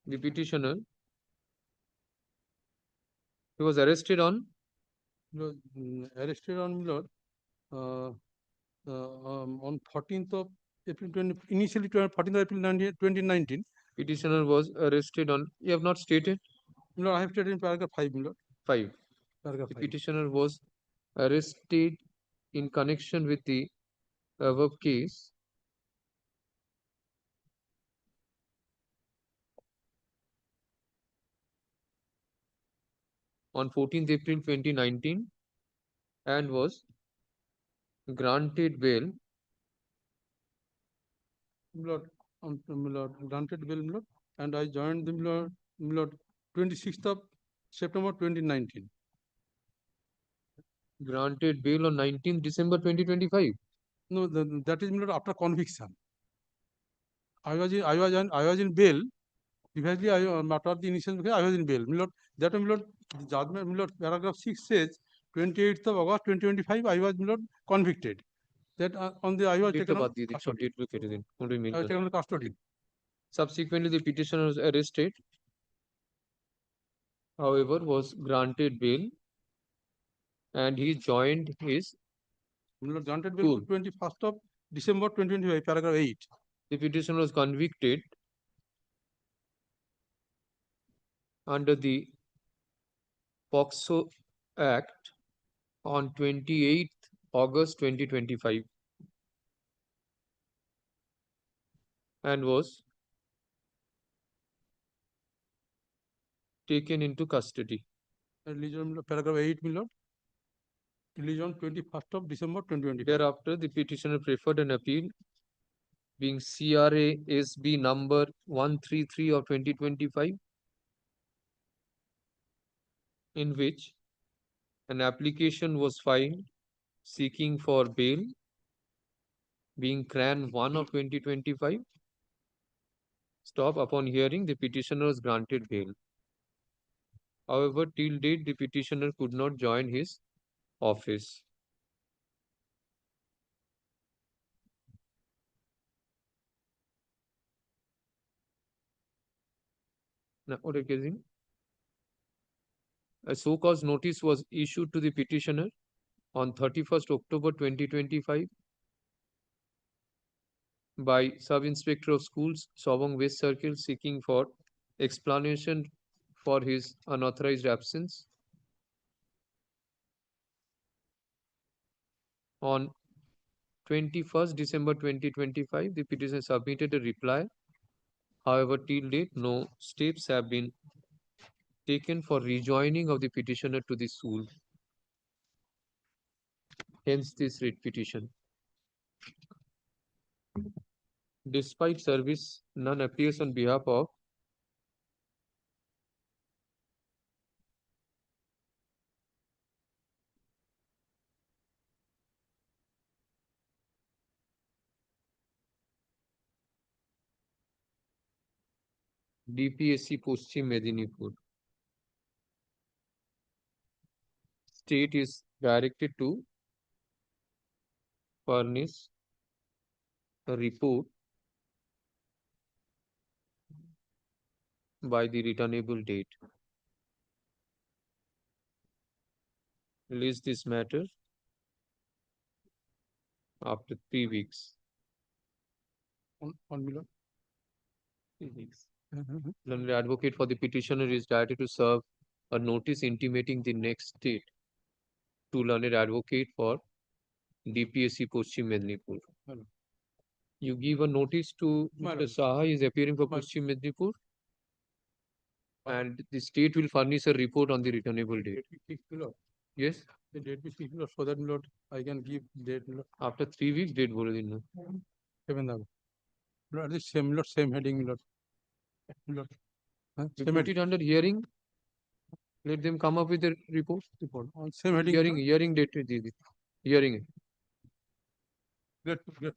The petitioner, he was arrested on Arrested on, my lord, on 14th of April 20, initially 14th of April 2019. Petitioner was arrested on, you have not stated? No, I have stated in paragraph 5, my lord. 5. Paragraph The 5. petitioner was arrested in connection with the above case on 14th April 2019 and was granted bail. My lord, my lord, granted bail, my lord, and I joined the my lord, 26th of September 2019. Granted bail on 19th December 2025. No, that is, my lord, after conviction. I was in bail. Previously, after the initial, I was in bail. My lord, that, my lord, the judgment, my lord, paragraph 6 says 28th of August 2025, I was, my lord, convicted. That on the I was taken on custody. I was taken on custody. Subsequently, the petitioner was arrested. However, was granted bail, and he joined his My lord, granted bail 21st of December 2025, paragraph 8. The petitioner was convicted under the POCSO Act on 28th August 2025 and was taken into custody. Religion, paragraph 8, my lord. Released on 21st of December 2025. Thereafter, the petitioner preferred an appeal, being CRA SB number 133 of 2025, in which an application was filed seeking for bail, being CRAN 1 of 2025. Stop. Upon hearing, the petitioner was granted bail. However, till date, the petitioner could not join his office. Now, what are you A so-cause notice was issued to the petitioner on 31st October 2025 by Sub-Inspector of Schools, Sobong West Circle, seeking for explanation for his unauthorized absence. On 21st December 2025, the petitioner submitted a reply. However, till date, no steps have been taken for rejoining of the petitioner to the school. Hence, this writ petition. Despite service, none appears on behalf of DPSC Paschim Medinipur. State is directed to furnish a report by the returnable date. Release this matter after 3 weeks. On below. 3 weeks. Learned advocate for the petitioner is directed to serve a notice intimating the next date to learned advocate for DPSC Paschim Medinipur. You give a notice to Mr. Saha is appearing for Paschim Medinipur. and the state will furnish a report on the returnable date. Date be fixed, my lord. Yes, The date be fixed, my lord, so that my lord, I can give date, my lord, after 3 weeks date বলে দিন না। 7th August. Lord, this same, my lord, same heading, my lord. My lord. We Same put heading. it under hearing. Let them come up with a report. On same heading. Hearing date দিয়ে দিন। Hearing A. Good, good.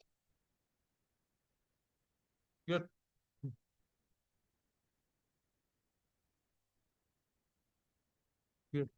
Good. Good.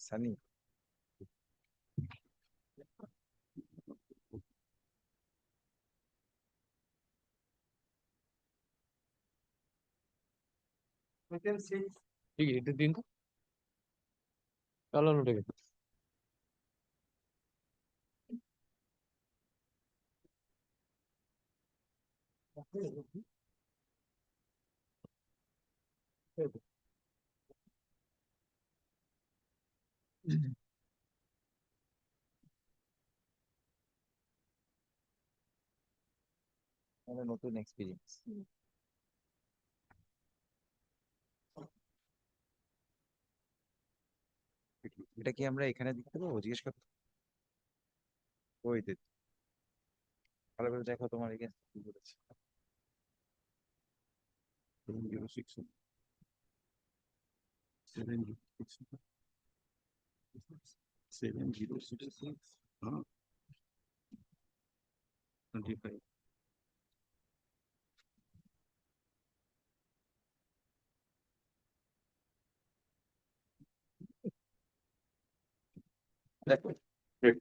Sunny. We can see. ठीक है, दिन तो चालान उठेगा. নতুন experience. এটা কি আমরা এখানে দেখতে পাবো? জিজ্ঞেস করতে ওই দিন ভালো করে দেখো তোমার এগেন্স্ট কি বলেছে। 706. 706. 706. 25.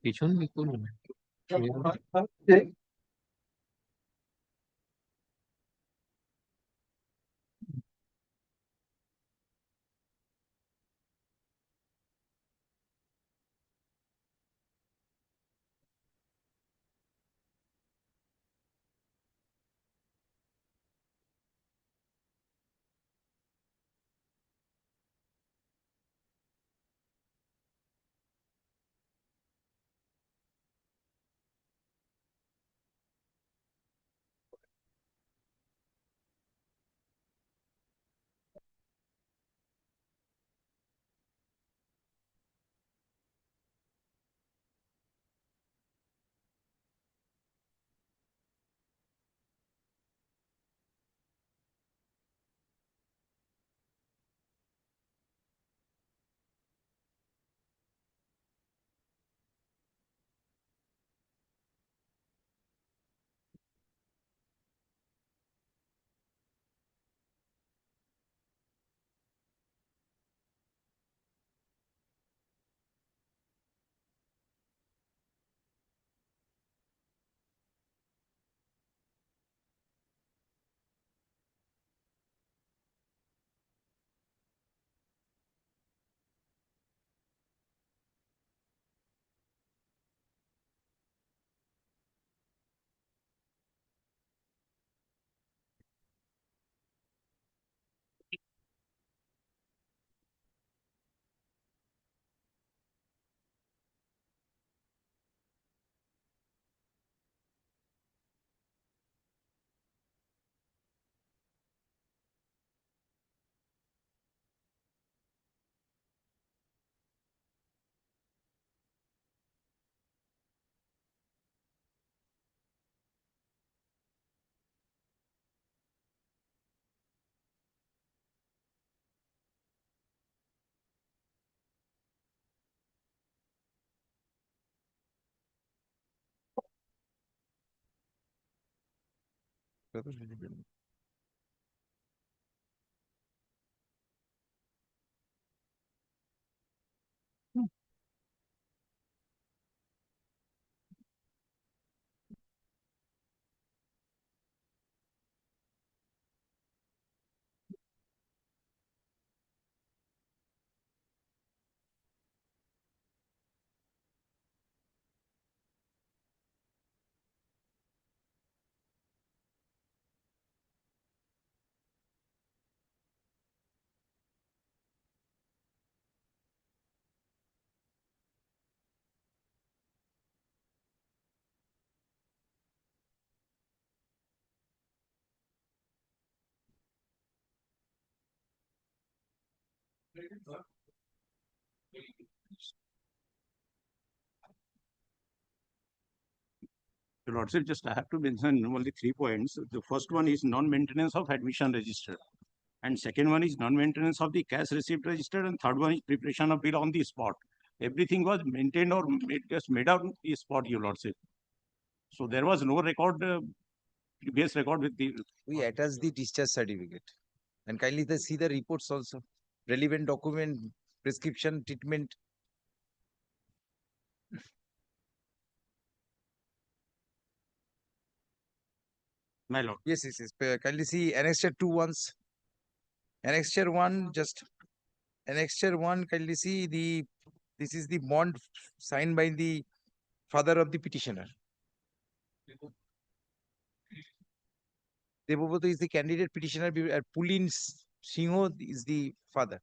পিছন দিক করুন. Your Lordship, just I have to mention only 3 points. The first one is non-maintenance of admission register. And second one is non-maintenance of the cash receipt register. And third one is preparation of bill on the spot. Everything was maintained or just made out on the spot, Your Lordship. So there was no record, previous record with the. We attach the discharge certificate. And kindly see the reports also. Relevant document, prescription, treatment, My lord. Yes, kindly see annexure 2 once. Annexure 1, annexure 1, kindly see this is the bond signed by the father of the petitioner. Debabrata is the candidate petitioner, Pulin Singho is the father.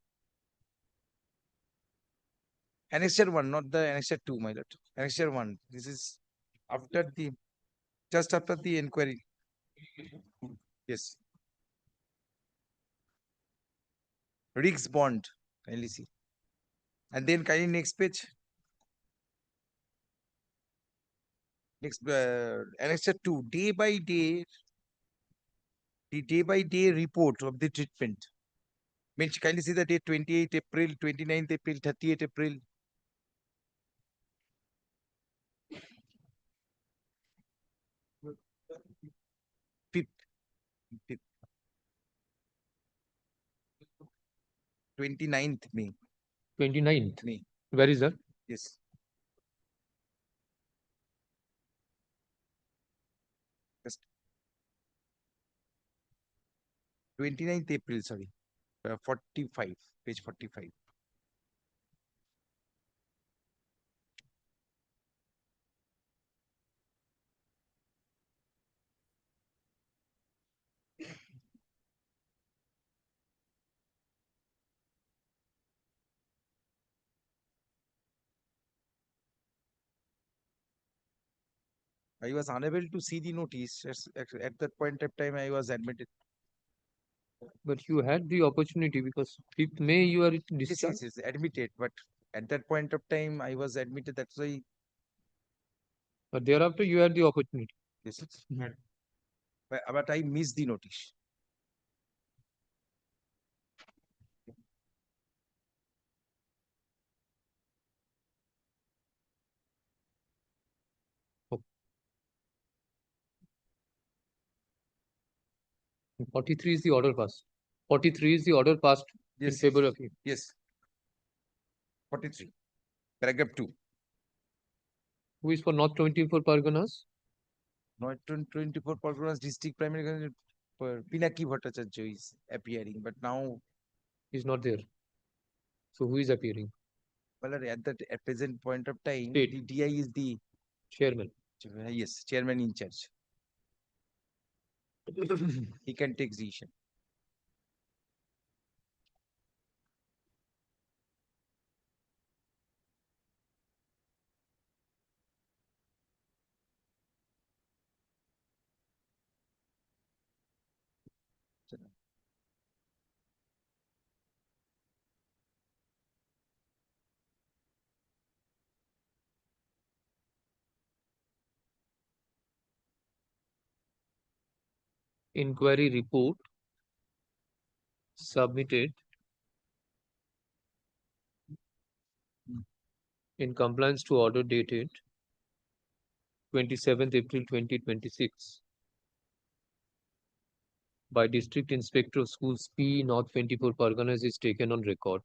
Annexure 1, not the annexure 2, my lord. Annexure 1. This is just after the inquiry. Yes. Riggs bond, kindly see. And then kindly next page. Next, annexure 2, day by day, the day by day report of the treatment. Means kindly see the date 28 April, 29th April, 30th April. Fifth. 29th May. 29th. May. Where is that? Yes. Just 29th April, sorry. 45, page 45. I was unable to see the notice. At that point of time, I was admitted. But you had the opportunity because 5th May you are discharged. Yes, admitted. But at that point of time, I was admitted. That's why. But thereafter you had the opportunity. Yes. But I missed the notice. Okay. 43 is the order passed. 43 is the order passed in Yes. favor of you. Yes. 43. Paragraph 2. Who is for North 24 Parganas? Not 24 Parganas district primary Pinaki Bhattacharya is appearing, but now He's not there. So who is appearing? well, at present point of time, State. the DI is the Chairman. Yes, chairman in charge. He can take decision. Inquiry report submitted in compliance to order dated 27th April 2026 by District Inspector of Schools P North 24 Parganas is taken on record.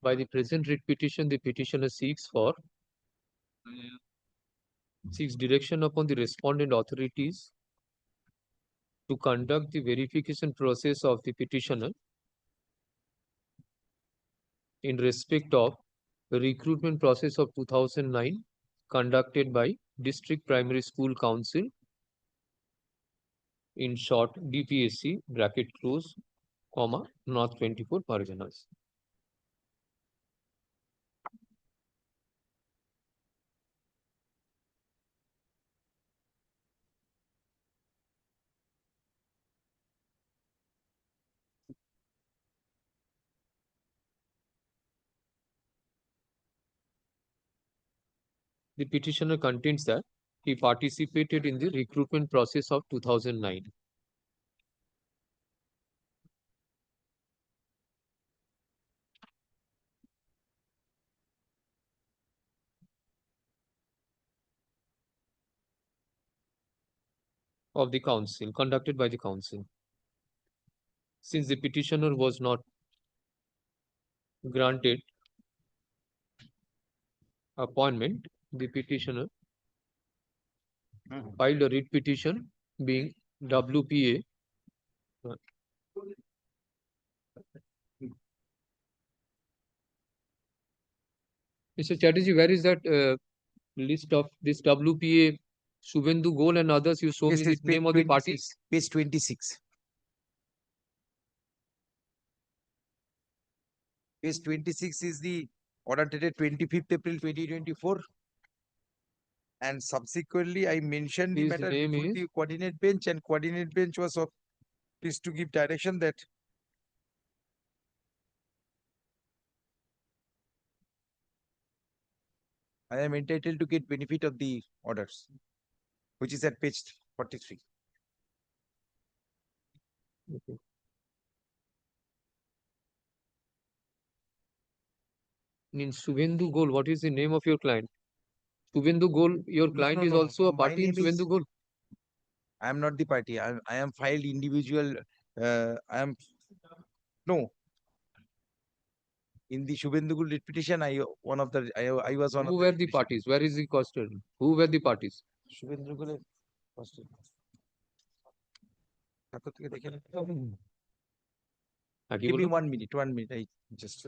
By the present writ petition, the petitioner seeks direction upon the respondent authorities to conduct the verification process of the petitioner in respect of the recruitment process of 2009 conducted by District Primary School Council, in short DPSC bracket close, comma, North 24 Parganas. The petitioner contains that he participated in the recruitment process of 2009. of the council, conducted by the council. Since the petitioner was not granted appointment, the petitioner filed a writ petition being WPA. Mr. Chatterjee, where is that list of this WPA, Subhendu Gol and others? You show me the name of the parties. Page 26. Page 26 is the order dated 25th April 2024. And subsequently, I mentioned the His matter name before is? the coordinate bench, and coordinate bench was pleased to give direction that I am entitled to get benefit of the orders, which is at page 43. Okay. In Subhendu Gol, what is the name of your client? Subhendu Gol, your client is also a My party in name is- Subhendu Gol? I am not the party. I am filed individual. No. In the Shubhendugul writ petition, I was one of Who the were the parties? Where is the custodian? Who were the parties? Shubhendugul first. কি Give me বললো? 1 minute. 1 minute. I just.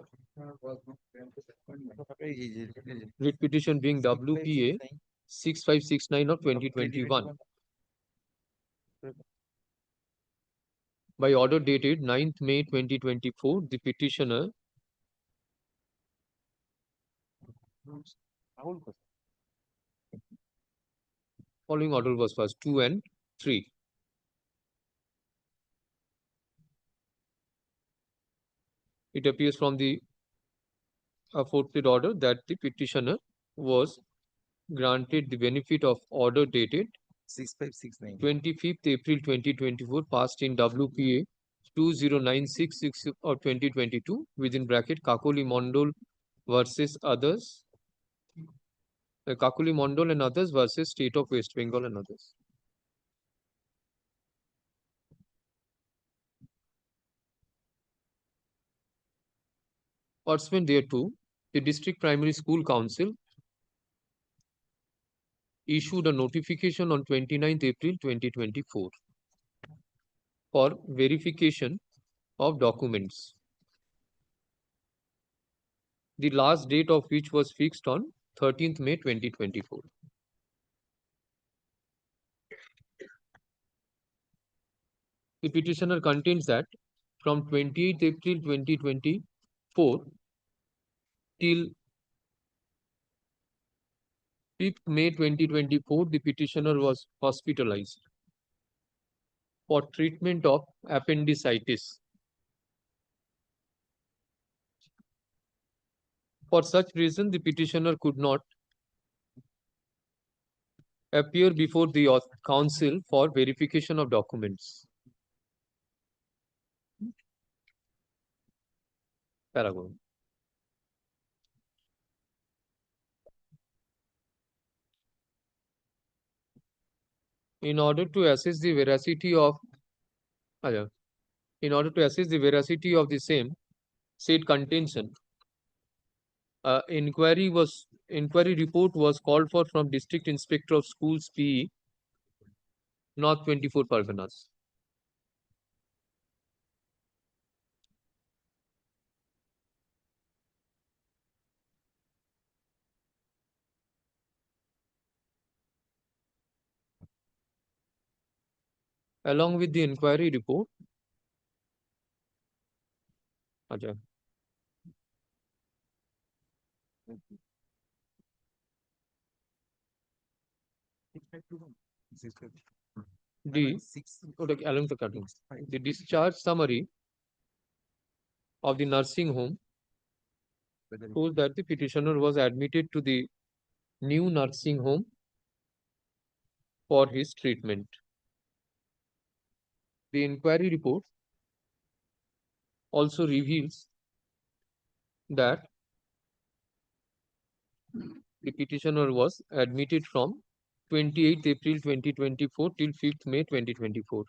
Writ petition being WPA 6569 of 2021. By order dated 9th May 2024, the petitioner following order was first 2 and 3. It appears from the aforesaid order that the petitioner was granted the benefit of order dated 6569. 25th April 2024, passed in WPA 20966 of 2022 within bracket Kakoli Mondol versus others. Kakoli Mondol and others versus State of West Bengal and others. Pursuant thereto, the District Primary School Council issued a notification on 29th April 2024 for verification of documents, the last date of which was fixed on 13th May 2024. The petitioner contains that from 28th April 2024 till 5th May 2024, the petitioner was hospitalized for treatment of appendicitis. For such reason, the petitioner could not appear before the council for verification of documents. Paragraph. In order to assess the veracity of the same said contention, inquiry report was called for from District Inspector of Schools PE, North 24 Parganas. Along with the inquiry report, the discharge summary of the nursing home shows that the petitioner was admitted to the new nursing home for his treatment. The inquiry report also reveals that the petitioner was admitted from 28th April 2024 till 5th May 2024.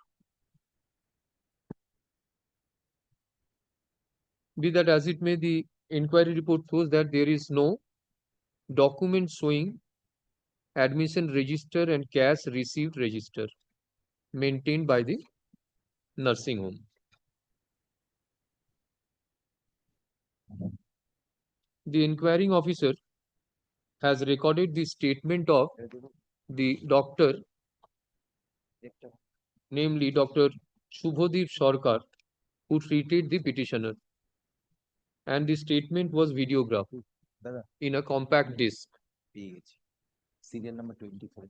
Be that as it may, the inquiry report shows that there is no document showing admission register and cash received register maintained by the nursing home. The inquiring officer has recorded the statement of the doctor, namely Dr. Shubhodip Sarkar, who treated the petitioner, and the statement was videographed in a compact disc. Serial number 24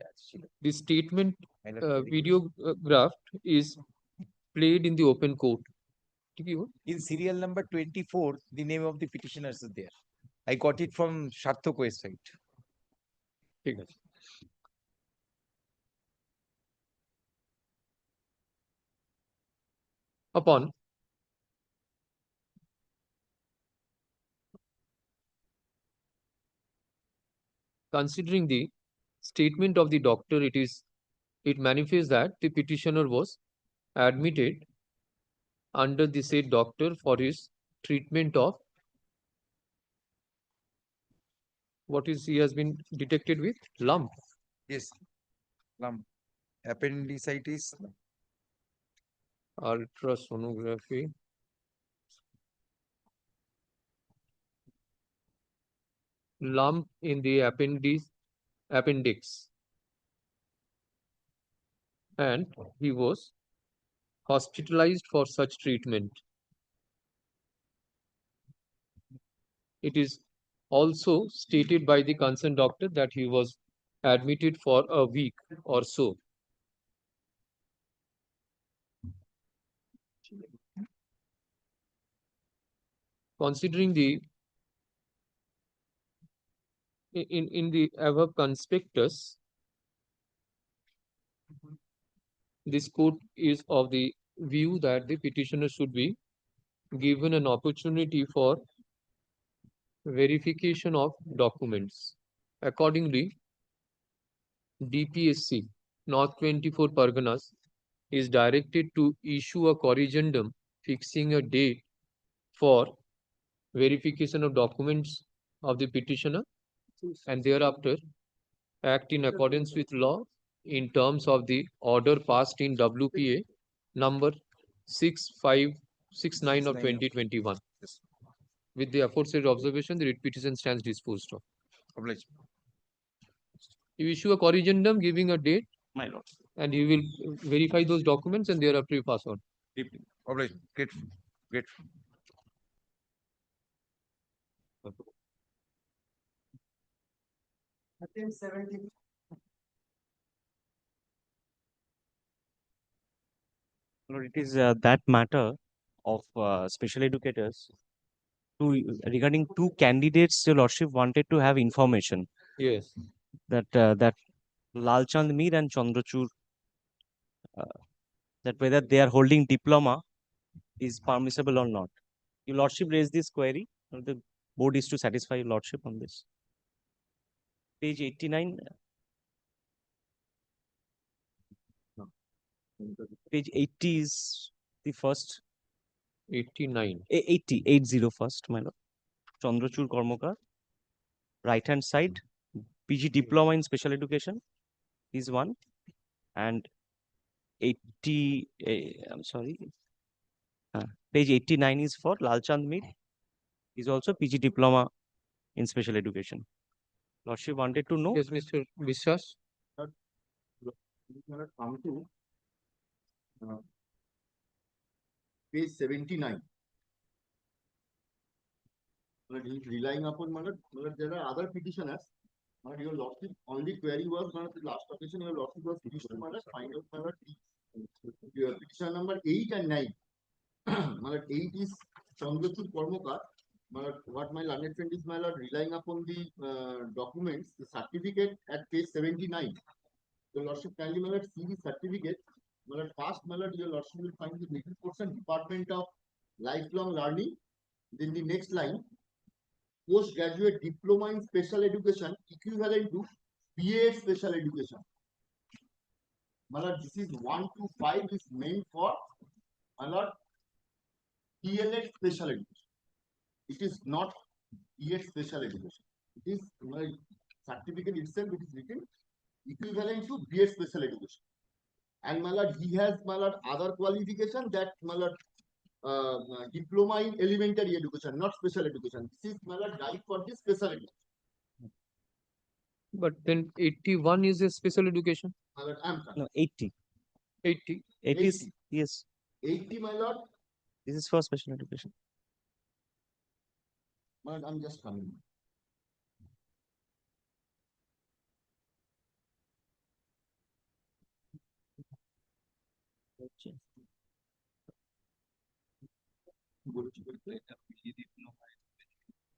The statement videographed is played in the open court. In serial number 24, the name of the petitioners is there. I got it from Sharthak website. Upon considering the statement of the doctor, it manifests that the petitioner was admitted under the said doctor for his treatment of what is he has been detected with lump. Yes, lump, appendicitis, ultrasonography, lump in the appendix, and he was hospitalized for such treatment. It is also stated by the concerned doctor that he was admitted for a week or so. Considering the in the above conspectus, this court is of the view that the petitioner should be given an opportunity for verification of documents. Accordingly, DPSC North 24 Parganas is directed to issue a corrigendum fixing a date for verification of documents of the petitioner, and thereafter act in accordance with law in terms of the order passed in WPA number 6569 of 2021. With the aforesaid observation, the writ petition stands disposed of. You issue a corrigendum giving a date, my lord, and you will verify those documents, and thereafter you pass on. deeply obliged, grateful, grateful. Lord, it is that matter of special educators regarding two candidates your lordship wanted to have information. Yes. That Lalchand Mir and Chandrachur, that whether they are holding diploma is permissible or not. Your lordship raised this query. The board is to satisfy your lordship on this. Page 89. Page 80 is the first. 89. 80 first, my lord. Chandrachur Kormokar. Right hand side, PG diploma in special education is one, and 80. I'm sorry. Page 89 is for Lalchand Mir. Is also PG diploma in special education. Lordship wanted to know. Yes, Mr. Vishwas. Come to page 79. Relying upon there are other petitioners. Your lordship only query was the last occasion your lordship was petition find out your petition number 8 and 9. 8 is Chandrachur Kormokar. What my learned friend is relying upon the documents, the certificate at page 79. Your lordship kindly see the certificate. First, your lordship will find the middle portion, Department of Lifelong Learning. Then the next line, postgraduate diploma in special education equivalent to BA special education. my lord, this is 1 to 5 is meant for, my lord, DLED special education. It is not DED special education. It is, my certificate itself, it is written equivalent to BEd special education. And my lord, he has, my lord, other qualification that, my lord, diploma in elementary education, not special education. This is, my lord, right for this special education. But then 81 is a special education. My lord, I am No, 80. 80. 80 is, 80. yes. 80, my lord. This is for special education. My lord, I'm just coming.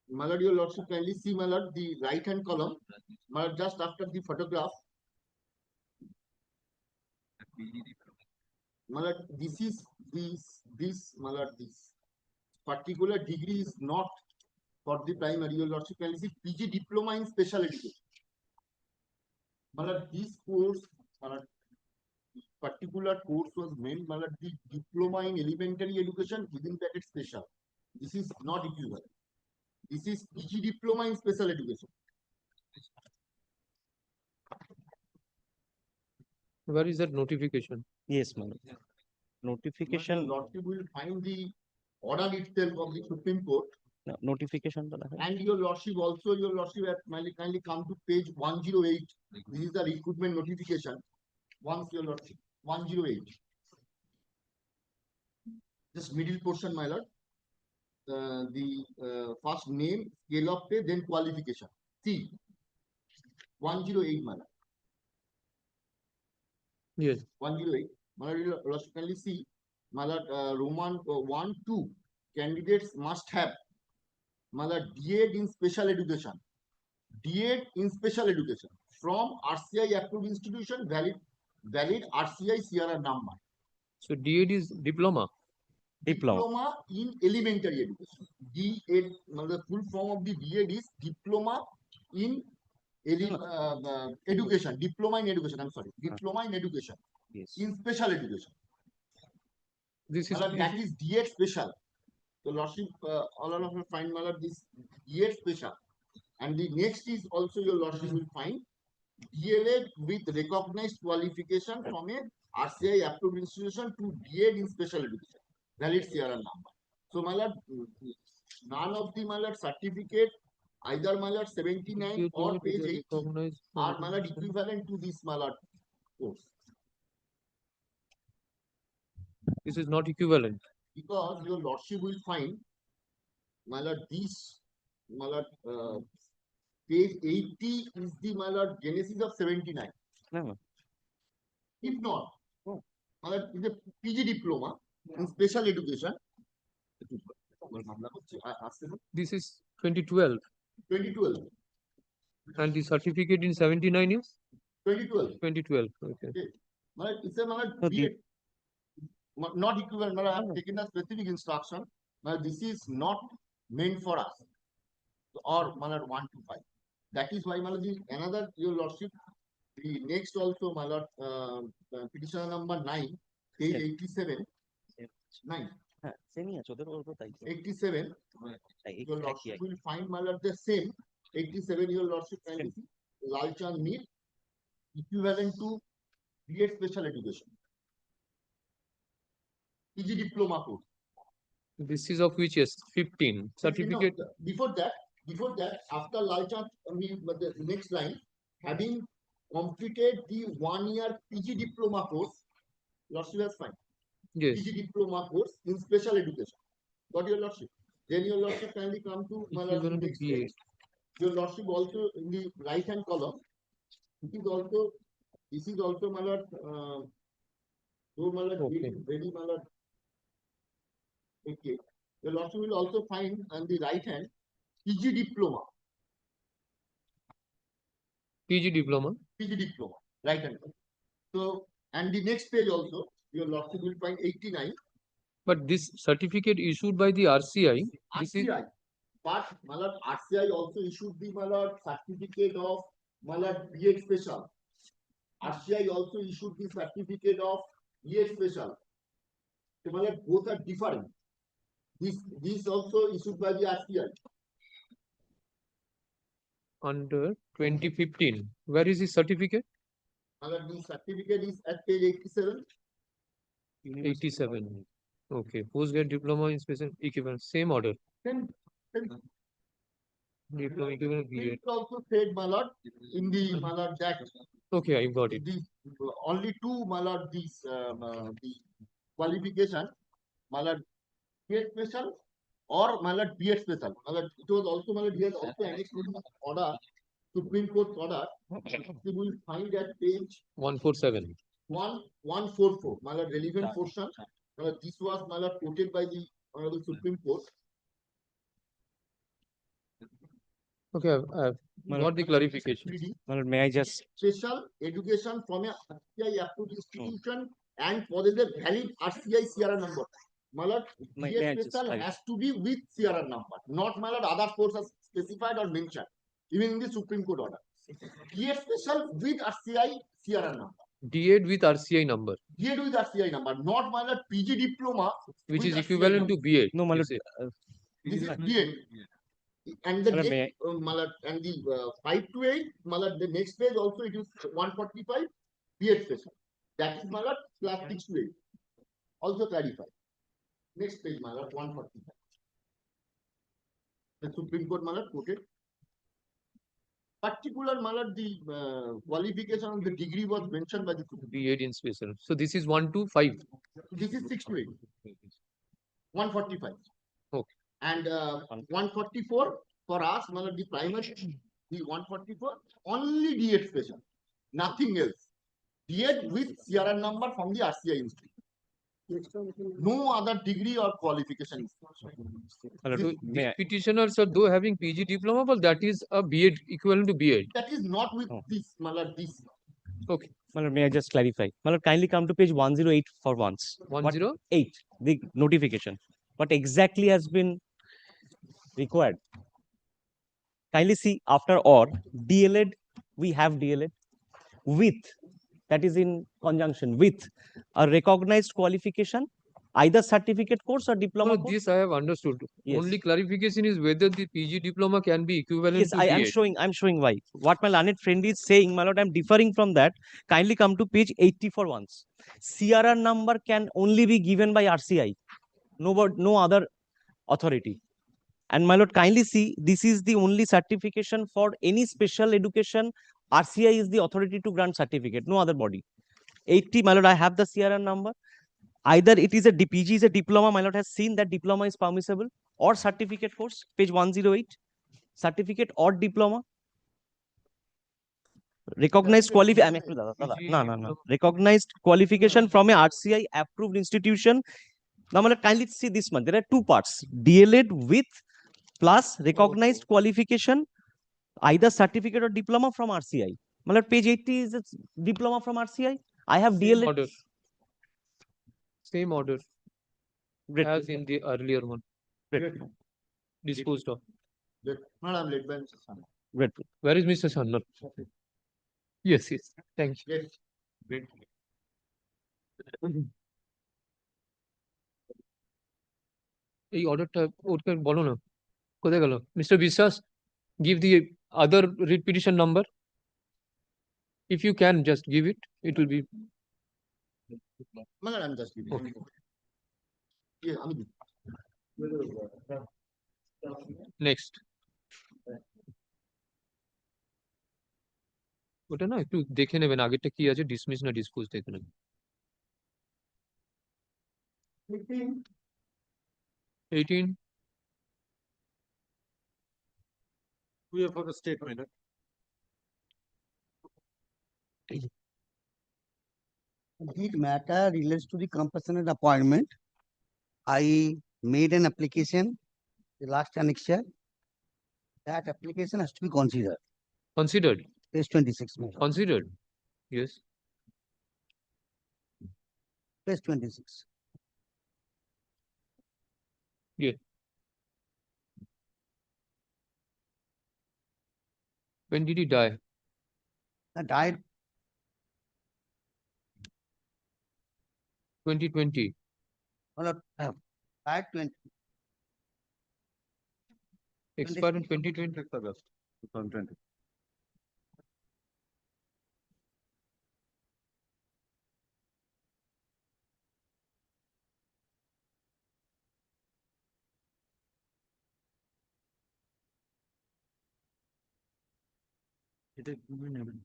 My lord, your lordship, kindly see, my lord, the right hand column, my lord, just after the photograph. My lord, this is my lord, this particular degree is not for the primary. Your lordship, kindly see PG diploma in special education. My lord, this course, my lord, particular course was meant, my lord, the diploma in elementary education within bracket special. This is not equivalent. This is PG diploma in special education. Where is that notification? Yes, ma'am. Notification. Lordship will find the order itself of the Supreme Court. No, notification. And your lordship also, your lordship have kindly come to page 108. This is the recruitment notification. Once your lordship, 108. Just middle portion, my lord. The first name, scale of pay, then qualification. See, 108, my lord. Yes. 108. My lord, your lordship, kindly see, my lord, Roman 1, 2. Candidates must have, my lord, DEd in special education. DEd in special education from RCI approved institution, valid RCI CRR number. So DEd is diploma. Diploma in elementary education. DEd, the full form of the DEd is diploma in education. Diploma in education. I'm sorry. Diploma in education. Yes. In special education. This is that is DEd special. So lordship, all of you find, my lord, this DEd special. And the next is also your lordship will find DLEd with recognized qualification from a RCI approved institution to DEd in special education. Valid CRR number. So, my lord, none of the, my lord, certificate, either, my lord, 79 or page 80 are, my lord, equivalent to this, my lord, course. This is not equivalent. Because your lordship will find, my lord, this, my lord, page 80 is the, my lord, genesis of 79. No. If not, my lord, is a PG diploma in special education. This is 2012. 2012. And the certificate in 79 is? 2012. 2012. Okay. My lord, it's a, my lord, DEd. Not equivalent. I have taken a specific instruction. Now, this is not meant for us. Or, my lord, 1 to 5. That is why, my lord, another, your lordship, the next also, my lord, petition number 9, page 87. 9. 87. Your lordship will find, my lord, the same. 87, your lordship, can see Lalchan Mir, equivalent to BEd special education. PG diploma course. This is of which yes, 15 certificate. No, before that, after Lalchan, the next line, having completed the 1 year PG diploma course, lordship has fine. Yes. PG diploma course in special education. Got your lordship. Then your lordship kindly come to my lordship next page. Your lordship also in the right hand column. This is also my lord. My lord, very my lord. Okay. Your lordship will also find on the right hand PG diploma. PG diploma. PG diploma. Right hand. So, and the next page also, your lordship will find 89. But this certificate issued by the RCI. RCI. But my lord, RCI also issued the, my lord, certificate of, my lord, BEd special. RCI also issued the certificate of EA special. So, my lord, both are different. This also issued by the RCI. Under 2015. Where is the certificate? My lord, the certificate is at page 87. 87. Okay. Postgrad diploma in special equivalent. Same order. Then Diploma equivalent it BEd. also said, my lord, in the my lord that Okay, I got it. the only two, my lord, the qualification, my lord, BEd special or my lord BEd special. My lord, it was also, my lord, he has also annexed to the order, Supreme Court order. You will find at page 147. 144, my lord, relevant portion. My lord, this was, my lord, quoted by the Honorable Supreme Court. Okay, I've got the clarification. My lord, may I just Special education from a RCI approved institution and possesses valid RCI CRR number. My lord, May BEd I just special clarify? has to be with CRR number, not, my lord, other courses are specified or mentioned, even in the Supreme Court order. BEd special with RCI CRR number. DEd with RCI number, BEd with RCI number, not, my lord, PG diploma which with is RCI equivalent number. to BEd. No, my you lord. say. This is BEd. And the Madam, may next, my lord, and the 5 to 8, my lord, the next page also it is 145 BEd special. That is, my lord, class 6 to 8. Also clarify. Next page, my lord, 145. The Supreme Court, my lord, quoted. Particular, my lord, the qualification of the degree was mentioned by the Supreme Court. BEd in special. So this is 1 to 5. This is 6 to 8. 145. Okay. And 144 for us, my lord, the primary, the 144, only DEd special, nothing else. DEd with CRR number from the RCI institute. No other degree or qualification. My lord, So may these I? petitioners are though having PG diploma, but that is a BEd equivalent to BEd. That is not with this, my lord, this. Okay. My lord, may I just clarify? My lord, kindly come to page 108 for once. 108? The notification. What exactly has been required? Kindly see after or DLED, we have DLED with, that is in conjunction with a recognized qualification, either certificate course or diploma No, course. this I have understood. Yes. Only clarification is whether the PG diploma can be equivalent Yes, to I am BEd. showing why. What my learned friend is saying, my lord, I'm differing from that. Kindly come to page 80 for once. CRR number can only be given by RCI, no other authority. And my lord, kindly see, this is the only certification for any special education. RCI is the authority to grant certificate, no other body. 80, my lord, I have the CRR number. Either it is a PG is a diploma, my lord has seen that diploma is permissible, or certificate course, page 108, certificate or diploma. Recognized qualification, recognized qualification from a RCI approved institution. Now, my lord, kindly see this one. There are two parts: DLED with plus recognized qualification, either certificate or diploma from RCI. My lord, page 80 is a diploma from RCI. I have DLED. Order. Same order Great. as in the earlier one. Great. Disposed of. Madam, led by Mr. Sana. Great. Where is Mr. Shannar? Yes, yes. Thank you. Yes. Great. এই অর্ডারটা ওকে বলো না কোথায় গেল mister বিশ্বাস give the other writ petition number if you can just give it will be Madam, I'm just giving. Okay. Yeah, I'm next ওটা না একটু দেখে নেবেন আগেরটা কি আছে ডিসমিস না ডিসপোজ দেখে নেবেন 18 We have for the state, my lord. This matter relates to the compassionate appointment. I made an application, the last annexure. That application has to be considered. considered Page 26. considered yes Page 26. yeah when did he die Died 2020. Prior 20. Expired in 2020. August 2020.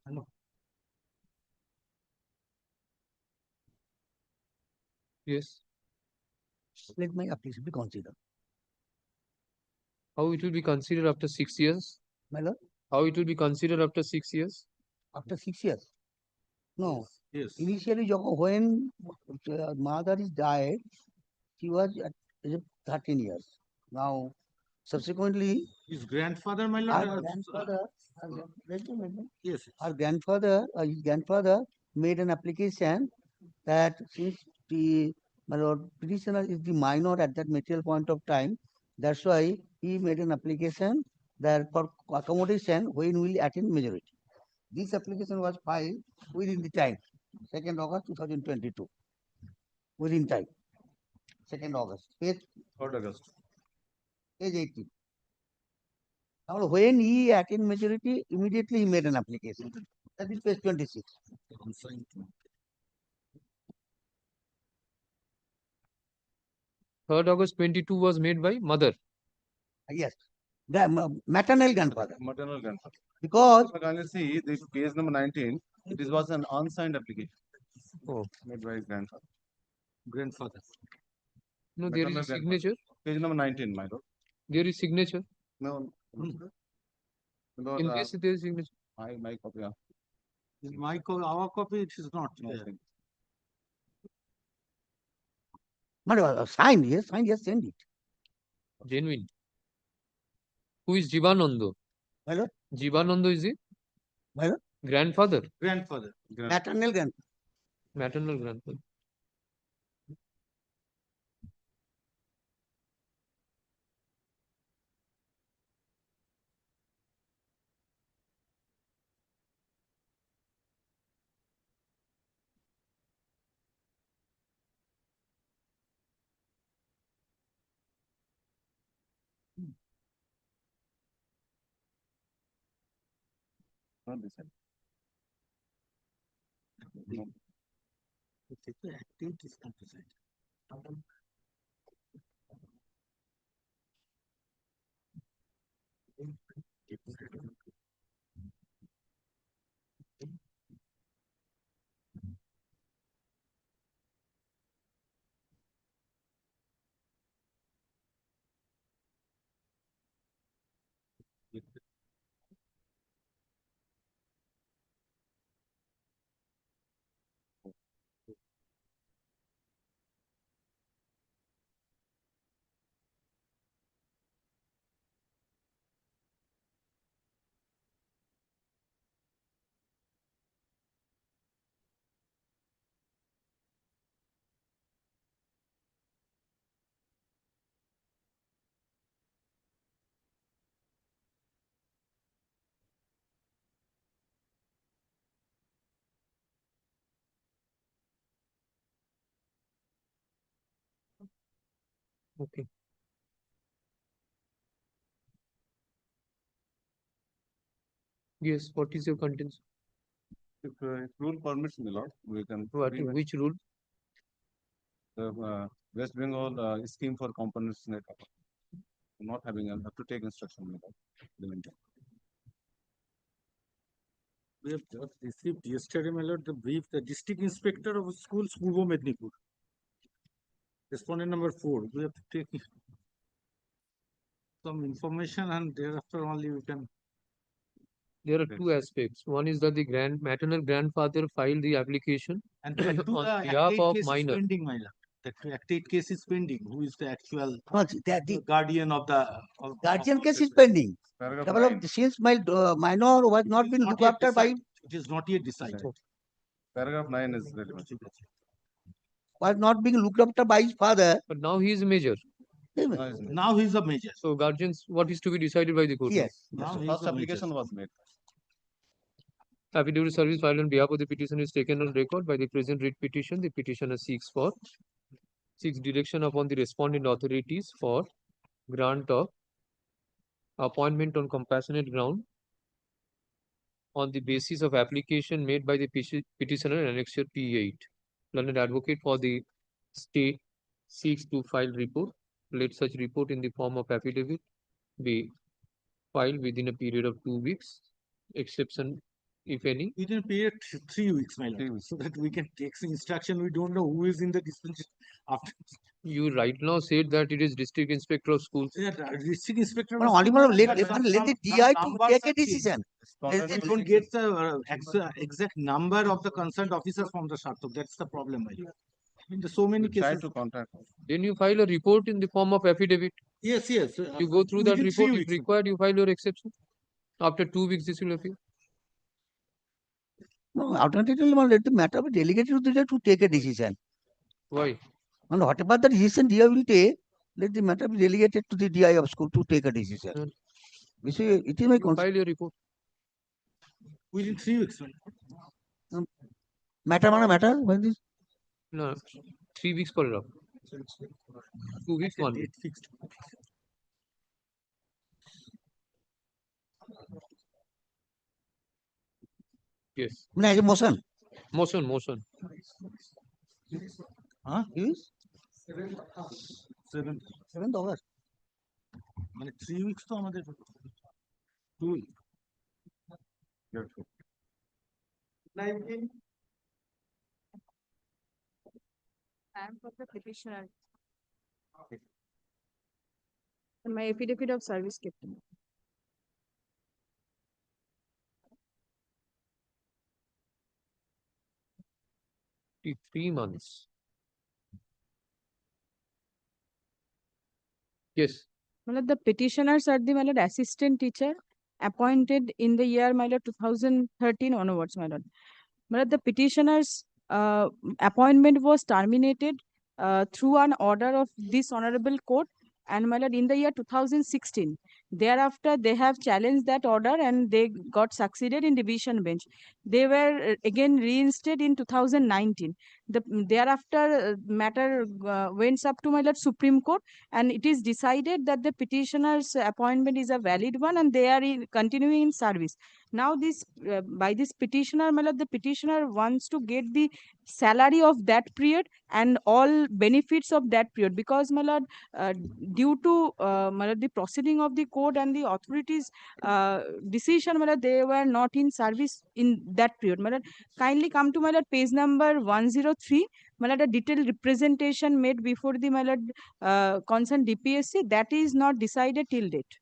Hello. Yes. Let my application be considered. How it will be considered after 6 years? My lord, How it will be considered after 6 years? after 6 years. No, Yes. initially when mother is died, she was at age of 13 years. Now, subsequently, His grandfather, my lord. our grandfather, wait a minute. Yes. Our grandfather, his grandfather made an application that since the my lord, petitioner is the minor at that material point of time, that's why he made an application that for accommodation when will attain majority. This application was filed within the time, 2nd August 2022. Within time, 2nd August, page 3rd August. page 18. Now, when he attained majority, immediately he made an application. That is page 26. 3rd August 22 was made by mother. Yes, the maternal grandfather. Maternal grandfather. Because Can you see this case number 19? It was an unsigned application. Oh. Made by his grandfather. Grandfather. No, there is a Maternal grandfather. signature. Page number 19, my lord. There is signature. No. No, In this, there is signature. my copy. In our copy, it is not. Signed, yes, send it. Genuine. Who is Jivanando? My lord, Jivanando is it? my lord, Grandfather. Grandfather. maternal grandfather. Maternal grandfather. Not this side. No. Activities countryside. Okay. Yes, what is your content? If rule permits, my lord, we can. Which rule? The West Bengal scheme for components network. Not having have to take instruction, my lord. The meantime. We have just received yesterday, my lord, the brief, the district inspector of schools, Purbo Mednipur. Respondent number 4. We have to take some information and thereafter only we can. There are two aspects. One is that the maternal grandfather filed the application And on the behalf Act 8 of case is minor. pending, my lord. The Act 8 case is pending. Who is the actual The guardian of the guardian case is pending. Paragraph Developed 9. since my minor was not been looked after by, It is not yet decided. Paragraph 9 is relevant. was not being looked after by his father. But now he is a major. Now he is a major. So guardians, what is to be decided by the court? Yes. Now So he is first a major. application was made. Affidavit of service filed on behalf of the petitioner is taken on record. By the present writ petition, the petitioner seeks direction upon the respondent authorities for grant of appointment on compassionate ground on the basis of application made by the petitioner in Annexure P8. Learned advocate for the state seeks to file report. Let such report in the form of affidavit be filed within a period of 2 weeks, exception if any. Within a period 3 weeks, my lord, so that we can take some instruction. We don't know who is in the dispensation after. You right now said that it is district inspector of schools. Yeah, district inspector. Well, of Honorable, schools, let but the some DI to numbers take a are changed. decision. We don't get the exact number of the concerned officers from the Shartok. That's the problem, my lord. I mean, there's so many Try cases. to contact. Then you file a report in the form of affidavit. Yes, yes. You go through that within 3 report, if weeks. required, you file your exception. After 2 weeks, this will appear. No, alternatively, let the matter be delegated to the DI to take a decision. Why? And whatever the decision DI will take, let the matter be delegated to the DI of school to take a decision. You see, it is my You file your report. Within 3 weeks. matter, when this No, 3 weeks for it. 2 weeks, 1 week. Fixed. Yes. as a motion. Motion. Huh? Yes. 7th August. মানে 3 weeks তো আমাদের 2 weeks. 19. Time for the petitioner. And my affidavit of service captain. Three months. Yes. The petitioners are the assistant teacher appointed in the year 2013 onwards. The petitioner's appointment was terminated through an order of this honorable court, and in the year 2016. Thereafter, they have challenged that order and they got succeeded in division bench. They were again reinstated in 2019. Thereafter, matter went up to Supreme Court, and it is decided that the petitioner's appointment is a valid one and they are continuing in service. Now, this by this petitioner, the petitioner wants to get the salary of that period and all benefits of that period, because due to the proceeding of the court and the authorities decision, they were not in service in that period. Kindly come to page number 103, a detailed representation made before the concerned DPSC, that is not decided till date.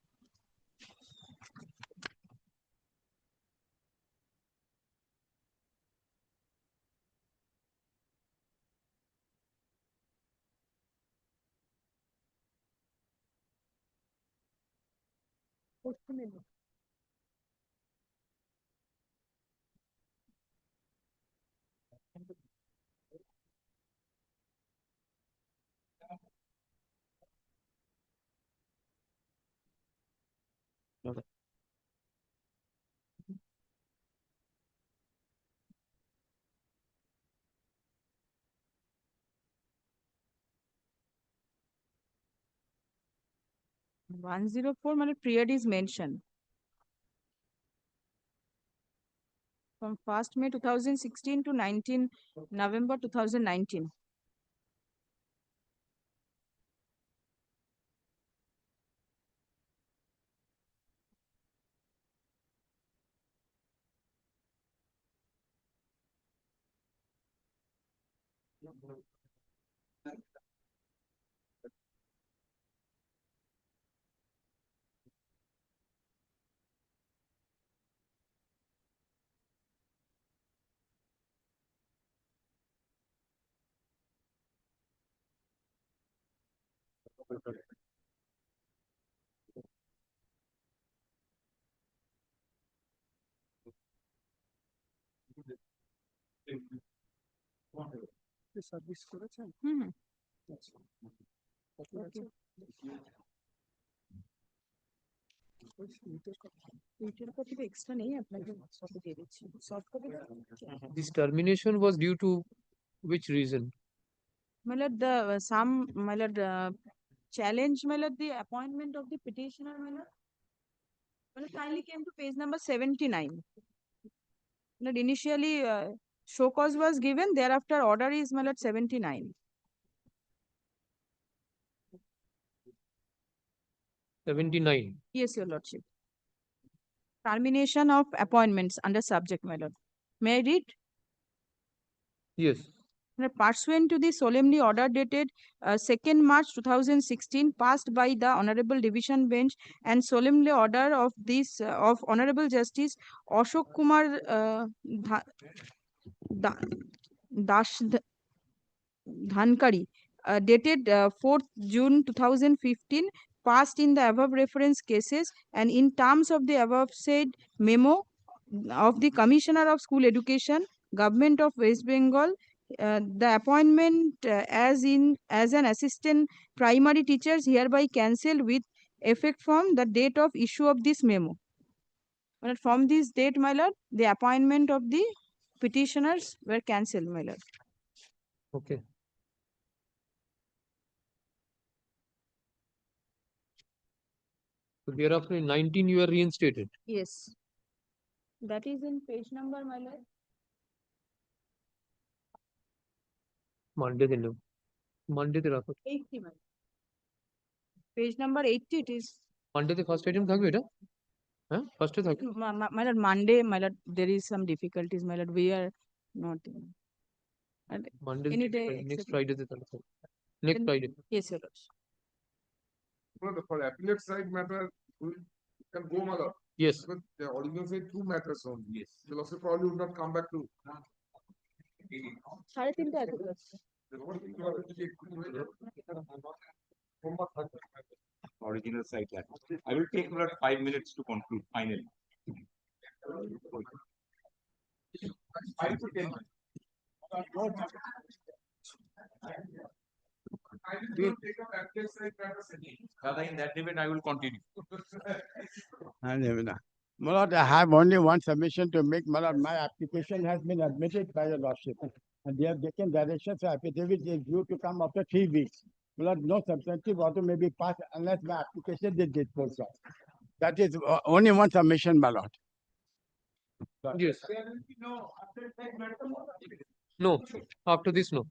Okay. Okay. 104 period is mentioned. From 1st May 2016 to 19 November 2019. Service করেছেন Okay. Extra নেই আপনাকে copy দিয়ে দিচ্ছি soft copy This termination was due to which reason? my lord the some my lord challenge my lord the appointment of the petitioner my lord. My lord kindly came to page number 79. My lord initially show cause was given, thereafter order is my lord 79. 79. Yes, your lordship. Termination of appointments under subject, my lord. May I read? Yes. Now, pursuant to the solemnly order dated 2nd March 2016, passed by the Honorable Division Bench and solemnly order of this of Honorable Justice Ashok Kumar Dhankari, dated 4th June 2015, passed in the above reference cases and in terms of the above said memo of the Commissioner of School Education, Government of West Bengal, the appointment as an assistant primary teacher is hereby cancelled with effect from the date of issue of this memo. But from this date, my lord, the appointment of the petitioners were cancelled, my lord. Okay. So thereafter in 19 you are reinstated. Yes. That is in page number, my lord. Monday दिन लो. Monday ते রাখো. 80, my lord. Page number 80 it is. Monday ते first item থাকবে এটা? হ্যাঁ first এ থাকবে. My lord, Monday, my lord, there is some difficulties, my lord. We are not. Monday Any day next except- Friday ते তাহলে থাকবে. Next Friday. Yes, your lord. For appellate side matter, we can go, my lord. Yes. But the original said two matters only. Yes. The lawsuit probably would not come back to. সাড়ে তিনটে আছে তো। Original site letter. I will take about 5 minutes to conclude finally. 5 to 10 minutes. Rather in that debate, I will continue. My lord, I have only one submission to make. My lord, my application has been admitted by the lordship. And they have taken direction, so affidavit is due to come after 3 weeks. My lord, no substantive order may be passed unless my application is disposed of. That is only one submission, my lord. Yes. No. After this, no.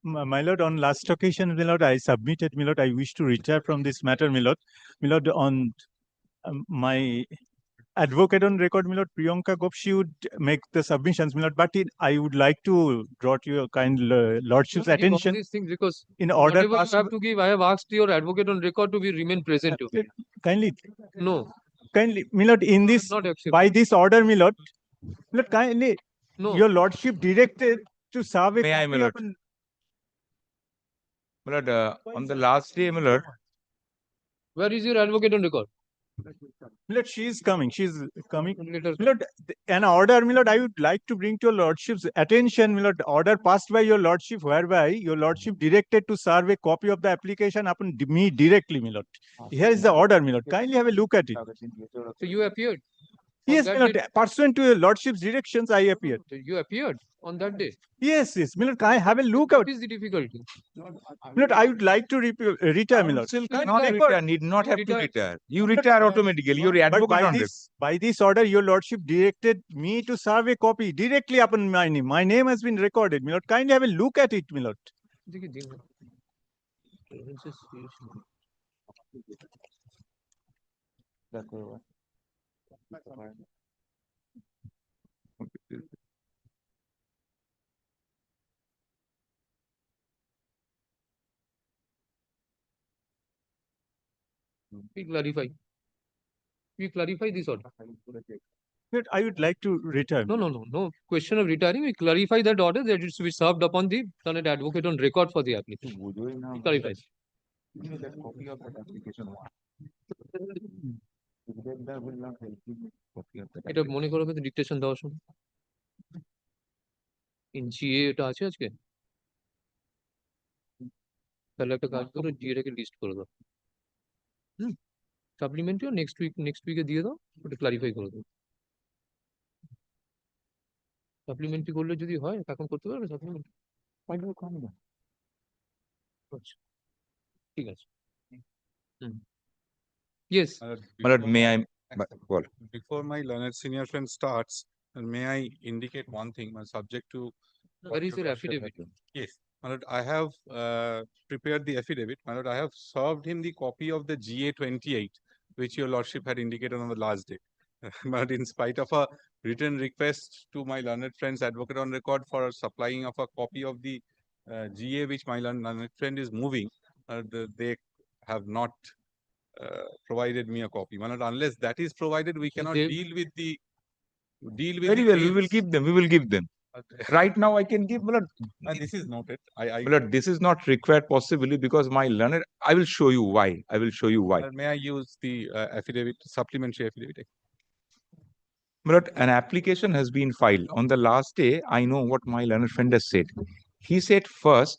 My lord, on last occasion, my lord, I submitted, my lord, I wish to retire from this matter, my lord. My lord, on my advocate on record, my lord, Priyanka Gop, she would make the submissions, my lord, but I would like to draw to your kind lordship's Give all attention. these things because In order whatever passed, you have to give, I have asked your advocate on record to be remain present to me. kindly, No. my lord, in this, Not accept. by this order, my lord, kindly, No. your lordship directed to serve a May I, my copy lord? of an- My lord, on the last day, my lord, Where is your advocate on record? My lord, she is coming. She is coming. Later. My lord, an order, my lord, I would like to bring to your lordship's attention, my lord, order passed by your lordship, whereby your lordship directed to serve a copy of the application upon me directly, my lord. Here is the order, my lord. Kindly have a look at it. So you appeared. On Yes, that my lord. date- Pursuant to your lordship's directions, I appeared. So you appeared on that day. Yes, yes. My lord, can I have a look What at? is the difficulty? My lord, I would like to retire, my lord. counsel Please cannot record. retire, need not have to Retire. retire. You retire automatically. Your But advocate on record. by this order, your lordship directed me to serve a copy directly upon my name. My name has been recorded, my lord. Kindly have a look at it, my lord. देखिए, दिन है। It's just We clarify. We clarify this order. But I would like to retire. No question of retiring. We clarify that order that it should be served upon the current advocate on record for the application. We clarify. এটা মনে করো তো dictation দেওয়ার সময় GA এটা আছে আজকে তাহলে একটা কাজ করো জিএটাকে লিস্ট করে দাও সাপ্লিমেন্টারিও নেক্সট উইকে দিয়ে দাও, ওটা ক্লারিফাই করে দেবো। সাপ্লিমেন্টারি করলে যদি হয় তখন করতে পারবে সাপ্লিমেন্টারি? আচ্ছা, ঠিক আছে। Yes. Malad, may I, well, Before my learned senior friend starts, may I indicate one thing, subject to. Where is your affidavit? Yes, my lord, I have prepared the affidavit. My lord, I have served him the copy of the GA 28, which your lordship had indicated on the last day. But in spite of a written request to my learned friend's advocate on record for supplying of a copy of the GA which my learned friend is moving, they have not provided me a copy. My lord, unless that is provided, we cannot deal with the very well, we will claims. give them. Right now I can give, Malad. This is noted. Malad, this is not required possibly because my learned, I will show you why. I will show you why. May I use the affidavit, supplementary affidavit? Malad, an application has been filed. On the last day, I know what my learned friend has said. He said first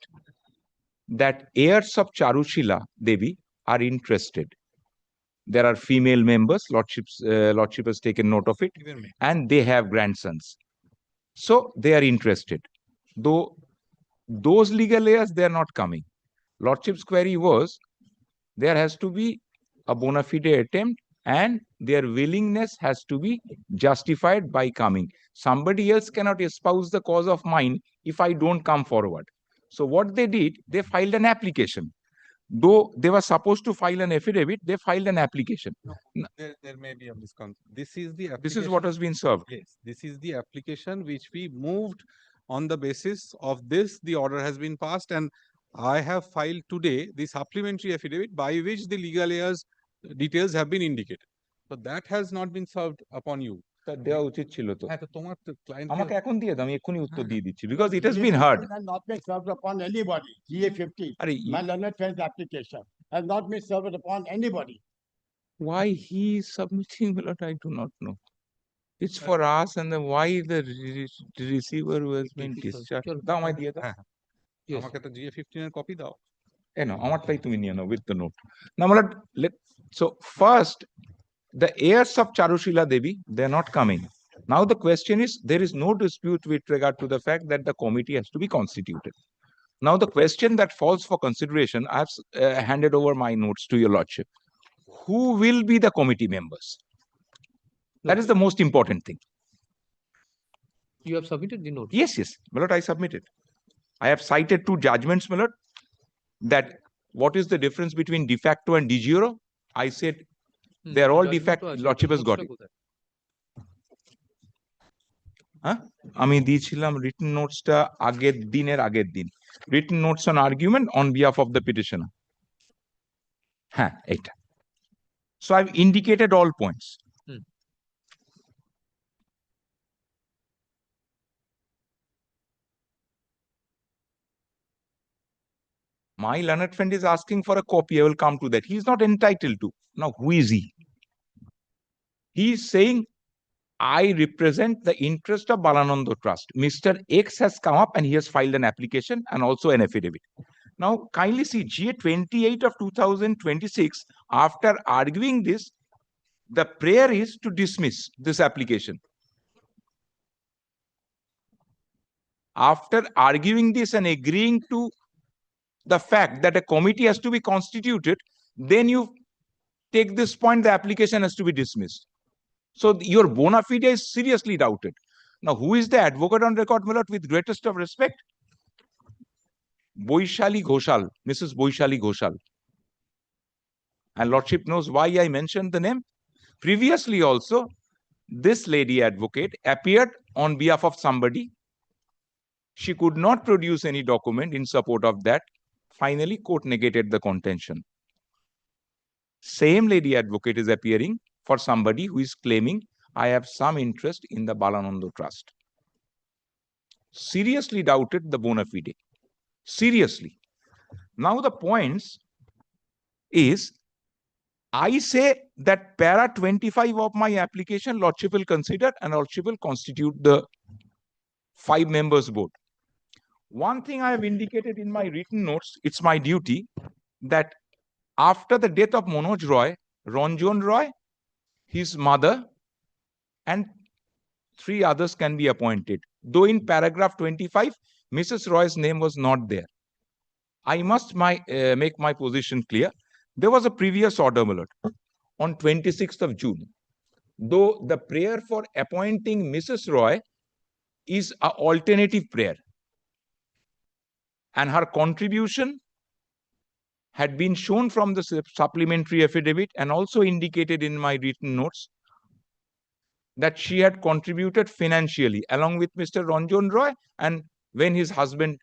that heirs of Charushila Devi are interested. There are female members, lordship has taken note of it, and they have grandsons. So they are interested. Though those legal heirs, they are not coming. Lordship's query was, there has to be a bona fide attempt and their willingness has to be justified by coming. Somebody else cannot espouse the cause of mine if I don't come forward. So what they did, they filed an application. Though they were supposed to file an affidavit, they filed an application. There may be a misconception. This is the application. This is what has been served. Yes, this is the application which we moved on the basis of this. The order has been passed, and I have filed today the supplementary affidavit by which the legal heirs details have been indicated. So that has not been served upon you. দেওয়া উচিত ছিল তো। তোমার client আমাকে এখন দিয়ে দাও, আমি এক্ষুনি উত্তর দিয়ে দিচ্ছি because it has been heard. Has not been served upon anybody. GA 50. My learned friend's application has not been served upon anybody. Why he is submitting, Malad, I do not know. It's for us, and then why the receiver who has been discharged. দাও আমায় দিয়ে দাও। আমাকে তো GA 15 এর copy দাও। No, আমারটাই তুমি নিয়ে নাও with the note. Now, Malad, so first, the heirs of Charushila Devi, they are not coming. Now the question is, there is no dispute with regard to the fact that the committee has to be constituted. Now the question that falls for consideration, I have handed over my notes to your lordship. Who will be the committee members? That is the most important thing. You have submitted the note? Yes, Malad, I submitted. I have cited two judgments, Malad, that what is the difference between de facto and de jure? I said they are all de facto. Lordship has got it. আমি দিয়েছিলাম written নোটসটা আগের দিন written notes on argument on behalf of the petitioner. হ্যাঁ, এইটা. So I've indicated all points. My learned friend is asking for a copy. I will come to that. He is not entitled to. Now, who is he? He is saying, I represent the interest of Balanando Trust. Mr. X has come up and he has filed an application and also an affidavit. Now, kindly see GA 28 of 2026. After arguing this, the prayer is to dismiss this application. After arguing this and agreeing to the fact that a committee has to be constituted, then you take this point, the application has to be dismissed. So your bona fide is seriously doubted. Now, who is the advocate on record, Malad, with greatest of respect? Boishali Ghoshal, Mrs. Boishali Ghoshal. And lordship knows why I mentioned the name. Previously also, this lady advocate appeared on behalf of somebody. She could not produce any document in support of that. Finally, court negated the contention. Same lady advocate is appearing for somebody who is claiming, I have some interest in the Balanando Trust. Seriously doubted the bona fide. Seriously. Now the points is, I say that para 25 of my application, lordship will consider and lordship will constitute the 5 members board. One thing I have indicated in my written notes, it's my duty that after the death of Manoj Roy, Ranjan Roy, his mother, and 3 others can be appointed. Though in paragraph 25, Mrs. Roy's name was not there. I must make my position clear. There was a previous order, my lord, on 26th of June. Though the prayer for appointing Mrs. Roy is an alternative prayer, and her contribution had been shown from the supplementary affidavit and also indicated in my written notes that she had contributed financially along with Mr. Ranjan Roy and when his husband,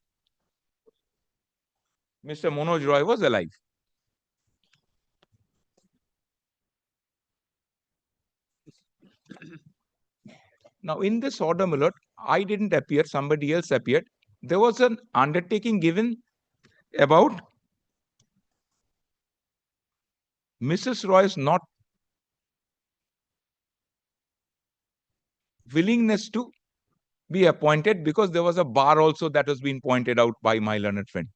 Mr. Manoj Roy, was alive. Now, in this order, my lord, I didn't appear, somebody else appeared. There was an undertaking given about Mrs. Roy's not willingness to be appointed because there was a bar also that has been pointed out by my learned friend,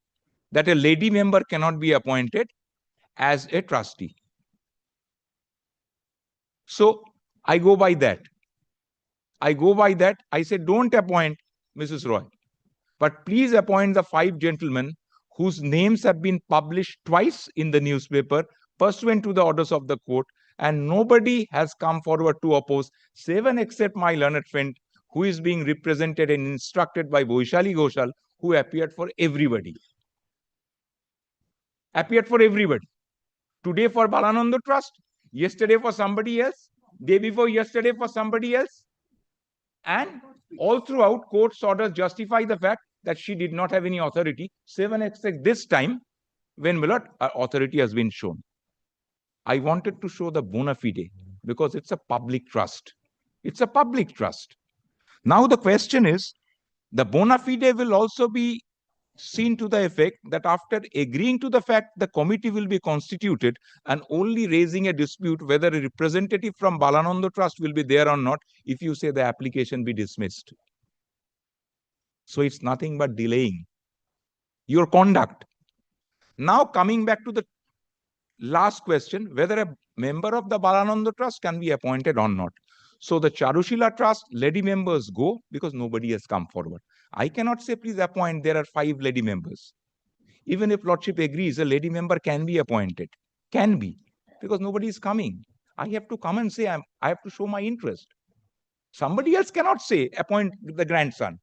that a lady member cannot be appointed as a trustee. So I go by that. I said, don't appoint Mrs. Roy, but please appoint the 5 gentlemen whose names have been published twice in the newspaper pursuant to the orders of the court, and nobody has come forward to oppose, 7 except my learned friend, who is being represented and instructed by Boishali Ghoshal, who appeared for everybody. Today for Balananda Trust, yesterday for somebody else, day before yesterday for somebody else. And all throughout, court's orders justify the fact that she did not have any authority, 7 except this time when Millard authority has been shown. I wanted to show the bona fide because it's a public trust. It's a public trust. Now the question is, the bona fide will also be seen to the effect that after agreeing to the fact the committee will be constituted and only raising a dispute whether a representative from Balananda Trust will be there or not, if you say the application be dismissed. So it's nothing but delaying your conduct. Now coming back to the last question, whether a member of the Balananda Trust can be appointed or not. So the Charushila Trust lady members go because nobody has come forward. I cannot say please appoint, there are 5 lady members. Even if Lordship agrees, a lady member can be appointed. Can be, because nobody is coming. I have to come and say I have to show my interest. Somebody else cannot say appoint the grandson.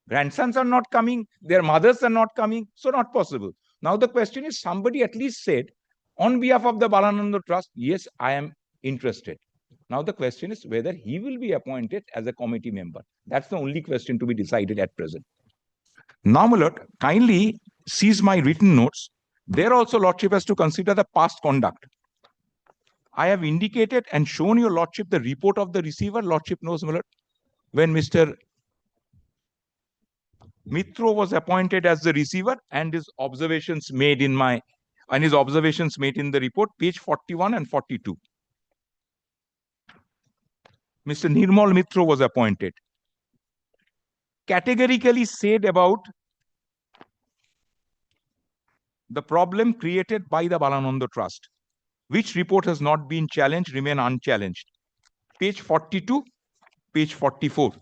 Grandsons are not coming, their mothers are not coming, so not possible. Now the question is, somebody at least said on behalf of the Balananda Trust, yes, I am interested. Now the question is whether he will be appointed as a committee member. That's the only question to be decided at present. Now, my lord, kindly seize my written notes. There also Lordship has to consider the past conduct. I have indicated and shown your Lordship the report of the receiver. Lordship knows, my lord, when Mr. Mitro was appointed as the receiver and his observations made in the report, page 41 and 42. Mr. Nirmal Mitro was appointed. Categorically said about the problem created by the Balananda Trust, which report has not been challenged, remain unchallenged. Page 42, page 44.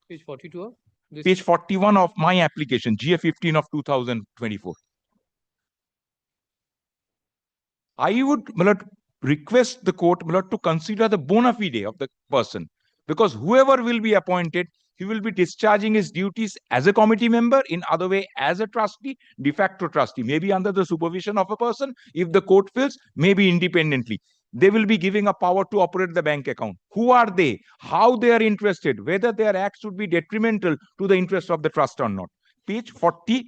Page 42 of this? Page 41 of my application, GA 15 of 2024. I would, my lord, request the court, my lord, to consider the bona fide of the person, because whoever will be appointed, he will be discharging his duties as a committee member, in other way as a trustee, de facto trustee, maybe under the supervision of a person, if the court feels, maybe independently. They will be giving a power to operate the bank account. Who are they? How they are interested? Whether their acts would be detrimental to the interest of the trust or not. Page 42,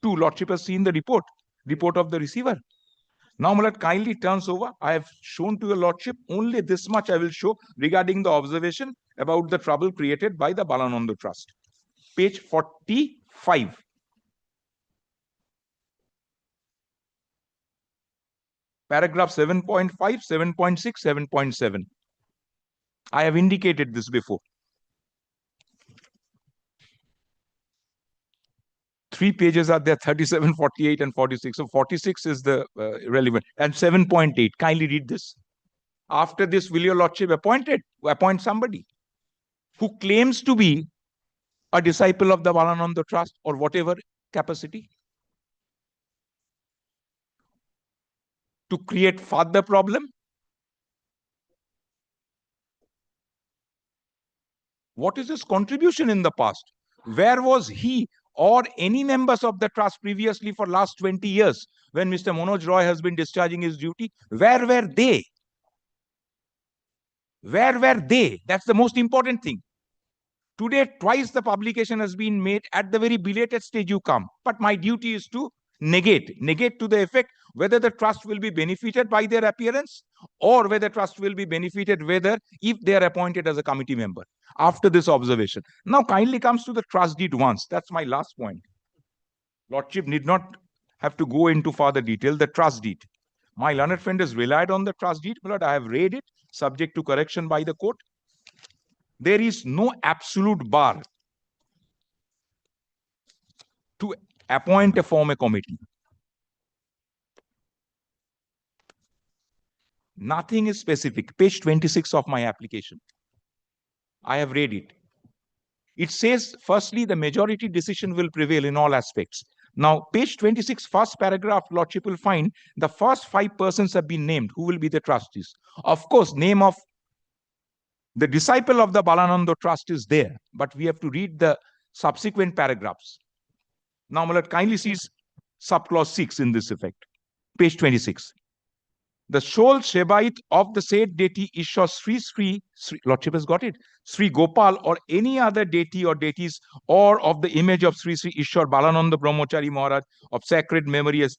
Lordship has seen the report of the receiver. Now, my lord, kindly turns over. I have shown to your Lordship, only this much I will show regarding the observation about the trouble created by the Balananda Trust. Page 45. Paragraph 7.5, 7.6, 7.7. I have indicated this before. 3 pages are there, 37, 48, and 46. So 46 is the relevant. And 7.8. Kindly read this. After this, will your lordship appoint somebody who claims to be a disciple of the Balananda Trust or whatever capacity, to create further problem? What is his contribution in the past? Where was he or any members of the trust previously for last 20 years when Mr. Manoj Roy has been discharging his duty? Where were they? Where were they? That's the most important thing. Today, twice the publication has been made. At the very belated stage you come. But my duty is to negate to the effect whether the trust will be benefited by their appearance or whether trust will be benefited if they are appointed as a committee member after this observation. Now kindly comes to the trust deed once. That's my last point. Lordship need not have to go into further detail. The trust deed. My learned friend has relied on the trust deed. But I have read it, subject to correction by the court. There is no absolute bar to appoint a form a committee. Nothing is specific. Page 26 of my application. I have read it. It says, firstly, the majority decision will prevail in all aspects. Now, page 26, first paragraph, Lordship will find the first 5 persons have been named who will be the trustees. Of course, name of the disciple of the Balananda Trust is there, but we have to read the subsequent paragraphs. Now, my lord, kindly see subclause 6 in this effect. Page 26. The sole Shebait of the said deity Ishwar Sri, Lordship has got it, Sri Gopal or any other deity or deities or of the image of Sri Ishwar Balananda Brahmachari Maharaj of sacred memory as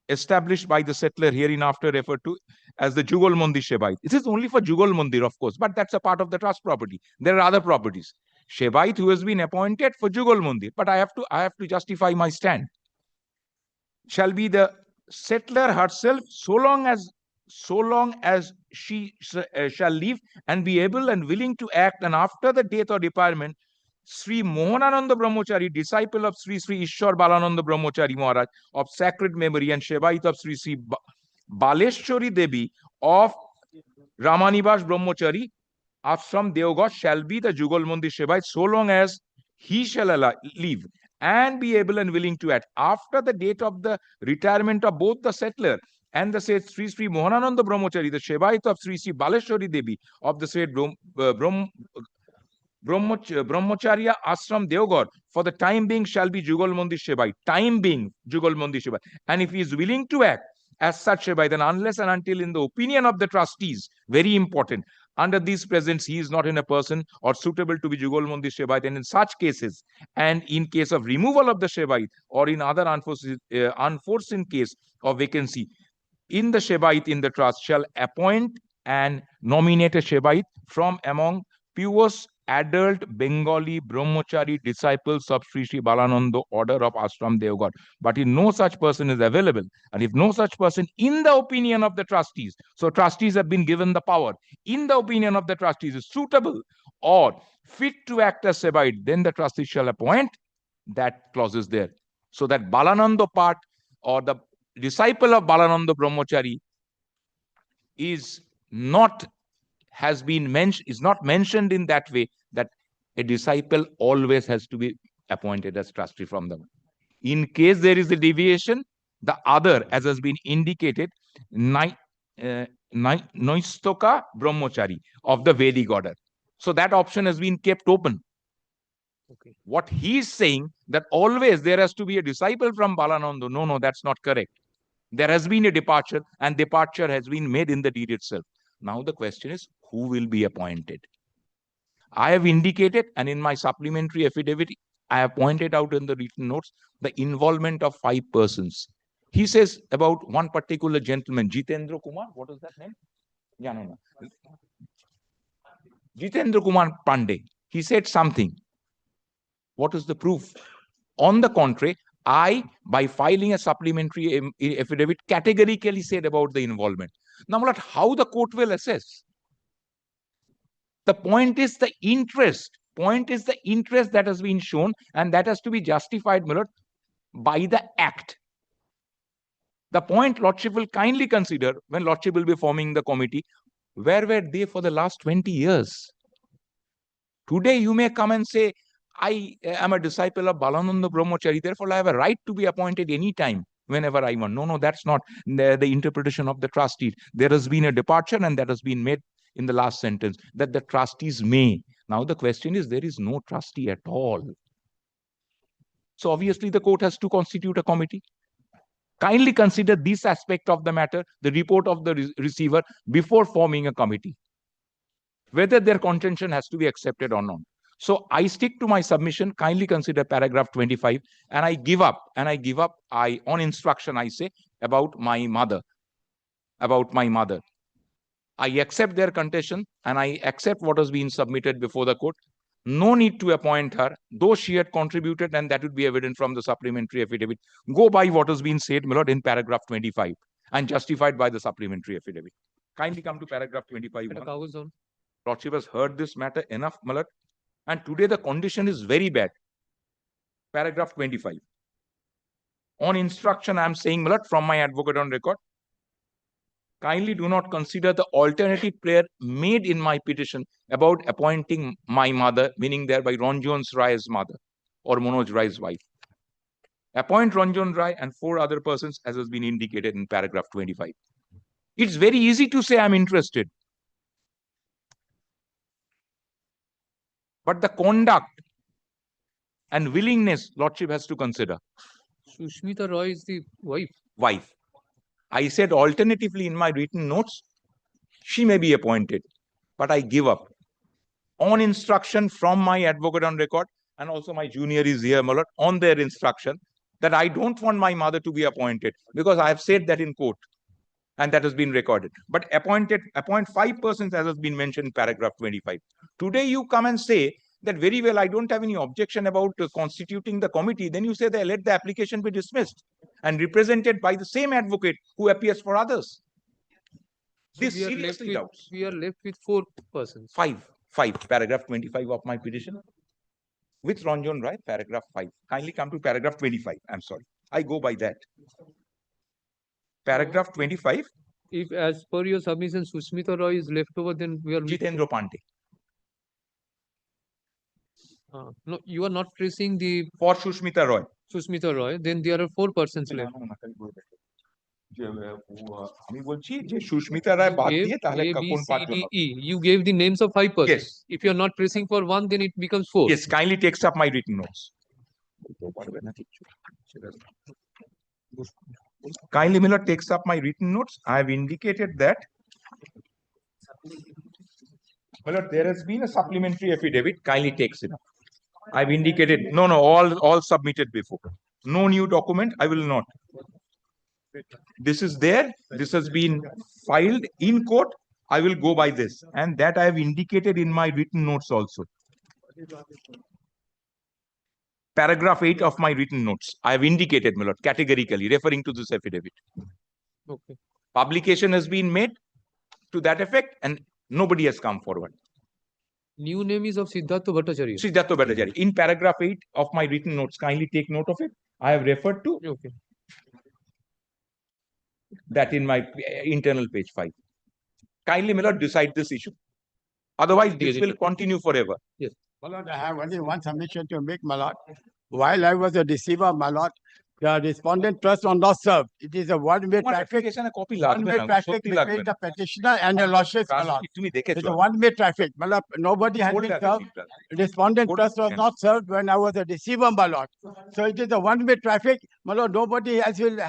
established by the settler hereinafter referred to as the Jugal Mandir Shebait. This is only for Jugal Mandir, of course, but that's a part of the trust property. There are other properties. Shebait who has been appointed for Jugal Mandir, but I have to justify my stand. Shall be the settler herself so long as she shall live and be able and willing to act, and after the death or retirement, Sri Mohanananda Brahmachari, disciple of Sri Ishwar Balananda Brahmachari Maharaj of sacred memory and Shebait of Sri Baleshwari Devi of Ramanibas Brahmachari Ashram Deoghar shall be the Jugal Mandir Shebait so long as he shall live and be able and willing to act. After the date of the retirement of both the settler and the said Sri Mohanananda Brahmachari, the Shebait of Sri Baleshwari Devi of the said Brahmacharya Ashram Deoghar for the time being shall be Jugal Mandir Shebait. Time being Jugal Mandir Shebait. And if he is willing to act as such Shebait, then unless and until in the opinion of the trustees, very important, under these presents, he is not in a person or suitable to be Jugal Mandir Shebait, and in such cases, and in case of removal of the Shebait or in other unforeseen case of vacancy, in the Shebait in the trust shall appoint and nominate a Shebait from among pious adult Bengali Brahmachari disciples of Sri Balananda order of Ashram Deoghar. But if no such person is available, and if no such person in the opinion of the trustees, so trustees have been given the power, in the opinion of the trustees is suitable or fit to act as Shebait, then the trustees shall appoint. That clause is there. So that Balananda part or the disciple of Balananda Brahmachari is not mentioned in that way, that a disciple always has to be appointed as trustee from them. In case there is a deviation, the other, as has been indicated, Noistoka Brahmachari of the Vedic order. So that option has been kept open. Okay. What he is saying that always there has to be a disciple from Balananda. No, that's not correct. There has been a departure, and departure has been made in the deed itself. Now the question is, who will be appointed? I have indicated, and in my supplementary affidavit, I have pointed out in the written notes, the involvement of 5 persons. He says about one particular gentleman, Jitendra Kumar. What is that name? Yeah, no. Jitendra Kumar Pandey. He said something. What is the proof? On the contrary, I, by filing a supplementary affidavit, categorically said about the involvement. Now, how the court will assess? The point is the interest. Point is the interest that has been shown, and that has to be justified, my lord, by the act. The point Lordship will kindly consider when Lordship will be forming the committee, Where were they for the last 20 years? Today you may come and say, I am a disciple of Balananda Brahmachari, therefore I have a right to be appointed anytime, whenever I want. No, that's not the interpretation of the trustee. There has been a departure, and that has been made in the last sentence, that the trustees may. Now the question is, there is no trustee at all. So obviously the court has to constitute a committee. Kindly consider this aspect of the matter, the report of the receiver, before forming a committee, whether their contention has to be accepted or not. So I stick to my submission. Kindly consider paragraph 25, and I give up. On instruction, I say about my mother. I accept their contention, and I accept what has been submitted before the court. No need to appoint her, though she had contributed, and that would be evident from the supplementary affidavit. Go by what has been said, my lord, in paragraph 25, and justified by the supplementary affidavit. Kindly come to paragraph 25. Lordship has heard this matter enough, my lord, and today the condition is very bad. Paragraph 25. On instruction, I am saying, my lord, from my advocate on record, kindly do not consider the alternative prayer made in my petition about appointing my mother, meaning thereby Ranjan Rai's mother or Manoj Rai's wife. Appoint Ranjan Rai and 4 other persons as has been indicated in paragraph 25. It's very easy to say I'm interested. But the conduct and willingness, Lordship has to consider. Sushmita Roy is the wife. Wife. I said alternatively in my written notes, she may be appointed, but I give up. On instruction from my advocate on record, and also my junior is here, my lord, on their instruction, that I don't want my mother to be appointed, because I have said that in court, and that has been recorded. But appoint 5 persons as has been mentioned in paragraph 25. Today you come and say that very well, I don't have any objection about constituting the committee. Then you say that let the application be dismissed and represented by the same advocate who appears for others. So we are left with 4 persons. 5. Paragraph 25 of my petition. With Ranjan Rai, paragraph 5. Kindly come to paragraph 25. I'm sorry. I go by that. Paragraph 25. If as per your submission, Sushmita Roy is left over, then we are... Jitendra Pandey. No, you are not pressing the... For Sushmita Roy. Sushmita Roy, then there are 4 persons left. Sushmita Rai baad diye, tahle A, B, C, D, E. You gave the names of 5 persons. Yes. If you are not pressing for 1, then it becomes 4. Yes, kindly takes up my written notes. Kindly, Miller, takes up my written notes. I have indicated that. Miller, there has been a supplementary affidavit. Kindly takes it up. I've indicated, no, all submitted before. No new document, I will not. This is there. This has been filed in court. I will go by this. And that I have indicated in my written notes also. Paragraph 8 of my written notes. I have indicated, my lord, categorically, referring to this affidavit. Okay. Publication has been made to that effect, and nobody has come forward. New name is of Siddhartha Bhattacharya. Siddhartha Bhattacharya. In paragraph 8 of my written notes, kindly take note of it. I have referred to that in my internal page 5. Kindly, my lord, decide this issue. Otherwise, this will continue forever. Yes. My lord, I have only one submission to make, my lord. While I was a deceiver, my lord, the respondent trust was not served. It is a one-way traffic. One-way traffic between the petitioner and the lordship, my lord. It's a one-way traffic. My lord, nobody has been served. Respondent trust was not served when I was a deceiver, my lord. So it is a one-way traffic. My lord, nobody has any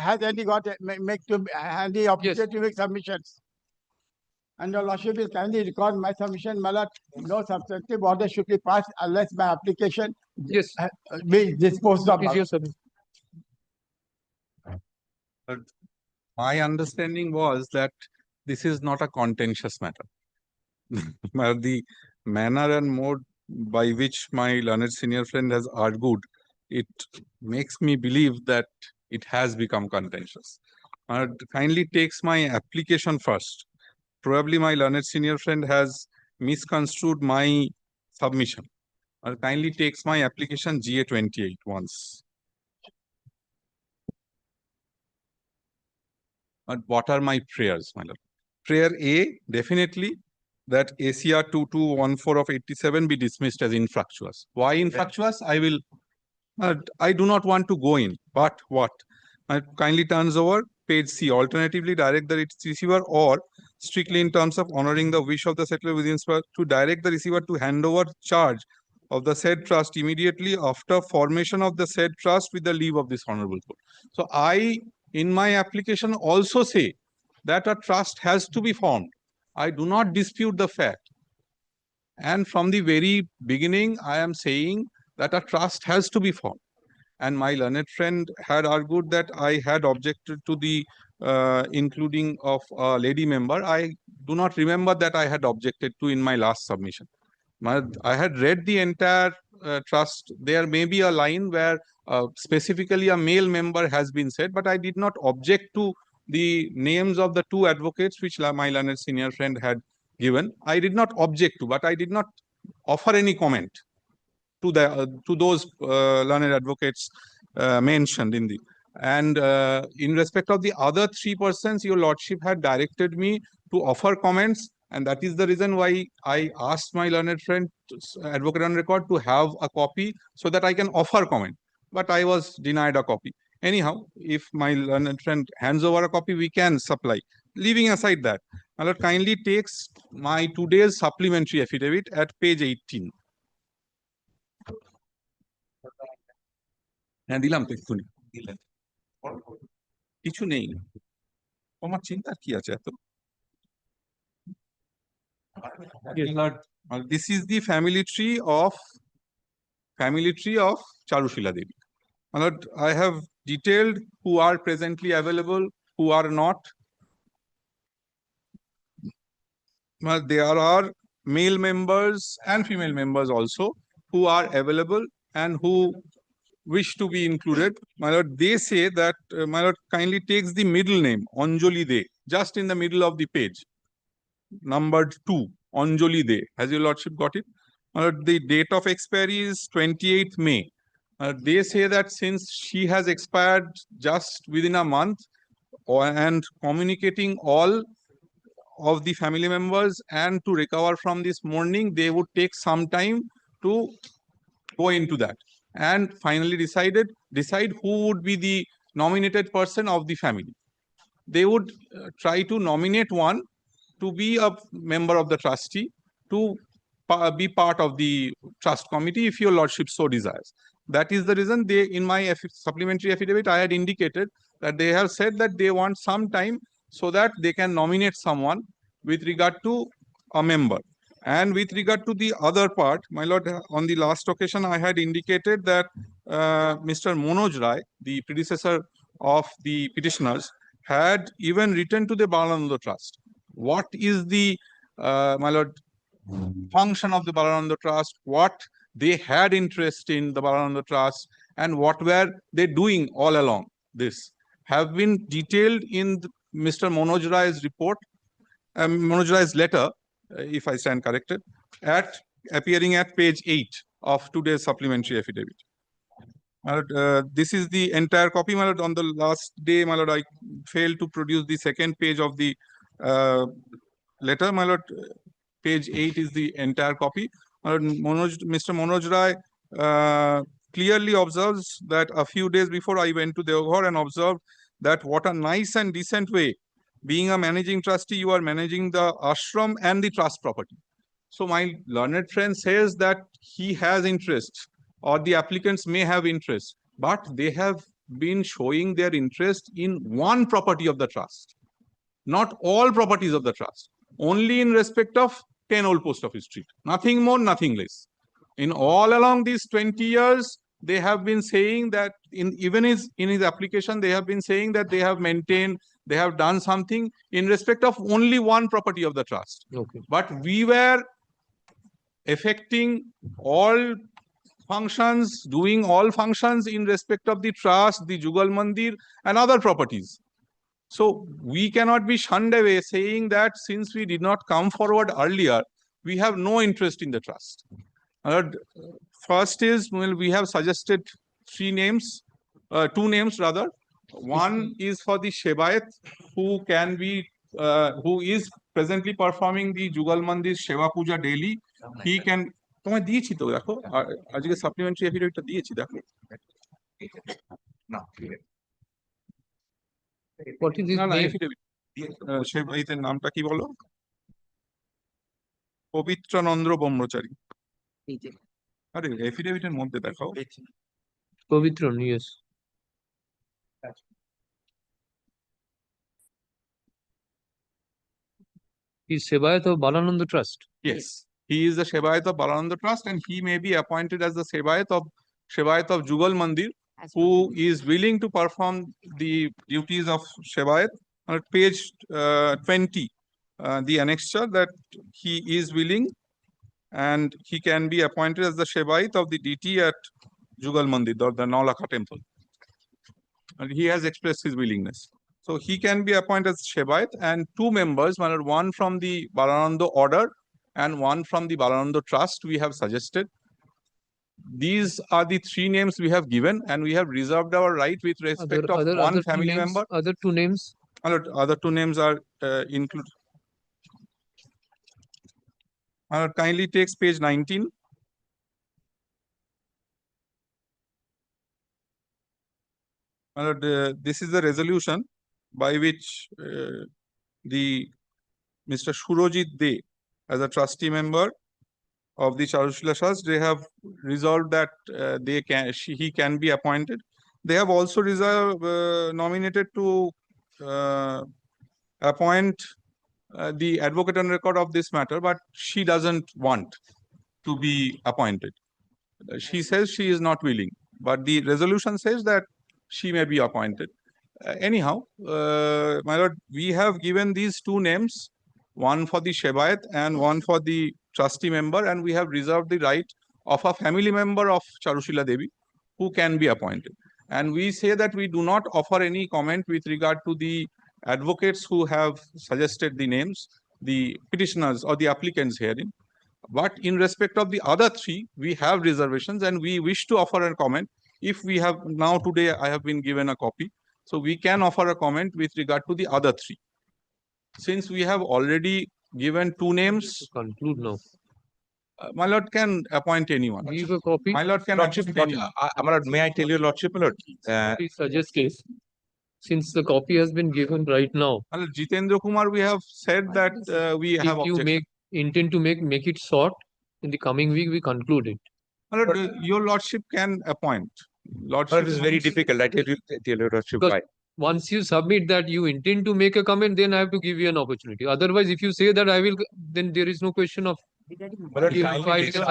opportunity to make submissions. And your lordship will kindly record my submission, my lord. No substantive order should be passed unless my application be disposed of. My understanding was that this is not a contentious matter. The manner and mode by which my learned senior friend has argued, it makes me believe that it has become contentious. Kindly takes my application first. Probably my learned senior friend has misconstrued my submission. Kindly takes my application GA28 once. What are my prayers, my lord? Prayer A, definitely that ACR 2214 of 87 be dismissed as infructuous. Why infructuous? I do not want to go in, but what? Kindly turns over page C. Alternatively, direct the receiver, or strictly in terms of honoring the wish of the settler within to direct the receiver to hand over charge of the said trust immediately after formation of the said trust with the leave of this honorable court. So I, in my application, also say that a trust has to be formed. I do not dispute the fact. And from the very beginning, I am saying that a trust has to be formed. And my learned friend had argued that I had objected to the including of a lady member. I do not remember that I had objected to in my last submission. I had read the entire trust. There may be a line where specifically a male member has been said, but I did not object to the names of the two advocates which my learned senior friend had given. I did not object to, but I did not offer any comment to the to those learned advocates mentioned in the. And in respect of the other 3 persons, your lordship had directed me to offer comments, and that is the reason why I asked my learned friend, advocate on record, to have a copy so that I can offer comment. But I was denied a copy. Anyhow, if my learned friend hands over a copy, we can supply. Leaving aside that, my lord kindly takes my today's supplementary affidavit at page 18. হ্যাঁ দিলাম তো এক্ষুনি দিলেন কিছু নেই তোমার চিন্তার কি আছে এত this is the family tree of Charushila Devi. I have detailed who are presently available, who are not. There are male members and female members also who are available and who wish to be included. My lord, they say that my lord kindly takes the middle name, Anjali De, just in the middle of the page. Numbered 2, Anjali De. Has your lordship got it? My lord, the date of expiry is 28th May. They say that since she has expired just within a month and communicating all of the family members and to recover from this mourning, they would take some time to go into that and finally decide who would be the nominated person of the family. They would try to nominate one to be a member of the trustee to be part of the trust committee if your lordship so desires. That is the reason they, in my supplementary affidavit, I had indicated that they have said that they want some time so that they can nominate someone with regard to a member. And with regard to the other part, my lord, on the last occasion, I had indicated that Mr. Manoj Rai, the predecessor of the petitioners, had even written to the Balananda Trust. What is the, my lord, function of the Balananda Trust, what they had interest in the Balananda Trust, and what were they doing all along this, have been detailed in Mr. Manoj Rai's report, Manoj Rai's letter, if I stand corrected, appearing at page 8 of today's supplementary affidavit. This is the entire copy, my lord. On the last day, my lord, I failed to produce the second page of the letter, my lord. Page 8 is the entire copy. Mr. Manoj Rai clearly observes that a few days before I went to Deoghar and observed that what a nice and decent way, being a managing trustee, you are managing the ashram and the trust property. So my learned friend says that he has interest, or the applicants may have interest, but they have been showing their interest in one property of the trust, not all properties of the trust, only in respect of 10 Old Post Office Street, nothing more, nothing less. In all along these 20 years, they have been saying that in his application, they have been saying that they have maintained, they have done something in respect of only one property of the trust. Okay. But we were effecting all functions, doing all functions in respect of the trust, the Jugal Mandir and other properties. So we cannot be shunned away saying that since we did not come forward earlier, we have no interest in the trust. First is, well, we have suggested 2 names rather. One is for the Shebayat, who can be who is presently performing the Jugal Mandir Sheva Puja daily, he can. তোমায় দিয়েছি তো দেখো আজকে supplementary এফিডেভিটটা দিয়েছি দেখো না What is his না name? Affidavit সে এইতে নামটা কি বলো পবিত্রানন্দ ব্রহ্মচারী আরে এফিডেভিটের মধ্যে দেখাও Pavitran, yes. He's Sebayat of Balananda Trust. Yes, he is the Shebayat of Balananda Trust, and he may be appointed as the Shebayat of Jugal Mandir, who is willing to perform the duties of Shebayat. On page 20, the annexure that he is willing, and he can be appointed as the Shebayat of the DT at Jugal Mandir or the Naulakha temple. And he has expressed his willingness. So he can be appointed as Shebayat, and two members, one from the Balananda order and one from the Balananda trust we have suggested. These are the three names we have given, and we have reserved our right with respect of one family member. Other two names? Other two names are included. Kindly takes page 19. This is the resolution by which the Mr. Shurojit De, as a trustee member of the Charushila Trust, they have resolved that he can be appointed. They have also nominated to appoint the advocate on record of this matter, but she doesn't want to be appointed. She says she is not willing, but the resolution says that she may be appointed. Anyhow, my lord, we have given these two names, one for the Shebayat and one for the trustee member, and we have reserved the right of a family member of Charushila Devi who can be appointed. And we say that we do not offer any comment with regard to the advocates who have suggested the names, the petitioners or the applicants herein. But in respect of the other three, we have reservations, and we wish to offer a comment. If we have now today, I have been given a copy, so we can offer a comment with regard to the other three. Since we have already given two names, conclude now. My lord can appoint anyone. Give a copy. My lord can Lordship, appoint anyone. my lord, may I tell you, Lordship, my lord? Please suggest case. Since the copy has been given right now. Jitendra Kumar, we have said that we have If you intend to make it short, in the coming week we conclude it. Your lordship can appoint. Lordship, it is very difficult. I tell you, Lordship, why? Once you submit that you intend to make a comment, then I have to give you an opportunity. Otherwise, if you say that I will, then there is no question of.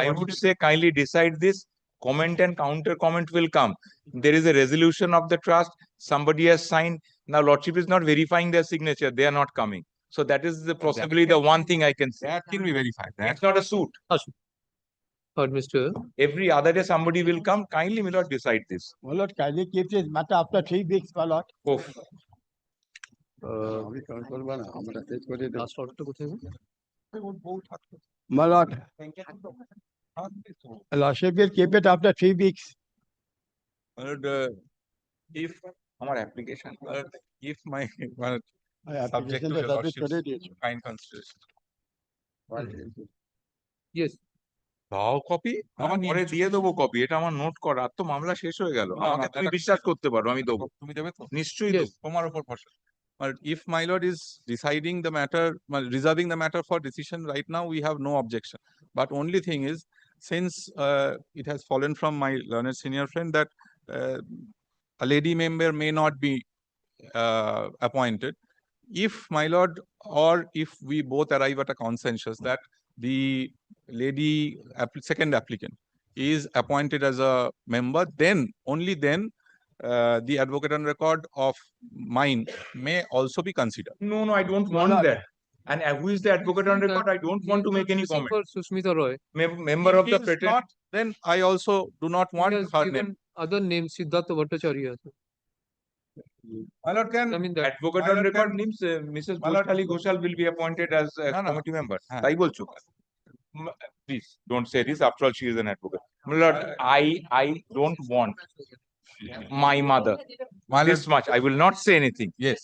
I would say kindly decide this. Comment and counter comment will come. There is a resolution of the trust. Somebody has signed. Now, Lordship is not verifying their signature. They are not coming. So that is possibly the one thing I can say. That can be verified. It's not a suit. Mr. Every other day somebody will come. Kindly, my lord, decide this. My lord, kindly keep this matter after 3 weeks, my lord. Last order to কোথায়? My lord, lordship will keep it after 3 weeks. If our application, if my subject application to is your subject lordship's to kind consideration. Yes. দাও copy আমার পরে দিয়ে দেবো copy এটা আমার note করা আর তো মামলা শেষ হয়ে গেল আমাকে তুমি বিশ্বাস করতে পারো আমি দেবো তুমি দেবে তো নিশ্চয়ই দেবো তোমার উপর ভরসা But if my lord is deciding the matter, reserving the matter for decision right now, we have no objection. But only thing is, since it has fallen from my learned senior friend that a lady member may not be appointed, if my lord or if we both arrive at a consensus that the lady second applicant is appointed as a member, then only then the advocate on record of mine may also be considered. No, I don't want that. And who is the advocate on record? I don't want to make any comment. Sushmita Roy. Member of the not, then I also do not want her name. Other names, Siddhartha Bhattacharya. My lord can advocate on record names Mrs. Bhusthali Ghoshal will be appointed as a committee member. তাই বলছো? Please don't say this. After all, she is an advocate. My lord, I don't want. my mother. My This much. I will not say anything. Yes.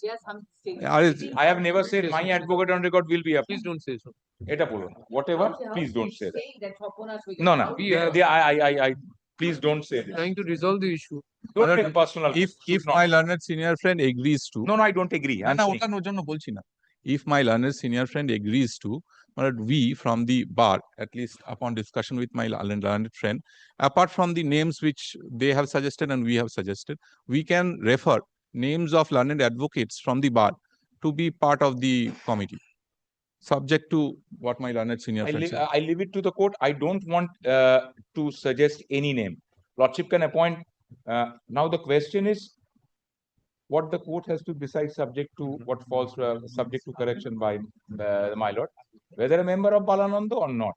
I have never said my advocate on record will be a. Please don't say so. Eta bolun. Whatever, please don't say that. Saying that Swapona's will No, get no. out. I, please don't say this. Trying to resolve the issue. Don't take personal. If Should not. my learned senior friend agrees to, No, I don't agree. না, I'm না, saying. ওটা ওর জন্য বলছি না। If my learned senior friend agrees to, but we from the bar, at least upon discussion with my learned friend, apart from the names which they have suggested and we have suggested, we can refer names of learned advocates from the bar to be part of the committee, subject to what my learned senior friend said. I leave it to the court. I don't want to suggest any name. Lordship can appoint. Now the question is what the court has to decide subject to what falls subject to correction by my lord, whether a member of Balananda or not.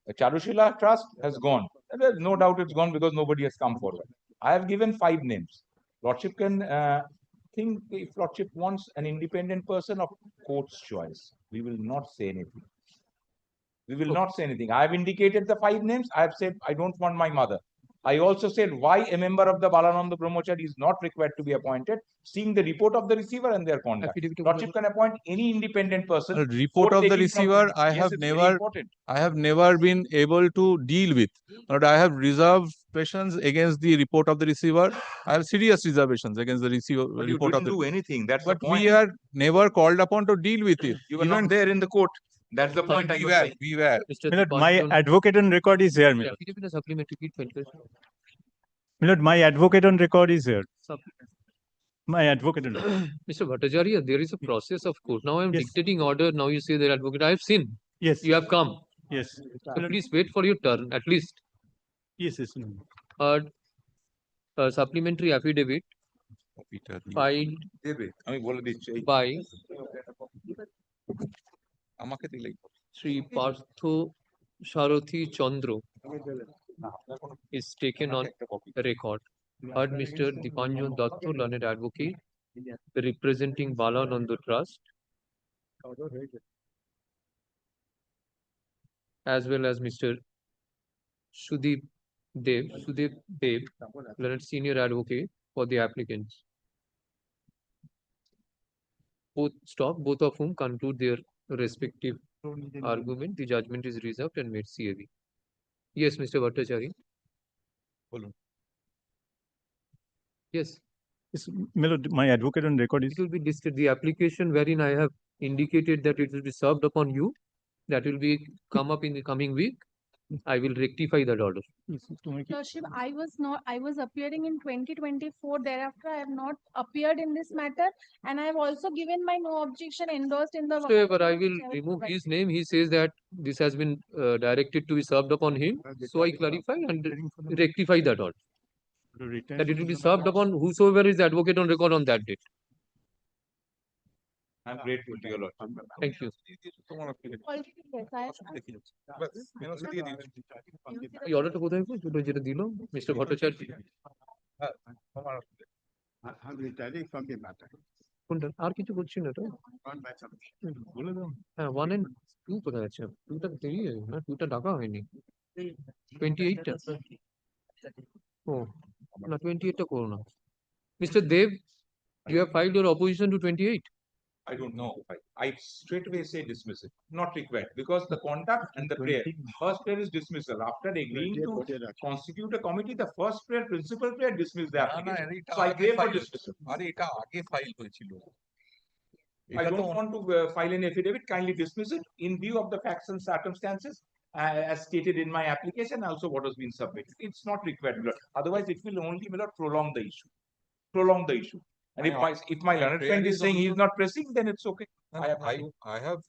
The Charushila trust has gone. There's no doubt it's gone because nobody has come forward. I have given 5 names. Lordship can think if Lordship wants an independent person of court's choice. We will not say anything. We will not say anything. I have indicated the 5 names. I have said I don't want my mother. I also said why a member of the Balananda Brahmachari is not required to be appointed, seeing the report of the receiver and their conduct. Lordship can appoint any independent person. Report of the taking from- receiver, Yes, it's very important. I have never been able to deal with, but I have reservations against the report of the receiver. I have serious reservations against the receiver But you report of didn't the. do anything. That's But the point. we are never called upon to deal with it. You were not there in the court. That's the point I was saying. We were. Milord, my advocate on record is here, Milord. Affidavit and supplementary kit filtration. Milord, my advocate on record is here. My advocate on record. Mr. Bhattacharya, there is a process of court. Now I am Yes. dictating order. Now you say that advocate. I have seen. Yes. You have come. Yes. So please wait for your turn at least. Yes, yes. Milord. Supplementary affidavit filed দেবে আমি বলে দিচ্ছি এই by আমাকে দিলেই Sri Partho Sharathi Chandra is taken on record. Heard Mr. Dipanjan Datta, learned advocate, representing Balananda Trust, as well as Mr. Sudeep Dev, learned senior advocate for the applicants. Both of whom conclude their respective argument. The judgment is reserved and made CAV. Yes, Mr. Bhattacharya. Yes. Yes, Milord, my advocate on record is. It will be listed, the application wherein I have indicated that it will be served upon you, that will be come up in the coming week. I will rectify that order. Lordship, I was appearing in 2024. Thereafter, I have not appeared in this matter, and I have also given my no objection endorsed in the. However, I will remove his name. He says that this has been directed to be served upon him. So I clarify and rectify that order. That it will be served upon whosoever is advocate on record on that date. I'm grateful to your lord. Thank you. এই অর্ডারটা কোথায় গো? যেটা দিল mister Bhattacharya. কোনটা? আর কিছু করছি না তো? বলে দাও। হ্যাঁ 1 and 2 কোথায় আছে? 2টা দেরি না 2টা ডাকা হয়নি। 28টা। ও না 28টা করো না। Mr. Dev, you have filed your opposition to 28? I don't know. I straight away say dismiss it. Not required because the conduct and the prayer. First prayer is dismissal. After agreeing to constitute a committee, the first prayer, principal prayer, dismiss the application. So I pray for dismissal. আরে এটা আগে file হয়েছিল। I don't want to file an affidavit. Kindly dismiss it in view of the facts and circumstances as stated in my application. Also, what has been submitted. It's not required. Otherwise, it will only prolong the issue. Prolong the issue. And if my learned friend is saying he is not pressing, then it's okay. I have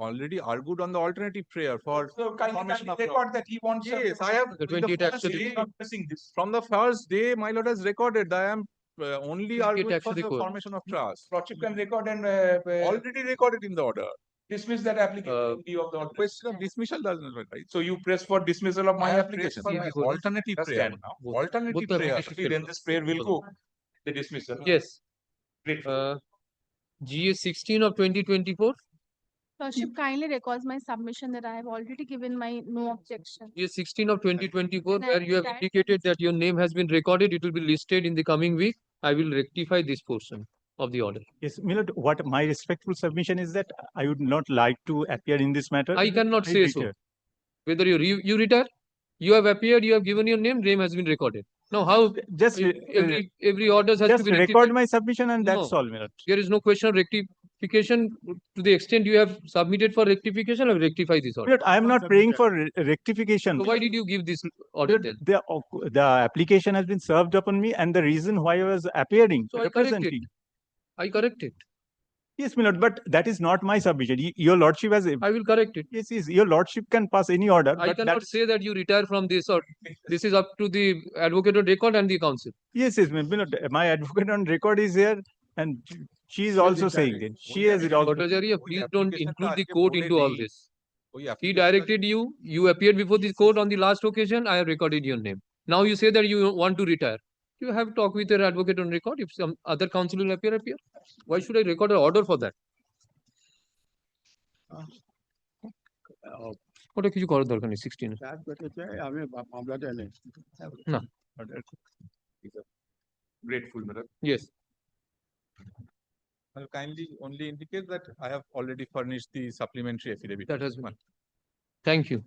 already argued on the alternative prayer for formation of record that he wants. Yes, I have. The 28 actually not pressing this. From the first day, my lord has recorded that I am only arguing for actually the court. formation of trust. Lordship can record and Already recorded in the order. dismiss that application in view of the order. Question of dismissal doesn't matter, right? So you press for dismissal of I my have application. pressed for alternative prayer. Understand now. Alternative the prayer. applications Then this prayer will go. The dismissal. Yes. Grateful. GA 16 of 2024. Lordship kindly recalls my submission that I have already given my no objection. Yes, 16 of 2024, And I where you have tried to indicated that your name has been recorded, it will be listed in the coming week. I will rectify this portion of the order. Yes, my lord, what my respectful submission is that I would not like to appear in this matter. I cannot say so. retire. Whether you retire, you have appeared, you have given your name has been recorded. Now, how Just every orders has just to be record rectified? my submission and that's No. all, my lord. There is no question of rectification to the extent you have submitted for rectification or rectify this My order. lord, I am not praying for rectification. So why did you give this order then? The application has been served upon me and the reason why I was appearing, So I correct it. representing. I correct it. Yes, my lord, but that is not my submission. Your lordship has. I will correct it. Yes, your lordship can pass any order. I but cannot say that you retire from this or this is up to the advocate on record and the council. Yes, my lord, my advocate on record is here and she is also saying that. She has it also. Bhattacharya, please don't include the court into all this. He directed you, you appeared before the court on the last occasion, I have recorded your name. Now you say that you want to retire. You have to talk with your advocate on record. If some other counsel will appear. Why should I record an order for that? ওটা কিছু করার দরকার নেই 16 না Grateful, madam. Yes. I'll kindly only indicate that I have already furnished the supplementary affidavit. That has been. Thank you.